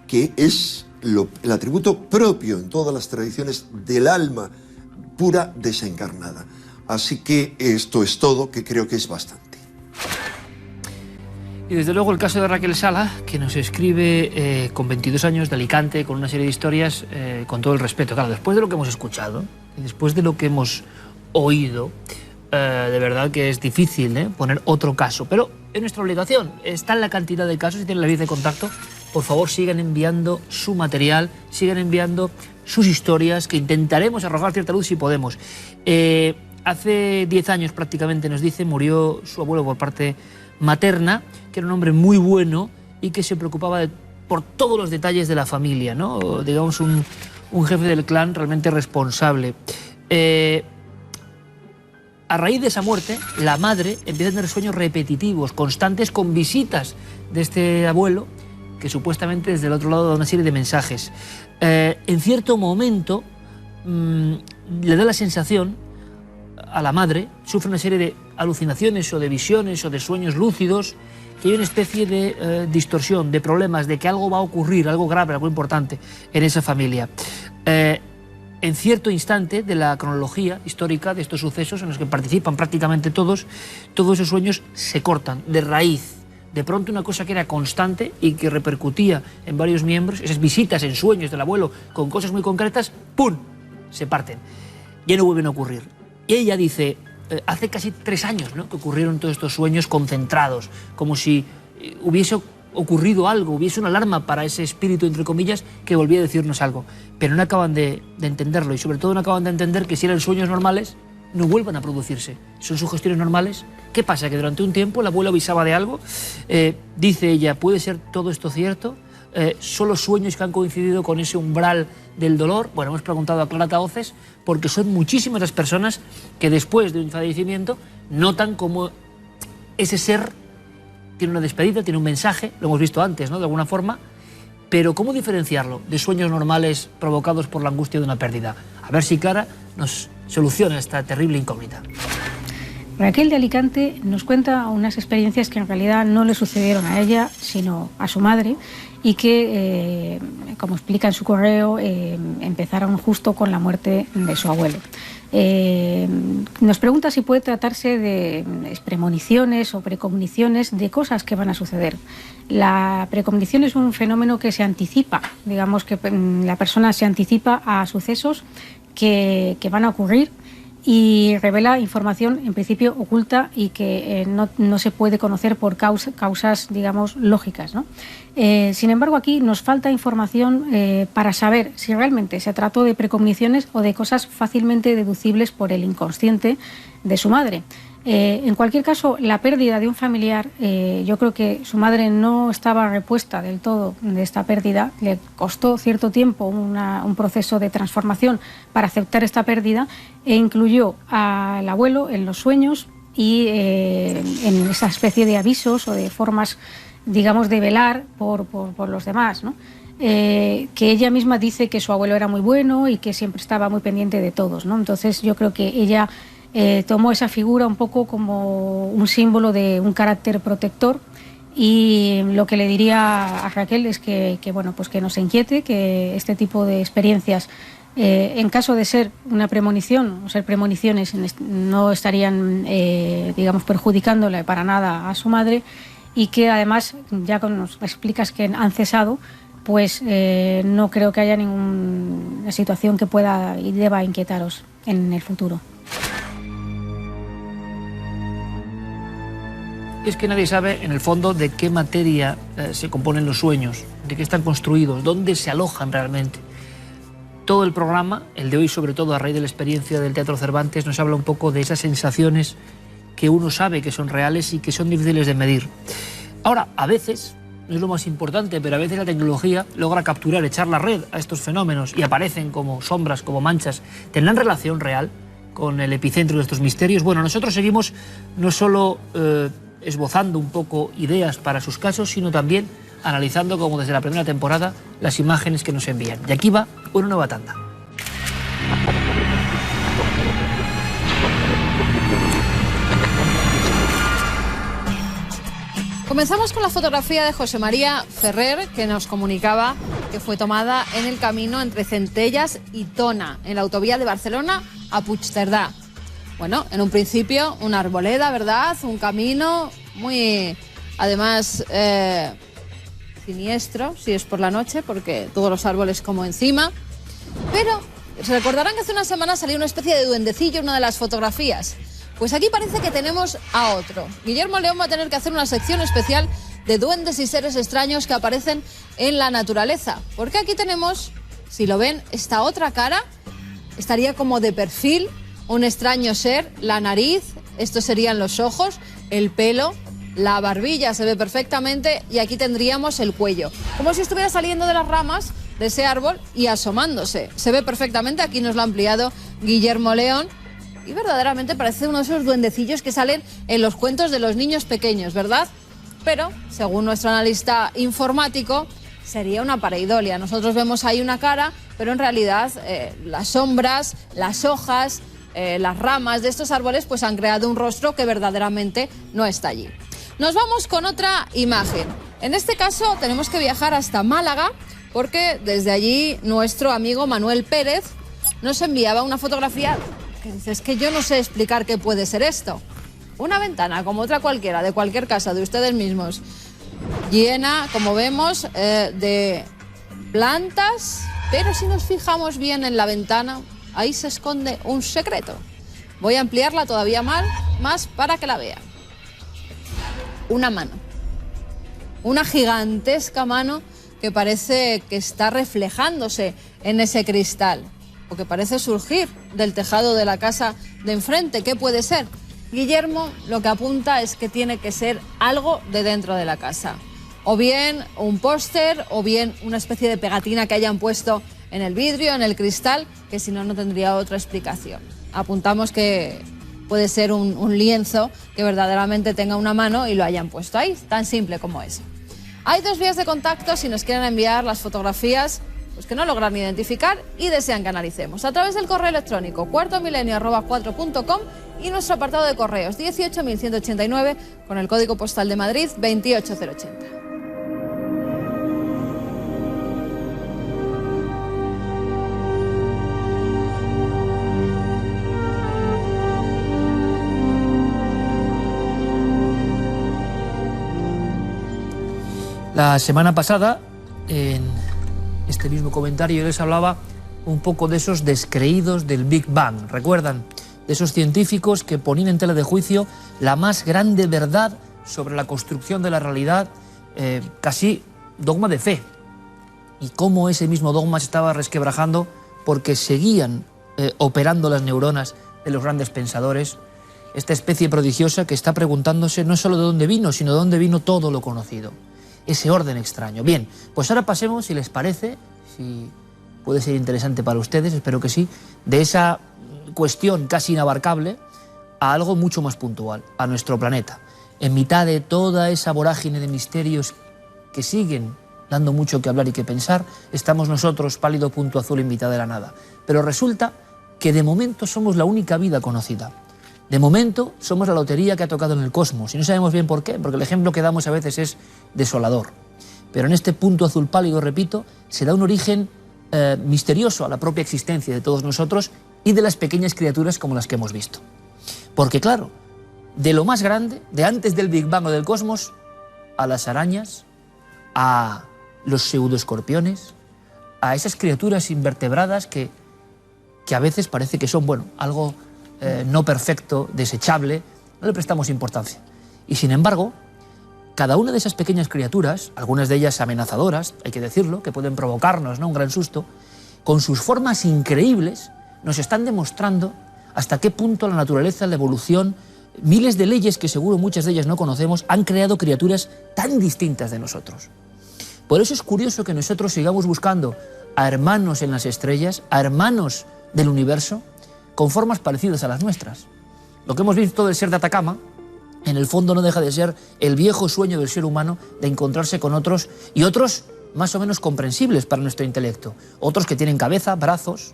que es el atributo propio en todas las tradiciones del alma pura desencarnada. Así que esto es todo, que creo que es bastante. Y desde luego el caso de Raquel Sala, que nos escribe con 22 años de Alicante, con una serie de historias, con todo el respeto. Claro, después de lo que hemos escuchado, y después de lo que hemos oído, de verdad que es difícil poner otro caso. Pero es nuestra obligación, está en la cantidad de casos, y tienen la línea de contacto. Por favor, sigan enviando su material, sigan enviando sus historias, que intentaremos arrojar cierta luz si podemos. Hace 10 años prácticamente, nos dice, murió su abuelo por parte materna, que era un hombre muy bueno y que se preocupaba por todos los detalles de la familia, ¿no? Digamos, un jefe del clan realmente responsable. A raíz de esa muerte, la madre empieza a tener sueños repetitivos, constantes, con visitas de este abuelo, que supuestamente desde el otro lado da una serie de mensajes. En cierto momento le da la sensación a la madre, sufre una serie de alucinaciones o de visiones o de sueños lúcidos, que hay una especie de distorsión, de problemas, de que algo va a ocurrir, algo grave, algo importante en esa familia. En cierto instante de la cronología histórica de estos sucesos, en los que participan prácticamente todos esos sueños se cortan de raíz. De pronto una cosa que era constante y que repercutía en varios miembros, esas visitas en sueños del abuelo con cosas muy concretas, ¡pum!, se parten. Ya no vuelven a ocurrir. Y ella dice, hace casi 3 años, ¿no?, que ocurrieron todos estos sueños concentrados, como si hubiese ocurrido algo, hubiese una alarma para ese espíritu, entre comillas, que volvía a decirnos algo. Pero no acaban de entenderlo, y sobre todo no acaban de entender que si eran sueños normales, no vuelvan a producirse. ¿Son sugestiones normales? ¿Qué pasa? Que durante un tiempo el abuelo avisaba de algo. Dice ella, ¿puede ser todo esto cierto? ¿Solo sueños que han coincidido con ese umbral del dolor? Bueno, hemos preguntado a Clara Tahoces, porque son muchísimas las personas que después de un fallecimiento notan como ese ser tiene una despedida, tiene un mensaje, lo hemos visto antes, ¿no?, de alguna forma, pero ¿cómo diferenciarlo de sueños normales provocados por la angustia de una pérdida? A ver si Clara nos soluciona esta terrible incógnita. Raquel de Alicante nos cuenta unas experiencias que en realidad no le sucedieron a ella, sino a su madre, y que, como explica en su correo, empezaron justo con la muerte de su abuelo. Nos pregunta si puede tratarse de premoniciones o precogniciones de cosas que van a suceder. La precognición es un fenómeno que se anticipa, digamos que la persona se anticipa a sucesos que van a ocurrir y revela información en principio oculta y que no se puede conocer por causas, digamos, lógicas, ¿no? Sin embargo, aquí nos falta información para saber si realmente se trató de precogniciones o de cosas fácilmente deducibles por el inconsciente de su madre. En cualquier caso, la pérdida de un familiar, yo creo que su madre no estaba repuesta del todo de esta pérdida. Le costó cierto tiempo un proceso de transformación para aceptar esta pérdida e incluyó al abuelo en los sueños y en esa especie de avisos o de formas, digamos, de velar por los demás, ¿no? Que ella misma dice que su abuelo era muy bueno y que siempre estaba muy pendiente de todos, ¿no? Entonces yo creo que ella tomó esa figura un poco como un símbolo de un carácter protector, y lo que le diría a Raquel es que bueno, pues que no se inquiete, que este tipo de experiencias, en caso de ser una premonición o ser premoniciones, no estarían, digamos, perjudicándole para nada a su madre, y que además, ya nos explicas que han cesado, pues no creo que haya ninguna situación que pueda y deba inquietaros en el futuro. Es que nadie sabe, en el fondo, de qué materia se componen los sueños, de qué están construidos, dónde se alojan realmente. Todo el programa, el de hoy sobre todo a raíz de la experiencia del Teatro Cervantes, nos habla un poco de esas sensaciones que uno sabe que son reales y que son difíciles de medir. Ahora, a veces, no es lo más importante, pero a veces la tecnología logra capturar, echar la red a estos fenómenos y aparecen como sombras, como manchas. ¿Tendrán relación real con el epicentro de estos misterios? Bueno, nosotros seguimos no solo esbozando un poco ideas para sus casos, sino también analizando, como desde la primera temporada, las imágenes que nos envían. Y aquí va una nueva tanda. Comenzamos con la fotografía de José María Ferrer, que nos comunicaba que fue tomada en el camino entre Centellas y Tona, en la autovía de Barcelona a Puigcerdà. Bueno, en un principio una arboleda, ¿verdad? Un camino muy, además, siniestro, si es por la noche, porque todos los árboles como encima. Pero se recordarán que hace una semana salió una especie de duendecillo en una de las fotografías. Pues aquí parece que tenemos a otro. Guillermo León va a tener que hacer una sección especial de duendes y seres extraños que aparecen en la naturaleza. Porque aquí tenemos, si lo ven, esta otra cara, estaría como de perfil, un extraño ser, la nariz, estos serían los ojos, el pelo, la barbilla se ve perfectamente y aquí tendríamos el cuello. Como si estuviera saliendo de las ramas de ese árbol y asomándose. Se ve perfectamente, aquí nos lo ha ampliado Guillermo León. Y verdaderamente parece uno de esos duendecillos que salen en los cuentos de los niños pequeños, ¿verdad? Pero, según nuestro analista informático, sería una pareidolia. Nosotros vemos ahí una cara, pero en realidad las sombras, las hojas, las ramas de estos árboles pues han creado un rostro que verdaderamente no está allí. Nos vamos con otra imagen. En este caso tenemos que viajar hasta Málaga porque desde allí nuestro amigo Manuel Pérez nos enviaba una fotografía que dice, es que yo no sé explicar qué puede ser esto. Una ventana como otra cualquiera, de cualquier casa de ustedes mismos, llena, como vemos, de plantas, pero si nos fijamos bien en la ventana, ahí se esconde un secreto. Voy a ampliarla todavía más para que la vean. Una mano. Una gigantesca mano que parece que está reflejándose en ese cristal, o que parece surgir del tejado de la casa de enfrente. ¿Qué puede ser? Guillermo lo que apunta es que tiene que ser algo de dentro de la casa. O bien un póster, o bien una especie de pegatina que hayan puesto en el vidrio, en el cristal, que si no, no tendría otra explicación. Apuntamos que puede ser un lienzo que verdaderamente tenga una mano y lo hayan puesto ahí, tan simple como eso. Hay dos vías de contacto si nos quieren enviar las fotografías pues que no logran identificar y desean que analicemos. A través del correo electrónico cuartomilenio@4.com y nuestro apartado de correos 18.189 con el código postal de Madrid 28080. La semana pasada, en este mismo comentario, yo les hablaba un poco de esos descreídos del Big Bang. ¿Recuerdan? De esos científicos que ponían en tela de juicio la más grande verdad sobre la construcción de la realidad, casi dogma de fe. Y cómo ese mismo dogma se estaba resquebrajando porque seguían operando las neuronas de los grandes pensadores. Esta especie prodigiosa que está preguntándose no solo de dónde vino, sino de dónde vino todo lo conocido. Ese orden extraño. Bien, pues ahora pasemos, si les parece, si puede ser interesante para ustedes, espero que sí, de esa cuestión casi inabarcable a algo mucho más puntual, a nuestro planeta. En mitad de toda esa vorágine de misterios que siguen dando mucho que hablar y que pensar, estamos nosotros, pálido punto azul en mitad de la nada. Pero resulta que de momento somos la única vida conocida. De momento somos la lotería que ha tocado en el cosmos y no sabemos bien por qué, porque el ejemplo que damos a veces es desolador. Pero en este punto azul pálido, repito, se da un origen misterioso a la propia existencia de todos nosotros y de las pequeñas criaturas como las que hemos visto. Porque claro, de lo más grande, de antes del Big Bang o del cosmos, a las arañas, a los pseudoescorpiones, a esas criaturas invertebradas que a veces parece que son, bueno, algo no perfecto, desechable, no le prestamos importancia. Y sin embargo, cada una de esas pequeñas criaturas, algunas de ellas amenazadoras, hay que decirlo, que pueden provocarnos, ¿no?, un gran susto, con sus formas increíbles, nos están demostrando hasta qué punto la naturaleza, la evolución, miles de leyes que seguro muchas de ellas no conocemos, han creado criaturas tan distintas de nosotros. Por eso es curioso que nosotros sigamos buscando a hermanos en las estrellas, a hermanos del universo, con formas parecidas a las nuestras. Lo que hemos visto del ser de Atacama, en el fondo no deja de ser el viejo sueño del ser humano de encontrarse con otros, y otros más o menos comprensibles para nuestro intelecto. Otros que tienen cabeza, brazos.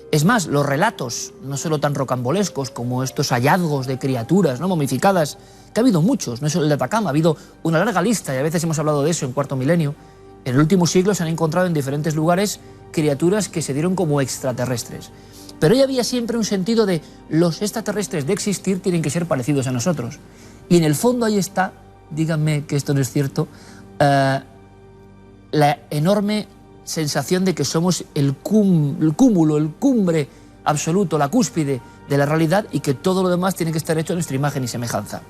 Es más, los relatos, no solo tan rocambolescos como estos hallazgos de criaturas, ¿no?, momificadas, que ha habido muchos, no es solo el de Atacama, ha habido una larga lista, y a veces hemos hablado de eso en Cuarto Milenio. En el último siglo se han encontrado en diferentes lugares criaturas que se dieron como extraterrestres. Pero ya había siempre un sentido de los extraterrestres de existir tienen que ser parecidos a nosotros. Y en el fondo ahí está, díganme que esto no es cierto, la enorme sensación de que somos el cúmulo, el cumbre absoluto, la cúspide de la realidad y que todo lo demás tiene que estar hecho a nuestra imagen y semejanza.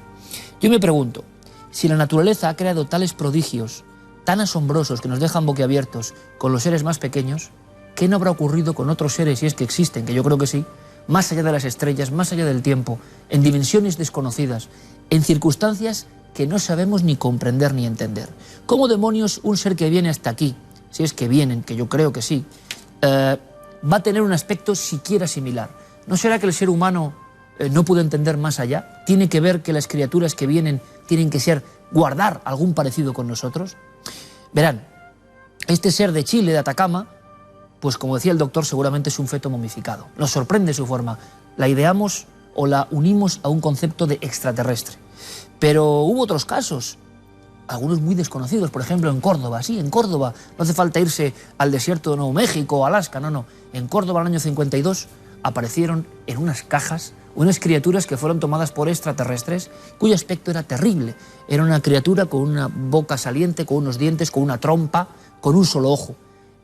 Yo me pregunto, si la naturaleza ha creado tales prodigios tan asombrosos que nos dejan boquiabiertos con los seres más pequeños, ¿qué no habrá ocurrido con otros seres, si es que existen, que yo creo que sí, más allá de las estrellas, más allá del tiempo, en dimensiones desconocidas, en circunstancias que no sabemos ni comprender ni entender? ¿Cómo demonios un ser que viene hasta aquí, si es que vienen, que yo creo que sí, va a tener un aspecto siquiera similar? ¿No será que el ser humano no puede entender más allá? ¿Tiene que ver que las criaturas que vienen tienen que guardar algún parecido con nosotros? Verán, este ser de Chile, de Atacama, pues como decía el doctor, seguramente es un feto momificado. Nos sorprende su forma. La ideamos o la unimos a un concepto de extraterrestre. Pero hubo otros casos, algunos muy desconocidos, por ejemplo en Córdoba. Sí, en Córdoba, no hace falta irse al desierto de Nuevo México o Alaska, no. En Córdoba, en el año 52, aparecieron en unas cajas unas criaturas que fueron tomadas por extraterrestres, cuyo aspecto era terrible. Era una criatura con una boca saliente, con unos dientes, con una trompa, con un solo ojo.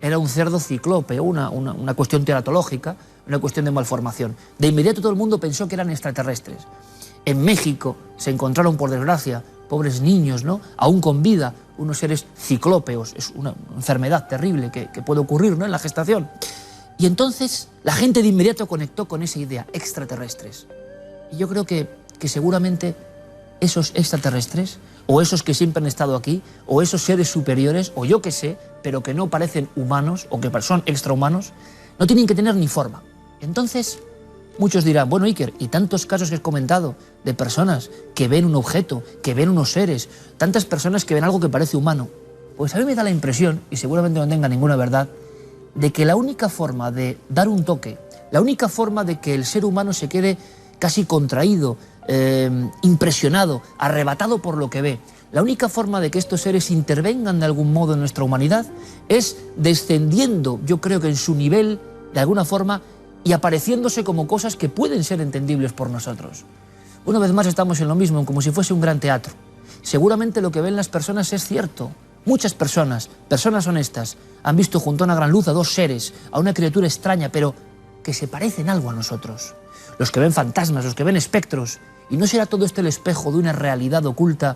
Era un cerdo ciclope, una cuestión teratológica, una cuestión de malformación. De inmediato todo el mundo pensó que eran extraterrestres. En México se encontraron, por desgracia, pobres niños, ¿no?, aún con vida, unos seres ciclópeos. Es una enfermedad terrible que puede ocurrir, ¿no?, en la gestación. Y entonces la gente de inmediato conectó con esa idea, extraterrestres. Y yo creo que seguramente esos extraterrestres, o esos que siempre han estado aquí, o esos seres superiores, o yo que sé, pero que no parecen humanos, o que son extrahumanos, no tienen que tener ni forma. Entonces, muchos dirán, bueno, Iker, y tantos casos que has comentado de personas que ven un objeto, que ven unos seres, tantas personas que ven algo que parece humano. Pues a mí me da la impresión, y seguramente no tenga ninguna verdad, de que la única forma de dar un toque, la única forma de que el ser humano se quede casi contraído, impresionado, arrebatado por lo que ve, la única forma de que estos seres intervengan de algún modo en nuestra humanidad es descendiendo, yo creo que en su nivel, de alguna forma, y apareciéndose como cosas que pueden ser entendibles por nosotros. Una vez más estamos en lo mismo, como si fuese un gran teatro. Seguramente lo que ven las personas es cierto. Muchas personas, personas honestas, han visto junto a una gran luz a dos seres, a una criatura extraña, pero que se parecen algo a nosotros. Los que ven fantasmas, los que ven espectros. ¿Y no será todo esto el espejo de una realidad oculta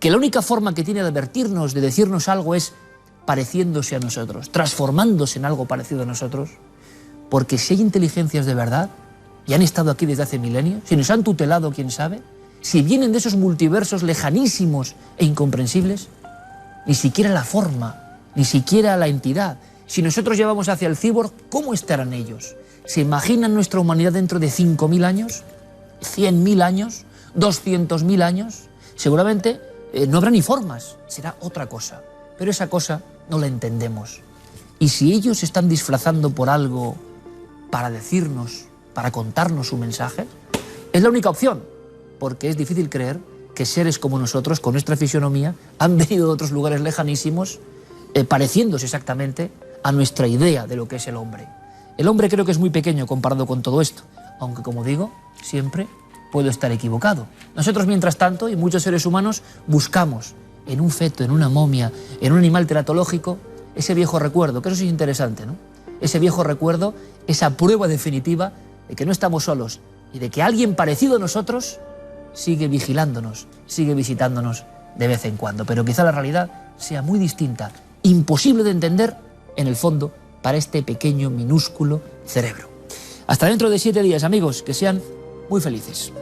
que la única forma que tiene de advertirnos, de decirnos algo, es pareciéndose a nosotros, transformándose en algo parecido a nosotros? Porque si hay inteligencias de verdad, y han estado aquí desde hace milenios, si nos han tutelado, quién sabe, si vienen de esos multiversos lejanísimos e incomprensibles, ni siquiera la forma, ni siquiera la entidad. Si nosotros llevamos hacia el cyborg, ¿cómo estarán ellos? ¿Se imaginan nuestra humanidad dentro de 5.000 años? ¿100.000 años? ¿200.000 años? Seguramente no habrá ni formas, será otra cosa. Pero esa cosa no la entendemos. Y si ellos se están disfrazando por algo para decirnos, para contarnos su mensaje, es la única opción, porque es difícil creer que seres como nosotros, con nuestra fisionomía, han venido de otros lugares lejanísimos, pareciéndose exactamente a nuestra idea de lo que es el hombre. El hombre creo que es muy pequeño comparado con todo esto, aunque, como digo, siempre puedo estar equivocado. Nosotros, mientras tanto, y muchos seres humanos, buscamos en un feto, en una momia, en un animal teratológico, ese viejo recuerdo, que eso sí es interesante, ¿no? Ese viejo recuerdo, esa prueba definitiva de que no estamos solos y de que alguien parecido a nosotros sigue vigilándonos, sigue visitándonos de vez en cuando. Pero quizá la realidad sea muy distinta, imposible de entender, en el fondo, para este pequeño, minúsculo cerebro. Hasta dentro de 7 días, amigos, que sean muy felices.